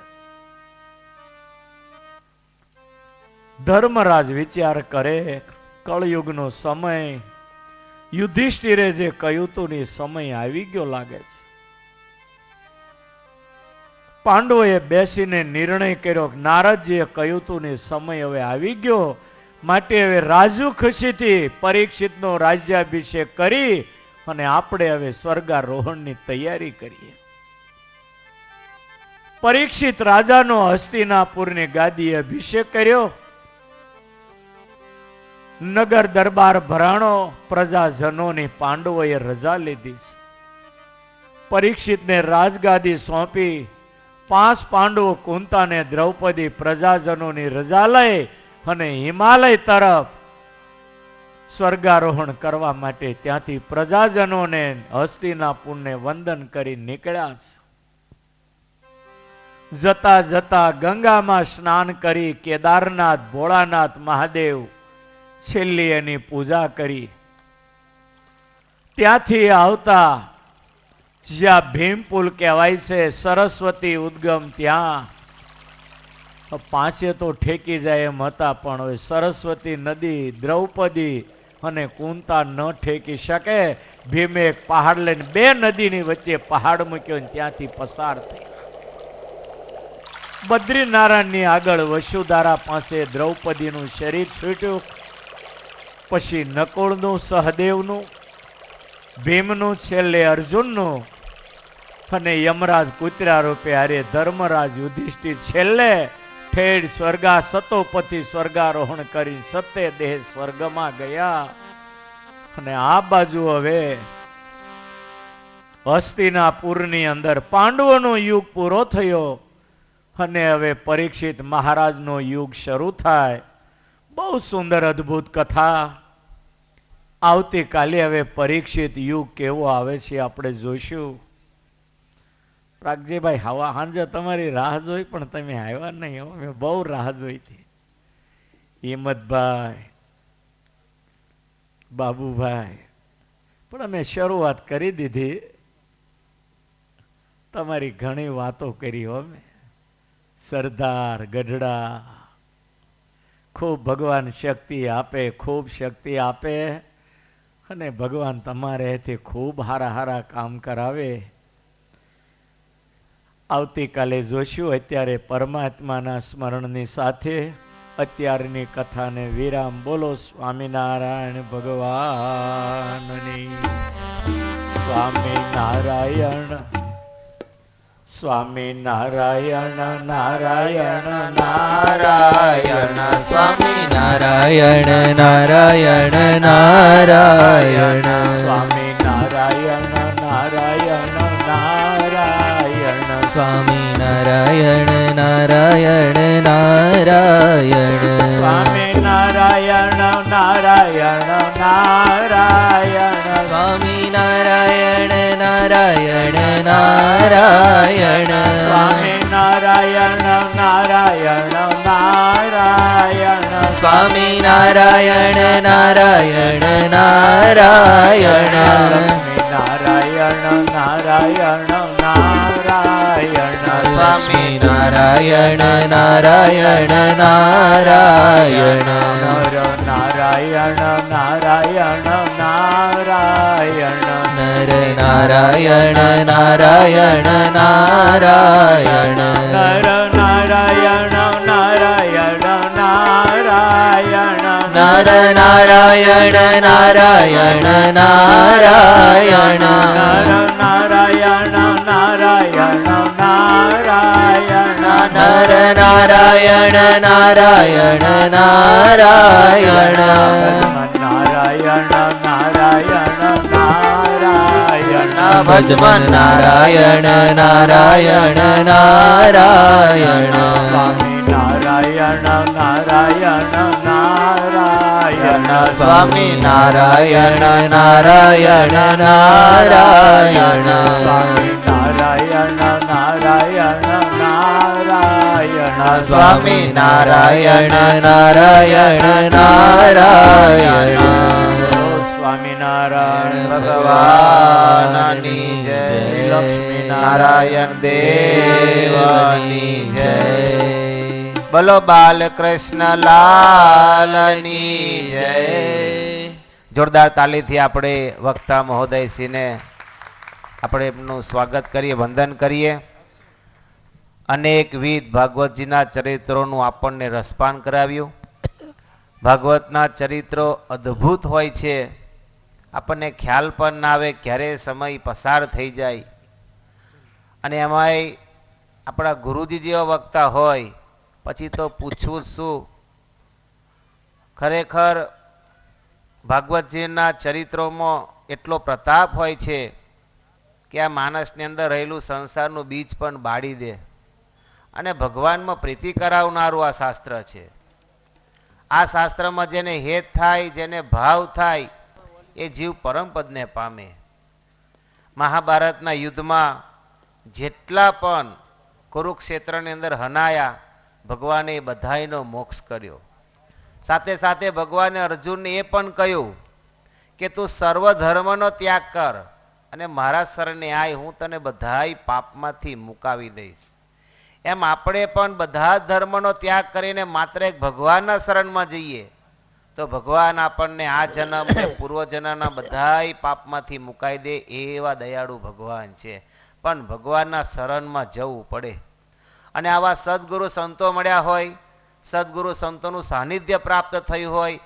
ધર્મરાજ વિચાર કરે, કળયુગનો સમય, યુધિષ્ઠિરે જે કહ્યું હતું ને સમય આવી ગયો લાગે છે. પાંડવોએ બેસીને નિર્ણય કર્યો કે નારદજીએ કહ્યું હતું ને સમય હવે આવી ગયો, માટે હવે રાજુ ખુશીથી પરીક્ષિતનો રાજ્યાભિષેક કરી અને આપણે હવે સ્વર્ગારોહણની તૈયારી કરીએ. પરીક્ષિત રાજાનો હસ્તિનાપુરની ગાદીએ અભિષેક કર્યો. નગર દરબાર ભરાણો, પ્રજાજનોની પાંડવોએ રજા લીધી. પરીક્ષિતને રાજગાદી સોંપી 5 પાંડવો કુંતાને દ્રૌપદી પ્રજાજનોની રજા લઈ અને હિમાલય તરફ સ્વર્ગારોહણ કરવા માટે ત્યાંથી પ્રજાજનોને હસ્તિનાપુરને વંદન કરી નીકળ્યા છે. જતા જતા ગંગામાં સ્નાન કરી કેદારનાથ ભોળાનાથ મહાદેવ છેલ્લી એની પૂજા કરી. ત્યાંથી આવતા જ્યાં ભીમપુલ કહેવાય છે, સરસ્વતી ઉદ્ગમ, ત્યાં 5 તો ઠેકી જાય એમ હતા, પણ હવે સરસ્વતી નદી દ્રૌપદી અને કુંતા ન ઠેકી શકે. ભીમે એક પહાડ લઈને 2 નદીની વચ્ચે પહાડ મૂક્યો અને ત્યાંથી પસાર થઈ. બદ્રીનારાયણની આગળ વસુધારા પાસે દ્રૌપદીનું શરીર છૂટ્યું. પછી નકુળનું, સહદેવનું, ભીમનું, છેલ્લે અર્જુનનું અને યમરાજ કૂતરા રૂપે હારે ધર્મરાજ યુધિષ્ઠિર છેલ્લે ઠેડ સ્વર્ગા સતોપતિ સ્વર્ગારોહણ કરી સત્ય દેહ સ્વર્ગમાં ગયા. અને આ બાજુ હવે હસ્તિનાપુરની અંદર પાંડવોનો યુગ પૂરો થયો અને હવે પરીક્ષિત મહારાજનો યુગ શરૂ થાય. બહુ સુંદર અદ્ભુત કથા. આવતીકાલે હવે પરીક્ષિત યુગ કેવો આવે છે આપણે જોઈશું. પ્રાગજીભાઈ, હવા હાંજે તમારી રાહ જોઈ પણ તમે આવ્યા નહીં. મેં બહુ રાહ જોઈ હતી. હિંમતભાઈ, બાબુભાઈ, પણ અમે શરૂઆત કરી દીધી. તમારી ઘણી વાતો કરી હો. મેં સરદાર ગઢડા, ખૂબ ભગવાન શક્તિ આપે, ખૂબ શક્તિ આપે અને ભગવાન તમારેથી ખૂબ હારા હારા કામ કરાવે. આવતીકાલે જોશું. અત્યારે પરમાત્માના સ્મરણની સાથે અત્યારની કથાને વિરામ. બોલો સ્વામિનારાયણ ભગવાનની. સ્વામિનારાયણ સ્વામિનારાયણ નારાયણ નારાયણ સ્વામિનારાયણ નારાયણ નારાયણ સ્વામિનારાયણ નારાયણ નારાયણ સ્વામિનારાયણ નારાયણ નારાયણ સ્વામિનારાયણ નારાયણ નારાયણ સ્વામિનારાયણ નારાયણ નારાયણ સ્વામિનારાયણ નારાયણ નારાયણ સ્વામિનારાયણ નારાયણ નારાયણ નારાયણ નારાયણ નારાયણ સ્વામિનારાયણ નારાયણ નારાયણ નર નારાયણ નારાયણ નારાયણ નર નારાયણ નારાયણ નારાયણ નર નારાયણ નારાયણ નારાયણ નર નારાયણ નારાયણ નારાયણ નર નારાયણ નારાયણ નારાયણ નર નારાયણ નારાયણ નારાયણ નારાયણ નારાયણ નારાયણ ભજમન નારાયણ નારાયણ નારાયણ સ્વામી નારાયણ નારાયણ નારાયણ સ્વામી નારાયણ નારાયણ નારાયણ સ્વામી નારાયણ નારાયણ નારાયણ સ્વામી નારાયણ નારાયણ નારાયણ સ્વામિનારાયણ ભગવાનની જય લક્ષ્મી નારાયણ દેવની જય બોલો બાલકૃષ્ણ લાલની જય જોરદાર તાલીથી આપણે વક્તા મહોદયશ્રીને આપણે એમનું સ્વાગત કરીએ, વંદન કરીએ. અનેકવિધ ભાગવતજીના ચરિત્રોનું આપણને રસપાન કરાવ્યું. ભાગવતના ચરિત્રો અદ્ભુત હોય છે, આપણને ખ્યાલ પણ ના આવે ક્યારે સમય પસાર થઈ જાય. અને એમાંય આપણા ગુરુજી જેવા વક્તા હોય પછી તો પૂછવું શું. ખરેખર ભાગવતજીના ચરિત્રોમાં એટલો પ્રતાપ હોય છે કે આ માણસની અંદર રહેલું સંસારનું બીજ પણ બાળી દે અને ભગવાનમાં પ્રીતિ કરાવનારું આ શાસ્ત્ર છે. આ શાસ્ત્રમાં જેને હેત થાય, જેને ભાવ થાય, એ જીવ પરમપદને પામે. મહાભારતના યુદ્ધમાં જેટલા પણ કુરુક્ષેત્રની અંદર હનાયા, ભગવાને એ બધાયનો મોક્ષ કર્યો. સાથે સાથે ભગવાને અર્જુનને એ પણ કહ્યું કે તું સર્વ ધર્મનો ત્યાગ કર અને મારા શરણે આય, હું તને બધાય પાપમાંથી મુકાવી દઈશ. એમ આપણે પણ બધા જ ધર્મનો ત્યાગ કરીને માત્ર એક ભગવાનના શરણમાં જઈએ તો ભગવાન આપણને આ જન્મ અને પૂર્વજન્મના બધાય પાપમાંથી મુકાઈ દે એવા દયાળુ ભગવાન છે. પણ ભગવાનના શરણમાં જવું પડે. અને આવા સદગુરુ સંતો મળ્યા હોય, સદગુરુ સંતોનું સાનિધ્ય પ્રાપ્ત થયું હોય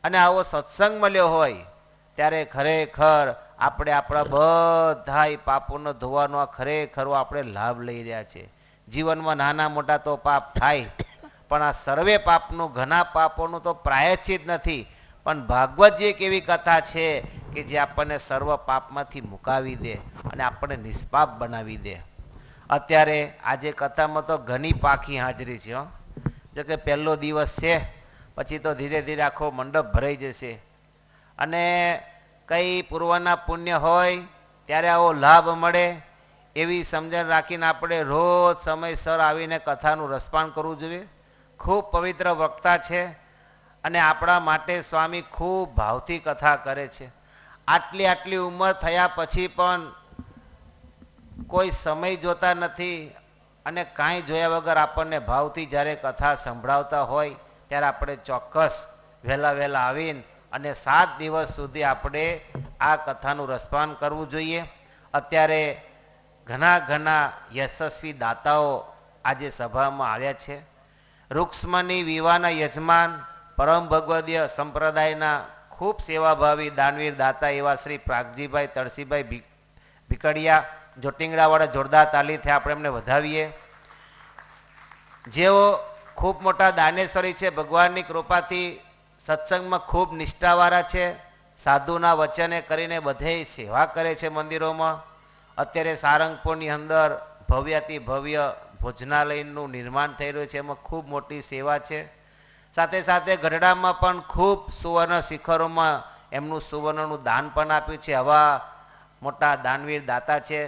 અને આવો સત્સંગ મળ્યો હોય ત્યારે ખરેખર આપણે આપણા બધાય પાપોનો ધોવાનો આ ખરેખર આપણે લાભ લઈ રહ્યા છે. જીવનમાં નાના મોટા તો પાપ થાય, પણ આ સર્વે પાપનું, ઘણા પાપોનું તો પ્રાયશ્ચિત નથી. પણ ભાગવતજી એક એવી કથા છે કે જે આપણને સર્વ પાપમાંથી મુકાવી દે અને આપણને નિષ્પાપ બનાવી દે. અત્યારે આજે કથામાં તો ઘણી પાખી હાજરી છે. જો કે પહેલો દિવસ છે, પછી તો ધીરે ધીરે આખો મંડપ ભરાઈ જશે. અને કઈ પૂર્વના પુણ્ય હોય ત્યારે આવો લાભ મળે એવી સમજણ રાખીને આપણે રોજ સમયસર આવીને કથાનું રસપાન કરવું જોઈએ. ખૂબ પવિત્ર વક્તા છે અને આપણા માટે સ્વામી ખૂબ ભાવથી કથા કરે છે. આટલી ઉંમર થયા પછી પણ કોઈ સમય જોતા નથી અને કાંઈ જોયા વગર આપણને ભાવથી જ્યારે કથા સંભળાવતા હોય ત્યારે આપણે ચોક્કસ વહેલા આવીને અને 7 દિવસ સુધી આપણે આ કથાનું રસપાન કરવું જોઈએ. અત્યારે ઘણા યશસ્વી દાતાઓ આજે સભામાં આવ્યા છે. રૂક્ષ્મણી વિવાહના યજમાન, પરમ ભગવદીય સંપ્રદાયના ખૂબ સેવાભાવી દાનવીર દાતા એવા શ્રી પ્રાગજીભાઈ તળસીભાઈ ભીકડિયા જોટિંગડાવાળા જોરદાર તાલીથી આપણે એમને વધાવીએ. જેઓ ખૂબ મોટા દાનેશ્વરી છે, ભગવાનની કૃપાથી સત્સંગમાં ખૂબ નિષ્ઠાવાળા છે. સાધુના વચને કરીને બધે સેવા કરે છે મંદિરોમાં. અત્યારે સારંગપુરની અંદર ભવ્યાતિ ભવ્ય ભોજનાલયનું નિર્માણ થઈ રહ્યું છે, એમાં ખૂબ મોટી સેવા છે. સાથે સાથે ગઢડામાં પણ ખૂબ સુવર્ણ શિખરોમાં એમનું સુવર્ણનું દાન પણ આપ્યું છે. આવા મોટા દાનવીર દાતા છે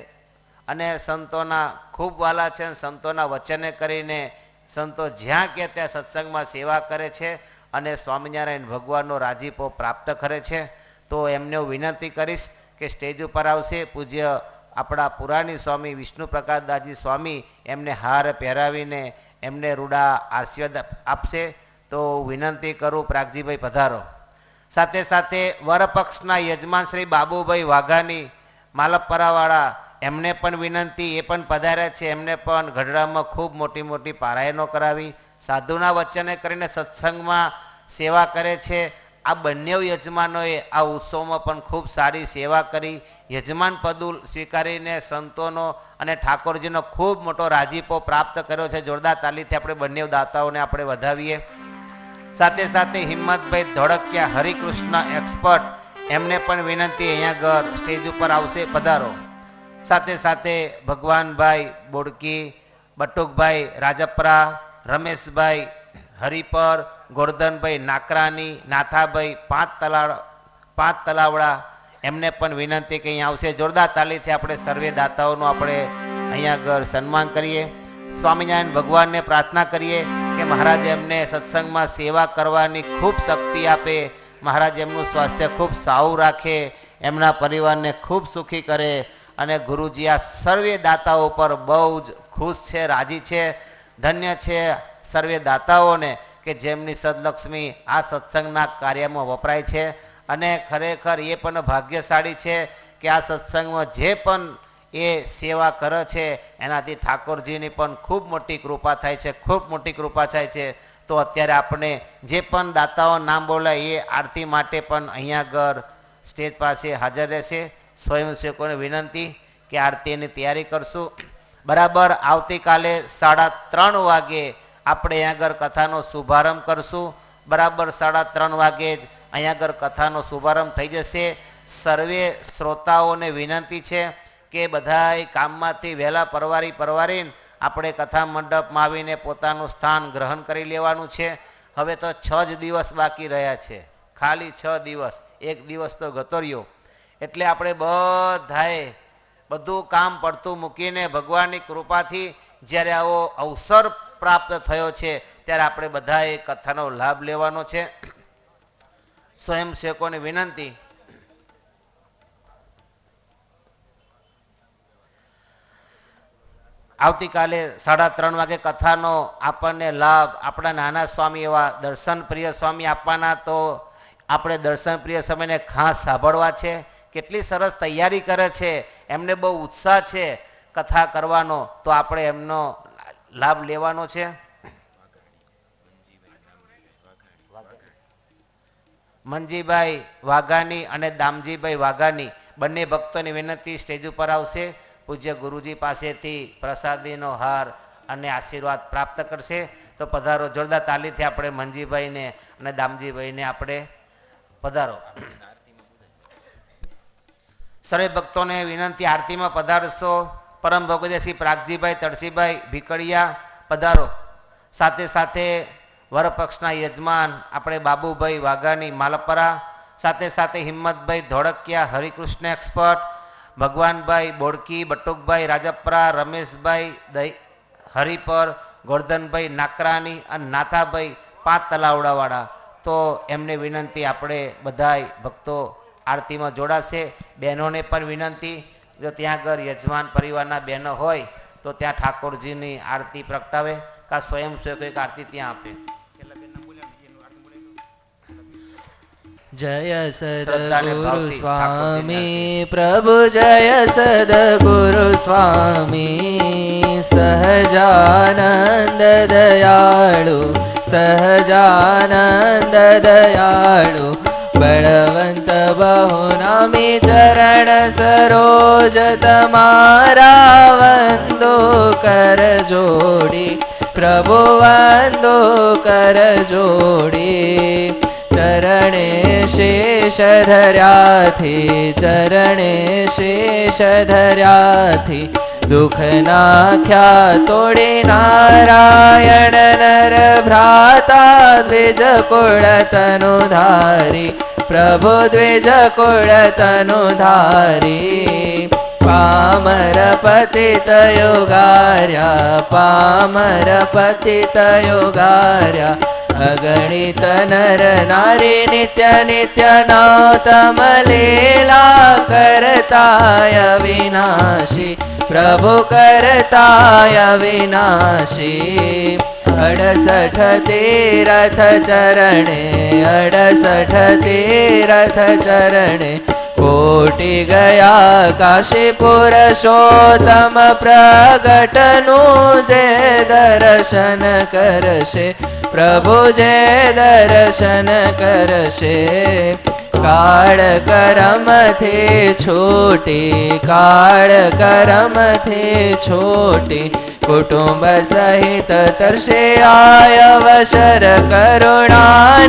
અને સંતોના ખૂબ વાલા છે. સંતોના વચને કરીને સંતો જ્યાં કે ત્યાં સત્સંગમાં સેવા કરે છે અને સ્વામિનારાયણ ભગવાનનો રાજીપો પ્રાપ્ત કરે છે. તો એમને હું વિનંતી કરીશ કે સ્ટેજ ઉપર આવશે પૂજ્ય આપણા પુરાણી સ્વામી વિષ્ણુ પ્રકાશદાસજી સ્વામી, એમને હાર પહેરાવીને એમને રૂડા આશીર્વાદ આપશે. તો વિનંતી કરું, પ્રાગજીભાઈ પધારો. સાથે સાથે વરપક્ષના યજમાન શ્રી બાબુભાઈ વાઘાની માલપરાવાળા, એમને પણ વિનંતી, એ પણ પધાર્યા છે. એમને પણ ગઢડામાં ખૂબ મોટી પારાયણો કરાવી, સાધુના વચને કરીને સત્સંગમાં સેવા કરે છે. આ બંને યજમાનોએ આ ઉત્સવમાં પણ ખૂબ સારી સેવા કરી. યજમાન પદું સ્વીકારીને સંતોનો અને ઠાકોરજીનો ખૂબ મોટો રાજીપો પ્રાપ્ત કર્યો છે. જોરદાર તાલીથી આપણે બંને દાતાઓને આપણે વધાવીએ. સાથે સાથે હિંમતભાઈ ધોળકિયા હરિકૃષ્ણ એક્સપર્ટ, એમને પણ વિનંતી, અહીંયા આગળ સ્ટેજ ઉપર આવશે, પધારો. સાથે સાથે ભગવાનભાઈ બોડકી, બટુકભાઈ રાજપરા, રમેશભાઈ હરિપર, ગોરધનભાઈ નાકરાની, નાથાભાઈ પાંચ તલાવડા, એમને પણ વિનંતી કે અહીંયા આવશે. જોરદાર તાલીથી આપણે સર્વે દાતાઓનું આપણે અહીંયા આગળ સન્માન કરીએ. સ્વામિનારાયણ ભગવાનને પ્રાર્થના કરીએ કે મહારાજ એમને સત્સંગમાં સેવા કરવાની ખૂબ શક્તિ આપે, મહારાજ એમનું સ્વાસ્થ્ય ખૂબ સારું રાખે, એમના પરિવારને ખૂબ સુખી કરે. અને ગુરુજી આ સર્વે દાતાઓ પર બહુ જ ખુશ છે, રાજી છે, ધન્ય છે સર્વે દાતાઓને કે જેમની સદલક્ષ્મી આ સત્સંગના કાર્યમાં વપરાય છે. અને ખરેખર એ પણ ભાગ્યશાળી છે કે આ સત્સંગમાં જે પણ એ સેવા કરે છે એનાથી ઠાકોરજીની પણ ખૂબ મોટી કૃપા થાય છે, ખૂબ મોટી કૃપા થાય છે. તો અત્યારે આપણે જે પણ દાતાઓ નામ બોલાય એ આરતી માટે પણ અહીંયા આગળ સ્ટેજ પાસે હાજર રહેશે. સ્વયંસેવકોને વિનંતી કે આરતીની તૈયારી કરશું. બરાબર આવતીકાલે 3:30 વાગે આપણે અહીંયા આગળ કથાનો શુભારંભ કરશું. બરાબર 3:30 વાગે જ અહીંયા આગળ કથાનો શુભારંભ થઈ જશે. સર્વે શ્રોતાઓને વિનંતી છે કે બધાય કામમાંથી વહેલા પરવારીને આપણે કથા મંડપમાં આવીને પોતાનું સ્થાન ગ્રહણ કરી લેવાનું છે. હવે તો 6 જ દિવસ બાકી રહ્યા છે, ખાલી 6 દિવસ, એક દિવસ તો ગતો રહ્યો. એટલે આપણે બધાએ બધું કામ પડતું મૂકીને ભગવાનની કૃપાથી જ્યારે આવો અવસર પ્રાપ્ત થયો છે ત્યારે આપણે બધાએ કથાનો લાભ લેવાનો છે. સ્વયંસેવકોને વિનંતી આવતીકાલે 3:30 વાગે કથાનો આપણને લાભ આપણા નાના સ્વામી એવા દર્શન પ્રિય સ્વામી આપવાના. તો આપણે દર્શન પ્રિય સ્વામીને ખાસ સાંભળવા છે. કેટલી સરસ તૈયારી કરે છે, એમને બહુ ઉત્સાહ છે કથા કરવાનો. તો આપણે એમનો લાભ લેવાનો છે. મંજીભાઈ વાઘાની અને દામજીભાઈ વાઘાની બંને ભક્તોની વિનંતી સ્ટેજ ઉપર આવશે. પૂજ્ય ગુરુજી પાસેથી પ્રસાદીનો હાર અને આશીર્વાદ પ્રાપ્ત કરશે. તો પધારો, જોરદાર તાલીથી આપણે મંજીભાઈને અને દામજીભાઈને આપણે પધારો. સર્વે ભક્તોને વિનંતી આરતીમાં પધારશો. પરમ ભગવદેશી પ્રાગજીભાઈ તળસીભાઈ ભીકડિયા પધારો. સાથે સાથે વરપક્ષના યજમાન આપણે બાબુભાઈ વાઘાની માલપરા, સાથે સાથે હિંમતભાઈ ધોળકિયા હરિકૃષ્ણ એક્સપર્ટ, ભગવાનભાઈ બોડકી, બટુકભાઈ રાજપરા, રમેશભાઈ હરિપર, ગોરધનભાઈ નાકરાની અને નાથાભાઈ 5 તલાવડાવાળા. તો એમને વિનંતી આપણે બધાય ભક્તો આરતીમાં જોડાશે. બહેનોને પણ વિનંતી, જો ત્યાં આગળ યજમાન પરિવારના બહેનો હોય તો ત્યાં ઠાકોરજીની આરતી પ્રગટાવે કા સ્વયંસેવક એક આરતી ત્યાં આપે. जय सद्गुरु स्वामी प्रभु जय सद्गुरु स्वामी सहजानंद दयाळु सहजानंद दयाळु बलवंत बहुनामी चरण सरोज तमारा वंदो कर जोड़ी प्रभु वंदो कर जोड़ी चरणे शेष धर्याथी चरणे शेष धर्याथी दुख नाख्या तोड़ी नारायण नर भ्राता द्विज कुळ तनु धारी प्रभु द्विज कुळ तनु धारी पामर पतित योगार्या पामर पतित योगार्या अगणित नर नारी नित्य नित्य नौतम लीला करताय विनाशी प्रभु करताय विनाशी 68 तीरथ चरणे 68 तीरथ चरणे कोटि गया काशी पुरुषोत्तम प्रगटनु जे दर्शन करशे प्रभु जे दर्शन करशे काळ करम थे छोटी काळ करम थे छोटी कुटुंब सहित तरसे आय वशर करुणा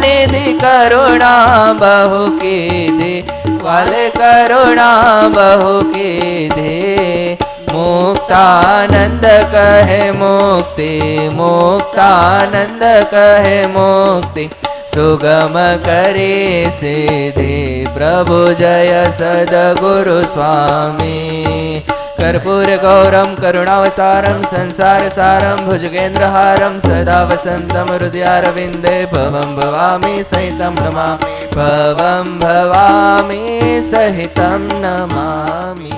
निधि करुणा बहु कीधी वाले करुणा बहु कीधी मुक्तानंद कहे मुक्ति मुक्तानंद कहे मुक्ति सुगम करे सिद्धि प्रभु जय सद्गुरु स्वामी कर्पूरगौरं करुणावतारं संसारसारं भुजगेन्द्रहारं सदा वसन्तं हृदयारविन्दे भवं भवामि सहितं नमामि भवं भवामि सहितं नमामि